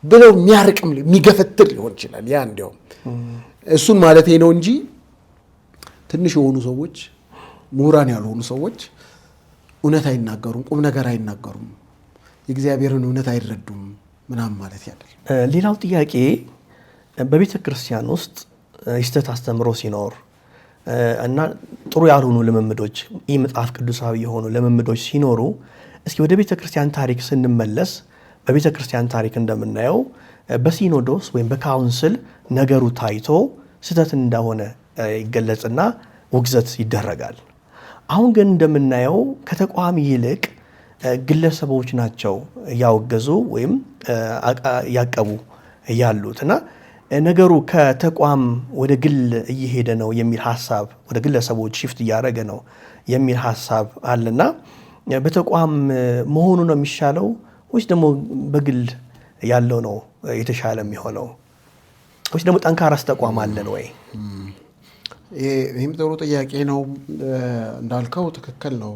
ብለው የሚያርቅም የሚገፈትር ሊሆን ይችላል። ያ እንዲያውም እሱን ማለት ነው እንጂ ትንሽ የሆኑ ሰዎች ምሁራን ያልሆኑ ሰዎች እውነት አይናገሩም፣ ቁም ነገር አይናገሩም፣ የእግዚአብሔርን እውነት አይረዱም ምናምን ማለት ያደል። ሌላው ጥያቄ በቤተ ክርስቲያን ውስጥ የስተት አስተምሮ ሲኖር እና ጥሩ ያልሆኑ ልምምዶች ይህ መጽሐፍ ቅዱሳዊ የሆኑ ልምምዶች ሲኖሩ እስኪ ወደ ቤተ ክርስቲያን ታሪክ ስንመለስ በቤተ ክርስቲያን ታሪክ እንደምናየው በሲኖዶስ ወይም በካውንስል ነገሩ ታይቶ ስተት እንደሆነ ይገለጽና ውግዘት ይደረጋል። አሁን ግን እንደምናየው ከተቋም ይልቅ ግለሰቦች ናቸው ያወገዙ ወይም ያቀቡ ያሉት እና ነገሩ ከተቋም ወደ ግል እየሄደ ነው የሚል ሐሳብ ወደ ግለሰቦች ሽፍት እያደረገ ነው የሚል ሐሳብ አለና በተቋም መሆኑ ነው የሚሻለው ወይስ ደግሞ በግል ያለው ነው የተሻለ የሚሆነው ወይስ ደግሞ ጠንካራስ ተቋም አለን ወይ? ይህም ጥሩ ጥያቄ ነው። እንዳልከው ትክክል ነው።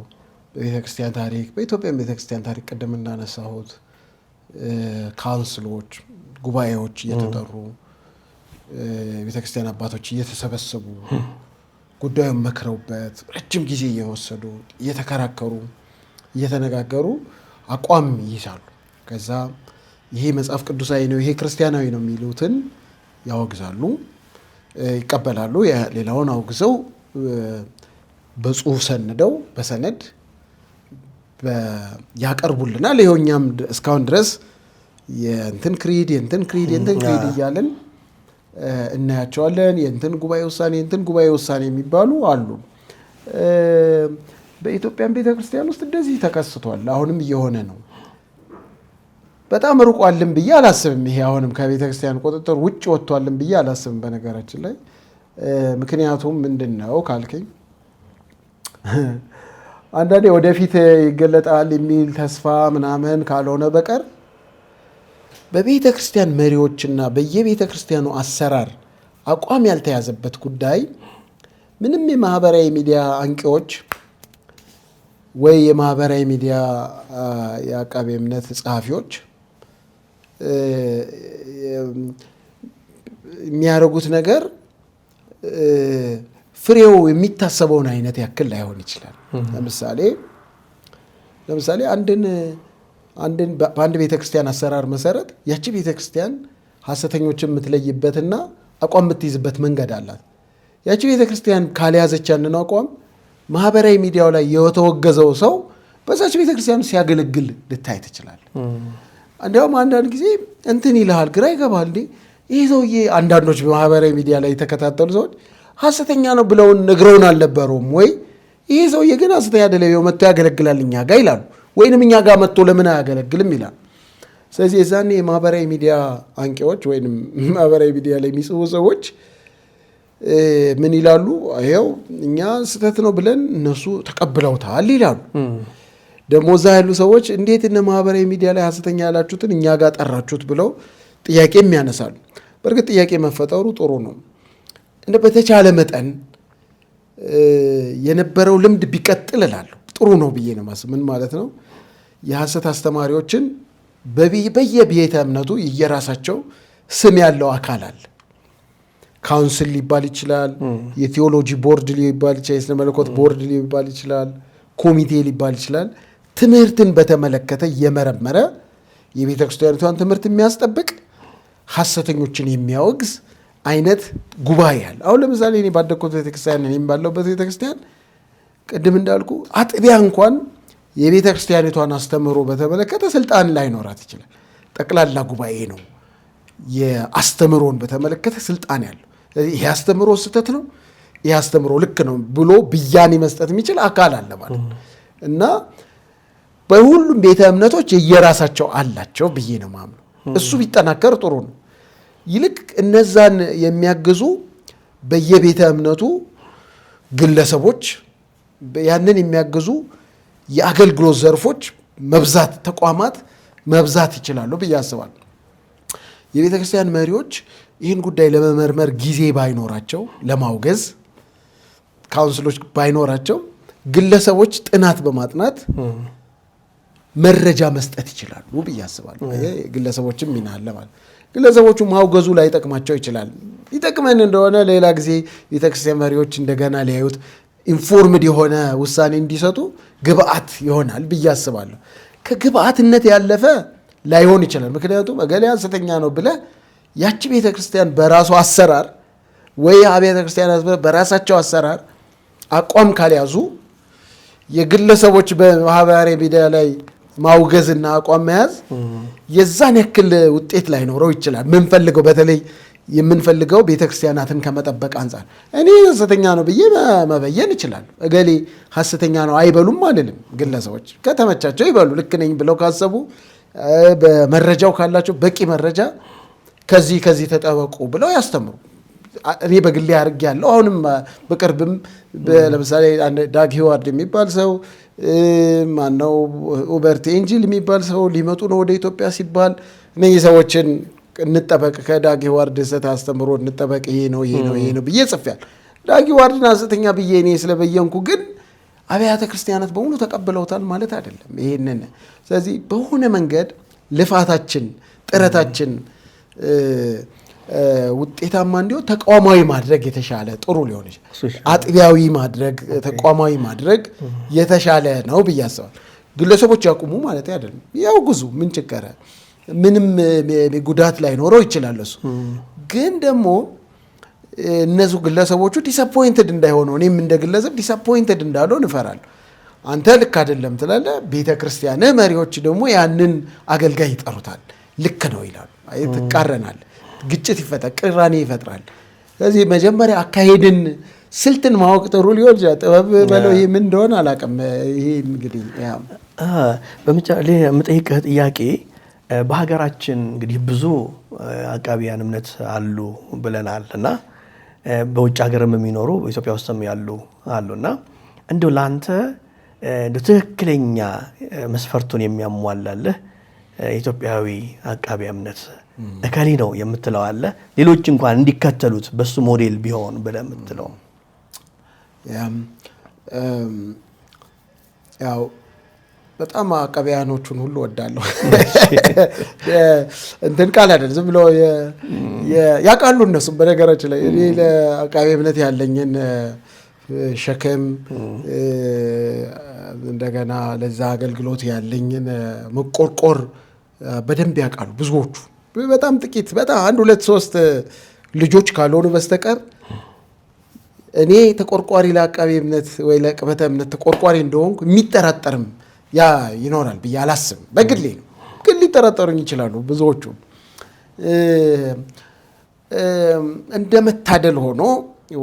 በቤተክርስቲያን ታሪክ በኢትዮጵያ ቤተክርስቲያን ታሪክ ቅድም እንዳነሳሁት ካውንስሎች፣ ጉባኤዎች እየተጠሩ ቤተክርስቲያን አባቶች እየተሰበሰቡ ጉዳዩን መክረውበት ረጅም ጊዜ እየወሰዱ እየተከራከሩ እየተነጋገሩ አቋም ይይዛሉ። ከዛ ይሄ መጽሐፍ ቅዱሳዊ ነው፣ ይሄ ክርስቲያናዊ ነው የሚሉትን ያወግዛሉ፣ ይቀበላሉ። ሌላውን አውግዘው በጽሁፍ ሰንደው በሰነድ ያቀርቡልናል። ይኸው እኛም እስካሁን ድረስ የእንትን ክሪድ እያለን እናያቸዋለን። የእንትን ጉባኤ ውሳኔ የሚባሉ አሉ። በኢትዮጵያን ቤተክርስቲያን ውስጥ እንደዚህ ተከስቷል። አሁንም እየሆነ ነው። በጣም ርቋልን ብዬ አላስብም። ይሄ አሁንም ከቤተክርስቲያን ቁጥጥር ውጭ ወጥቷልን ብዬ አላስብም በነገራችን ላይ። ምክንያቱም ምንድን ነው ካልከኝ አንዳንዴ ወደፊት ይገለጣል የሚል ተስፋ ምናምን ካልሆነ በቀር በቤተ ክርስቲያን መሪዎችና በየቤተ ክርስቲያኑ አሰራር አቋም ያልተያዘበት ጉዳይ ምንም የማህበራዊ ሚዲያ አንቂዎች ወይ የማህበራዊ ሚዲያ የአቃቤ እምነት ጸሐፊዎች የሚያደርጉት ነገር ፍሬው የሚታሰበውን አይነት ያክል ላይሆን ይችላል። ለምሳሌ በአንድ ቤተክርስቲያን አሰራር መሰረት ያቺ ቤተክርስቲያን ሐሰተኞችን የምትለይበትና አቋም የምትይዝበት መንገድ አላት። ያቺ ቤተክርስቲያን ካልያዘች ያንን አቋም ማህበራዊ ሚዲያው ላይ የተወገዘው ሰው በዛች ቤተክርስቲያን ሲያገለግል ልታይ ትችላል። እንዲያውም አንዳንድ ጊዜ እንትን ይልሃል፣ ግራ ይገባል። እንዴ ይህ ሰውዬ አንዳንዶች በማህበራዊ ሚዲያ ላይ የተከታተሉ ሰዎች ሐሰተኛ ነው ብለውን ነግረውን አልነበረውም ወይ? ይህ ሰውዬ ግን ሐሰተኛ አይደለም መጥቶ ያገለግላል እኛ ጋር ይላሉ። ወይንም እኛ ጋር መጥቶ ለምን አያገለግልም ይላል። ስለዚህ የዛኔ የማህበራዊ ሚዲያ አንቂዎች ወይንም ማህበራዊ ሚዲያ ላይ የሚጽፉ ሰዎች ምን ይላሉ? ይኸው እኛ ስህተት ነው ብለን እነሱ ተቀብለውታል ይላሉ። ደግሞ እዛ ያሉ ሰዎች እንዴት እነ ማህበራዊ ሚዲያ ላይ ሐሰተኛ ያላችሁትን እኛ ጋር ጠራችሁት ብለው ጥያቄም ያነሳሉ። በእርግጥ ጥያቄ መፈጠሩ ጥሩ ነው። እንደ በተቻለ መጠን የነበረው ልምድ ቢቀጥል እላለሁ። ጥሩ ነው ብዬ ነው ማስብ። ምን ማለት ነው? የሐሰት አስተማሪዎችን በየቤተ እምነቱ የየራሳቸው ስም ያለው አካል አለ። ካውንስል ሊባል ይችላል፣ የቴዎሎጂ ቦርድ ሊባል ይችላል፣ የስነ መለኮት ቦርድ ሊባል ይችላል፣ ኮሚቴ ሊባል ይችላል። ትምህርትን በተመለከተ እየመረመረ የቤተ ክርስቲያኒቷን ትምህርት የሚያስጠብቅ ሐሰተኞችን የሚያወግዝ አይነት ጉባኤ አለ። አሁን ለምሳሌ እኔ ባደግኩት ቤተክርስቲያን እኔም ባለሁበት ቤተክርስቲያን ቅድም እንዳልኩ አጥቢያ እንኳን የቤተ ክርስቲያኒቷን አስተምሮ በተመለከተ ስልጣን ላይኖራት ይችላል። ጠቅላላ ጉባኤ ነው የአስተምሮን በተመለከተ ስልጣን ያለው። ይሄ አስተምሮ ስህተት ነው፣ ይሄ አስተምሮ ልክ ነው ብሎ ብያኔ መስጠት የሚችል አካል አለ ማለት ነው። እና በሁሉም ቤተ እምነቶች የየራሳቸው አላቸው ብዬ ነው ማምነው። እሱ ቢጠናከር ጥሩ ነው። ይልቅ እነዛን የሚያግዙ በየቤተ እምነቱ ግለሰቦች ያንን የሚያግዙ የአገልግሎት ዘርፎች መብዛት፣ ተቋማት መብዛት ይችላሉ ብዬ አስባለሁ። የቤተ ክርስቲያን መሪዎች ይህን ጉዳይ ለመመርመር ጊዜ ባይኖራቸው፣ ለማውገዝ ካውንስሎች ባይኖራቸው፣ ግለሰቦች ጥናት በማጥናት መረጃ መስጠት ይችላሉ ብዬ አስባለሁ። ግለሰቦችም ሚና አለ ማለት። ግለሰቦቹ ማውገዙ ላይ ጠቅማቸው ይችላል። ይጠቅመን እንደሆነ ሌላ ጊዜ ቤተክርስቲያን መሪዎች እንደገና ሊያዩት ኢንፎርምድ የሆነ ውሳኔ እንዲሰጡ ግብአት ይሆናል ብዬ አስባለሁ። ከግብአትነት ያለፈ ላይሆን ይችላል። ምክንያቱም እገሌ ሐሰተኛ ነው ብለህ ያቺ ቤተክርስቲያን በራሱ አሰራር ወይ አብያተ ክርስቲያናት በራሳቸው አሰራር አቋም ካልያዙ የግለሰቦች በማህበራዊ ሚዲያ ላይ ማውገዝና አቋም መያዝ የዛን ያክል ውጤት ላይኖረው ይችላል። ምንፈልገው በተለይ የምንፈልገው ቤተክርስቲያናትን ከመጠበቅ አንጻር እኔ ሐሰተኛ ነው ብዬ መበየን ይችላል። እገሌ ሐሰተኛ ነው አይበሉም አልልም። ግለሰቦች ከተመቻቸው ይበሉ። ልክ ነኝ ብለው ካሰቡ በመረጃው ካላቸው በቂ መረጃ ከዚህ ተጠበቁ ብለው ያስተምሩ። እኔ በግሌ አድርግ ያለው አሁንም በቅርብም ለምሳሌ ዳግ ሂዋርድ የሚባል ሰው ማነው ኡበርት ኤንጂል የሚባል ሰው ሊመጡ ነው ወደ ኢትዮጵያ ሲባል እነዚህ ሰዎችን እንጠበቅ ከዳግ ሂዋርድ ስህተት አስተምሮ እንጠበቅ ይሄ ነው ብዬ ጽፌያለሁ። ዳግ ሂዋርድን ሐሰተኛ ብዬ እኔ ስለበየንኩ ግን አብያተ ክርስቲያናት በሙሉ ተቀብለውታል ማለት አይደለም ይሄንን። ስለዚህ በሆነ መንገድ ልፋታችን ጥረታችን ውጤታማ እንዲሆን ተቋማዊ ማድረግ የተሻለ ጥሩ ሊሆን ይችላል። አጥቢያዊ ማድረግ ተቋማዊ ማድረግ የተሻለ ነው ብዬ አስባለሁ። ግለሰቦች ያቁሙ ማለት አይደለም። ያው ጉዙ ምን ችግር ምንም ጉዳት ላይኖረው ይችላል። እሱ ግን ደግሞ እነሱ ግለሰቦቹ ዲስአፖይንትድ እንዳይሆኑ እኔም እንደ ግለሰብ ዲስአፖይንትድ እንዳልሆን እፈራለሁ። አንተ ልክ አይደለም ትላለህ። ቤተክርስቲያን መሪዎች ደግሞ ያንን አገልጋይ ይጠሩታል። ልክ ነው ይላሉ። ትቃረናል፣ ግጭት ይፈጠራል፣ ቅራኔ ይፈጥራል። ስለዚህ መጀመሪያ አካሄድን ስልትን ማወቅ ጥሩ ሊሆን ይችላል። ጥበብ በለው ይሄ ምን እንደሆነ አላውቅም። ይሄ እንግዲህ በመጨረሻ የምጠይቅህ ጥያቄ በሀገራችን እንግዲህ ብዙ አቃቢያን እምነት አሉ ብለናል እና በውጭ ሀገርም የሚኖሩ በኢትዮጵያ ውስጥም ያሉ አሉና እንደው ለአንተ ትክክለኛ መስፈርቱን የሚያሟላልህ ኢትዮጵያዊ አቃቢ እምነት እከሌ ነው የምትለው አለ? ሌሎች እንኳን እንዲከተሉት በሱ ሞዴል ቢሆን ብለህ የምትለው? ያው በጣም አቃቢያኖቹን ሁሉ ወዳለሁ። እንትን ቃል አይደል ዝም ብሎ ያውቃሉ እነሱም። በነገራችን ላይ እኔ ለአቃቢ እምነት ያለኝን ሸክም እንደገና ለዛ አገልግሎት ያለኝን መቆርቆር በደንብ ያውቃሉ ብዙዎቹ። በጣም ጥቂት በጣም 1 2 3 ልጆች ካልሆኑ በስተቀር እኔ ተቆርቋሪ ለአቃቢ እምነት ወይ ለቅበተ እምነት ተቆርቋሪ እንደሆንኩ የሚጠራጠርም ያ ይኖራል ብዬ አላስብም። በግሌ ነው፣ ግን ሊጠራጠሩኝ ይችላሉ ብዙዎቹ። እንደመታደል ሆኖ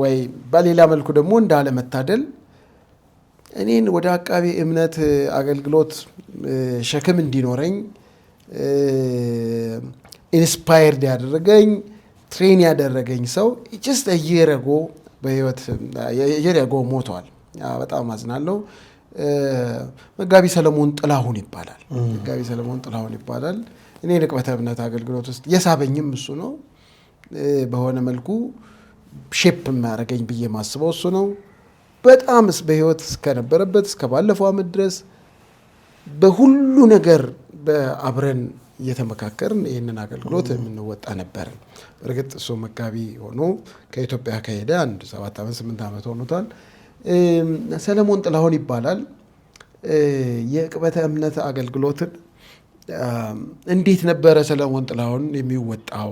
ወይ በሌላ መልኩ ደግሞ እንዳለመታደል እኔን ወደ አቃቢ እምነት አገልግሎት ሸክም እንዲኖረኝ ኢንስፓየርድ ያደረገኝ ትሬን ያደረገኝ ሰው ጀስት እየረጎ በህይወት እየረጎ ሞቷል። በጣም አዝናለሁ። መጋቢ ሰለሞን ጥላሁን ይባላል። መጋቢ ሰለሞን ጥላሁን ይባላል። እኔ ንቅበተ እምነት አገልግሎት ውስጥ የሳበኝም እሱ ነው። በሆነ መልኩ ሼፕ የሚያደርገኝ ብዬ ማስበው እሱ ነው። በጣም በህይወት እስከነበረበት እስከ ባለፈው ዓመት ድረስ በሁሉ ነገር በአብረን እየተመካከርን ይህንን አገልግሎት የምንወጣ ነበር። በእርግጥ እሱ መጋቢ ሆኖ ከኢትዮጵያ ከሄደ 7 ዓመት 8 ዓመት ሆኖታል። ሰለሞን ጥላሁን ይባላል። የቅበተ እምነት አገልግሎትን እንዴት ነበረ ሰለሞን ጥላሁን የሚወጣው?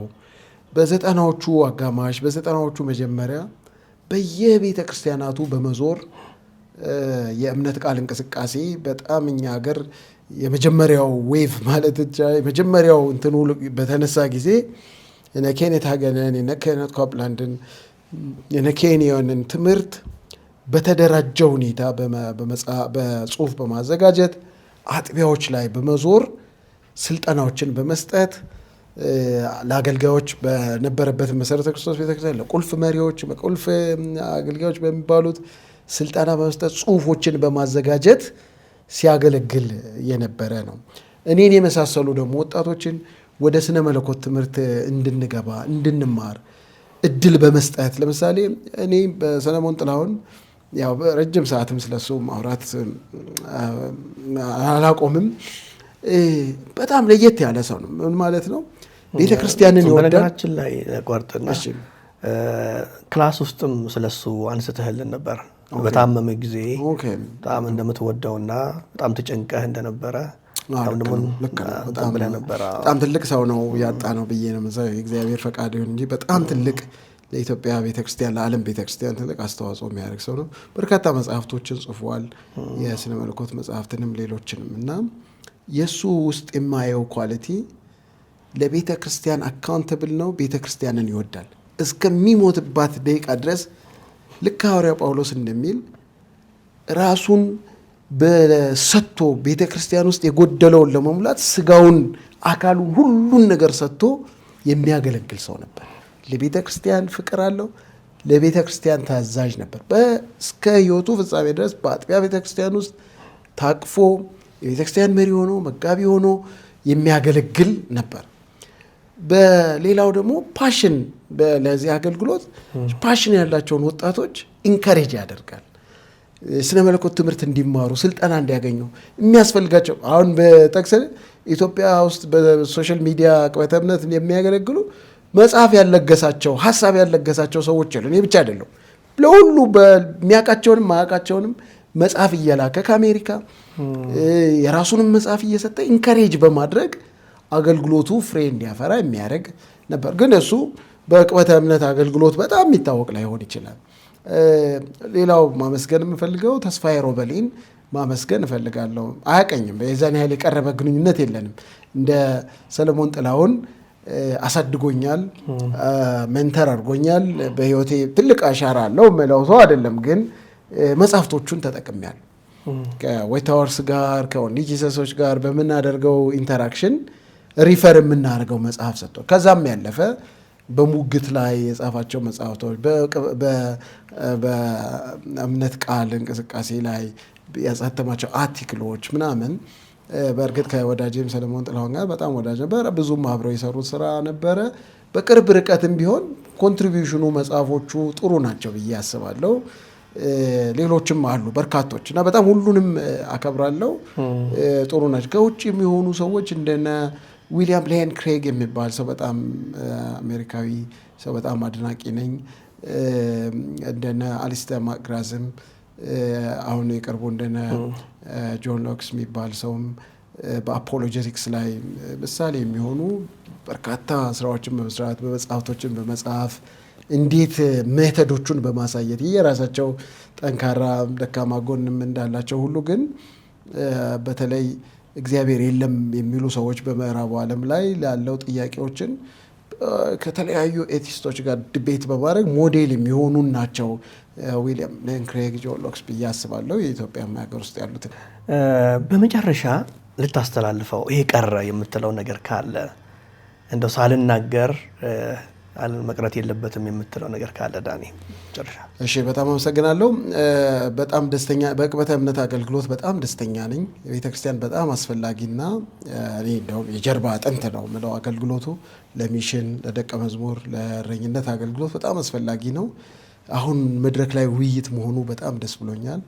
በ90ዎቹ አጋማሽ በ90ዎቹ መጀመሪያ በየቤተ ክርስቲያናቱ በመዞር የእምነት ቃል እንቅስቃሴ በጣም እኛ ሀገር የመጀመሪያው ዌቭ ማለት የመጀመሪያው እንትኑ በተነሳ ጊዜ እነ ኬኔት ሃገንን እነ ኬኔት ኮፕላንድን እነ ኬንዮንን ትምህርት በተደራጀ ሁኔታ በጽሁፍ በማዘጋጀት አጥቢያዎች ላይ በመዞር ስልጠናዎችን በመስጠት ለአገልጋዮች በነበረበት መሰረተ ክርስቶስ ቤተክርስቲያን ለቁልፍ መሪዎች በቁልፍ አገልጋዮች በሚባሉት ስልጠና በመስጠት ጽሁፎችን በማዘጋጀት ሲያገለግል የነበረ ነው። እኔን የመሳሰሉ ደግሞ ወጣቶችን ወደ ስነ መለኮት ትምህርት እንድንገባ እንድንማር እድል በመስጠት ለምሳሌ እኔ በሰለሞን ጥላሁን ያው ረጅም ሰዓትም ስለሱ ማውራት አላቆምም። በጣም ለየት ያለ ሰው ነው። ምን ማለት ነው? ቤተ ክርስቲያንን ይወዳል። በነገራችን ላይ ቋርጥና ክላስ ውስጥም ስለሱ አንስተህልን ነበር በታመመ ጊዜ በጣም እንደምትወደውና በጣም ተጨንቀህ እንደነበረ በጣም ትልቅ ሰው ነው ያጣ ነው ብዬ ነው መሰለኝ። የእግዚአብሔር ፈቃድ ይሁን እንጂ በጣም ትልቅ ለኢትዮጵያ ቤተክርስቲያን ለዓለም ቤተክርስቲያን ትልቅ አስተዋጽኦ የሚያደርግ ሰው ነው። በርካታ መጽሐፍቶችን ጽፏል፣ የስነ መለኮት መጽሐፍትንም ሌሎችንም እና የሱ ውስጥ የማየው ኳሊቲ ለቤተክርስቲያን አካውንተብል ነው። ቤተክርስቲያንን ይወዳል እስከሚሞትባት ደቂቃ ድረስ። ልክ ሐዋርያው ጳውሎስ እንደሚል ራሱን በሰጥቶ ቤተክርስቲያን ውስጥ የጎደለውን ለመሙላት ስጋውን፣ አካሉን፣ ሁሉን ነገር ሰጥቶ የሚያገለግል ሰው ነበር። ለቤተክርስቲያን ፍቅር አለው። ለቤተክርስቲያን ታዛዥ ነበር። እስከ ሕይወቱ ፍጻሜ ድረስ በአጥቢያ ቤተክርስቲያን ውስጥ ታቅፎ የቤተክርስቲያን መሪ ሆኖ መጋቢ ሆኖ የሚያገለግል ነበር። በሌላው ደግሞ ፓሽን ለዚህ አገልግሎት ፓሽን ያላቸውን ወጣቶች ኢንካሬጅ ያደርጋል። ስነ መለኮት ትምህርት እንዲማሩ ስልጠና እንዲያገኙ የሚያስፈልጋቸው አሁን በጠቅሰ ኢትዮጵያ ውስጥ በሶሻል ሚዲያ ቅበተ እምነት የሚያገለግሉ መጽሐፍ ያለገሳቸው ሀሳብ ያለገሳቸው ሰዎች አሉ። እኔ ብቻ አይደለም፣ ለሁሉ በሚያውቃቸውንም ማያውቃቸውንም መጽሐፍ እየላከ ከአሜሪካ የራሱንም መጽሐፍ እየሰጠ ኢንካሬጅ በማድረግ አገልግሎቱ ፍሬ እንዲያፈራ የሚያደርግ ነበር። ግን እሱ በቅበተ እምነት አገልግሎት በጣም የሚታወቅ ላይሆን ይችላል። ሌላው ማመስገን የምፈልገው ተስፋዬ ሮበሊን ማመስገን እፈልጋለሁ። አያቀኝም፣ የዛን ያህል የቀረበ ግንኙነት የለንም። እንደ ሰለሞን ጥላሁን አሳድጎኛል፣ ሜንተር አድርጎኛል። በህይወቴ ትልቅ አሻራ አለው የምለው ሰው አይደለም፣ ግን መጽሐፍቶቹን ተጠቅሜያለሁ። ከዌት አወርስ ጋር ከኦንሊ ጂሰሶች ጋር በምናደርገው ኢንተራክሽን ሪፈር የምናደርገው መጽሐፍ ሰጥቶ ከዛም ያለፈ በሙግት ላይ የጻፋቸው መጽሐፍቶች በእምነት ቃል እንቅስቃሴ ላይ ያሳተማቸው አርቲክሎች ምናምን በእርግጥ ከወዳጄም ሰለሞን ጥላሁን ጋር በጣም ወዳጅ ነበረ። ብዙም አብረው የሰሩት ስራ ነበረ። በቅርብ ርቀትም ቢሆን ኮንትሪቢዩሽኑ መጽሐፎቹ ጥሩ ናቸው ብዬ አስባለሁ። ሌሎችም አሉ በርካቶች እና በጣም ሁሉንም አከብራለሁ። ጥሩ ናቸው። ከውጭ የሚሆኑ ሰዎች እንደነ ዊሊያም ሌን ክሬግ የሚባል ሰው በጣም አሜሪካዊ ሰው በጣም አድናቂ ነኝ። እንደነ አሊስተር ማክግራዝም አሁን የቀርቡ እንደነ ጆን ሎክስ የሚባል ሰውም በአፖሎጀቲክስ ላይ ምሳሌ የሚሆኑ በርካታ ስራዎችን በመስራት በመጽሐፍቶችን በመጽሐፍ እንዴት ሜቶዶቹን በማሳየት የራሳቸው ጠንካራ ደካማ ጎንም እንዳላቸው ሁሉ ግን በተለይ እግዚአብሔር የለም የሚሉ ሰዎች በምዕራቡ ዓለም ላይ ላለው ጥያቄዎችን ከተለያዩ ኤቲስቶች ጋር ዲቤት በማድረግ ሞዴል የሚሆኑ ናቸው። ዊሊያም ሌን ክሬግ፣ ጆን ሎክስ ብዬ አስባለሁ። የኢትዮጵያ ሀገር ውስጥ ያሉትን በመጨረሻ ልታስተላልፈው ይሄ ቀረ የምትለው ነገር ካለ እንደው ሳልናገር መቅረት የለበትም የምትለው ነገር ካለ ዳኒ ጨርሻ። እሺ፣ በጣም አመሰግናለሁ። በጣም ደስተኛ በቅበተ እምነት አገልግሎት በጣም ደስተኛ ነኝ። ቤተክርስቲያን በጣም አስፈላጊና እኔ እንደውም የጀርባ አጥንት ነው የምለው አገልግሎቱ ለሚሽን፣ ለደቀ መዝሙር፣ ለእረኝነት አገልግሎት በጣም አስፈላጊ ነው። አሁን መድረክ ላይ ውይይት መሆኑ በጣም ደስ ብሎኛል።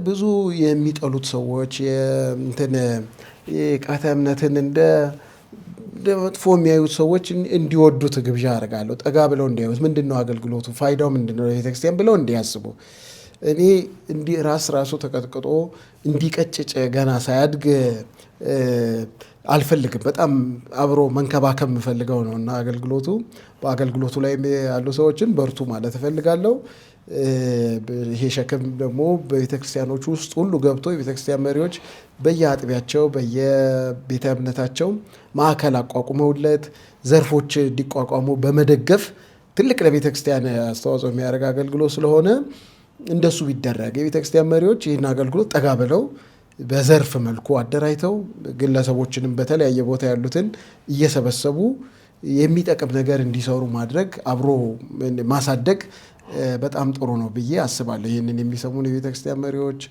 ብዙ የሚጠሉት ሰዎች የቅበተ እምነትን እንደ መጥፎ የሚያዩት ሰዎች እንዲወዱት ግብዣ አደርጋለሁ። ጠጋ ብለው እንዲያዩት ምንድነው አገልግሎቱ፣ ፋይዳው ምንድነው ቤተክርስቲያን ብለው እንዲያስቡ። እኔ እንዲህ ራሱ ተቀጥቅጦ እንዲቀጭጭ ገና ሳያድግ አልፈልግም። በጣም አብሮ መንከባከብ የምፈልገው ነው እና በአገልግሎቱ ላይ ያሉ ሰዎችን በርቱ ማለት እፈልጋለሁ። ይሄ ሸክም ደግሞ በቤተክርስቲያኖች ውስጥ ሁሉ ገብቶ የቤተክርስቲያን መሪዎች በየአጥቢያቸው በየቤተ እምነታቸው ማዕከል አቋቁመውለት ዘርፎች እንዲቋቋሙ በመደገፍ ትልቅ ለቤተክርስቲያን አስተዋጽኦ የሚያደርግ አገልግሎት ስለሆነ እንደሱ ቢደረግ የቤተክርስቲያን መሪዎች ይህን አገልግሎት ጠጋ ብለው በዘርፍ መልኩ አደራጅተው ግለሰቦችንም በተለያየ ቦታ ያሉትን እየሰበሰቡ የሚጠቅም ነገር እንዲሰሩ ማድረግ አብሮ ማሳደግ በጣም ጥሩ ነው ብዬ አስባለሁ። ይህንን የሚሰሙን የቤተክርስቲያን መሪዎች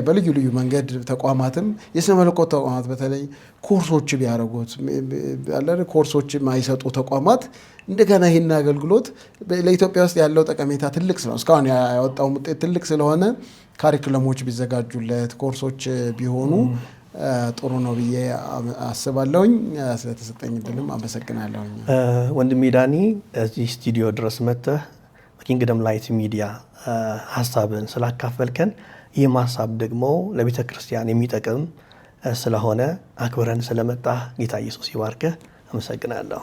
በልዩ ልዩ መንገድ ተቋማትም የስነ መለኮት ተቋማት በተለይ ኮርሶች ቢያደርጉት ኮርሶች የማይሰጡ ተቋማት እንደገና ይህን አገልግሎት ለኢትዮጵያ ውስጥ ያለው ጠቀሜታ ትልቅ ነው። እስካሁን ያወጣው ውጤት ትልቅ ስለሆነ ካሪኩለሞች ቢዘጋጁለት ኮርሶች ቢሆኑ ጥሩ ነው ብዬ አስባለሁኝ። ስለተሰጠኝ እድልም አመሰግናለሁኝ። ወንድሜ ዳኒ እዚህ ስቱዲዮ ድረስ መጥተህ ኪንግደም ላይት ሚዲያ ሐሳብን ስላካፈልከን ይህም ሐሳብ ደግሞ ለቤተ ክርስቲያን የሚጠቅም ስለሆነ አክብረን ስለመጣ ጌታ ኢየሱስ ይባርክህ። አመሰግናለሁ።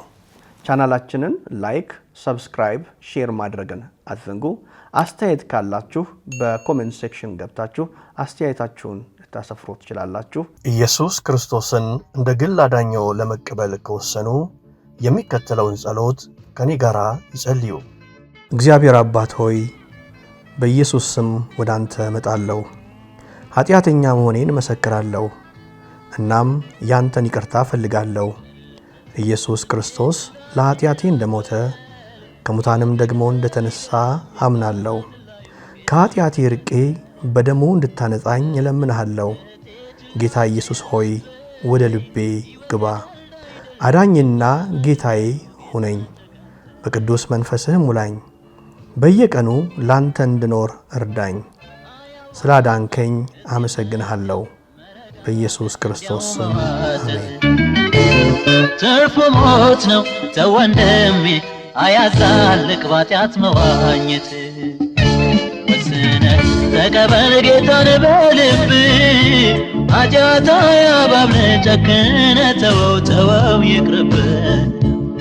ቻናላችንን ላይክ፣ ሰብስክራይብ፣ ሼር ማድረግን አትዘንጉ። አስተያየት ካላችሁ በኮሜንት ሴክሽን ገብታችሁ አስተያየታችሁን ልታሰፍሩ ትችላላችሁ። ኢየሱስ ክርስቶስን እንደ ግል አዳኝዎ ለመቀበል ከወሰኑ የሚከተለውን ጸሎት ከኔ ጋር ይጸልዩ። እግዚአብሔር አባት ሆይ በኢየሱስ ስም ወደ አንተ እመጣለሁ። ኃጢአተኛ መሆኔን እመሰክራለሁ። እናም ያንተን ይቅርታ እፈልጋለሁ። ኢየሱስ ክርስቶስ ለኃጢአቴ እንደሞተ ከሙታንም ደግሞ እንደተነሳ አምናለሁ። ከኃጢአቴ ርቄ በደሙ እንድታነጻኝ እለምንሃለሁ። ጌታ ኢየሱስ ሆይ ወደ ልቤ ግባ፣ አዳኝና ጌታዬ ሁነኝ። በቅዱስ መንፈስህ ሙላኝ። በየቀኑ ላንተ እንድኖር እርዳኝ። ስላዳንከኝ አመሰግንሃለሁ። በኢየሱስ ክርስቶስ ስም አሜን። ትርፉ ሞት ነው ተወንድሜ፣ አያዛልቅ ባጢአት መዋኘት። ወስነህ ተቀበል ጌታን በልብ፣ ኃጢአት አያባብልህ ጨክነህ ተወው ይቅርብህ።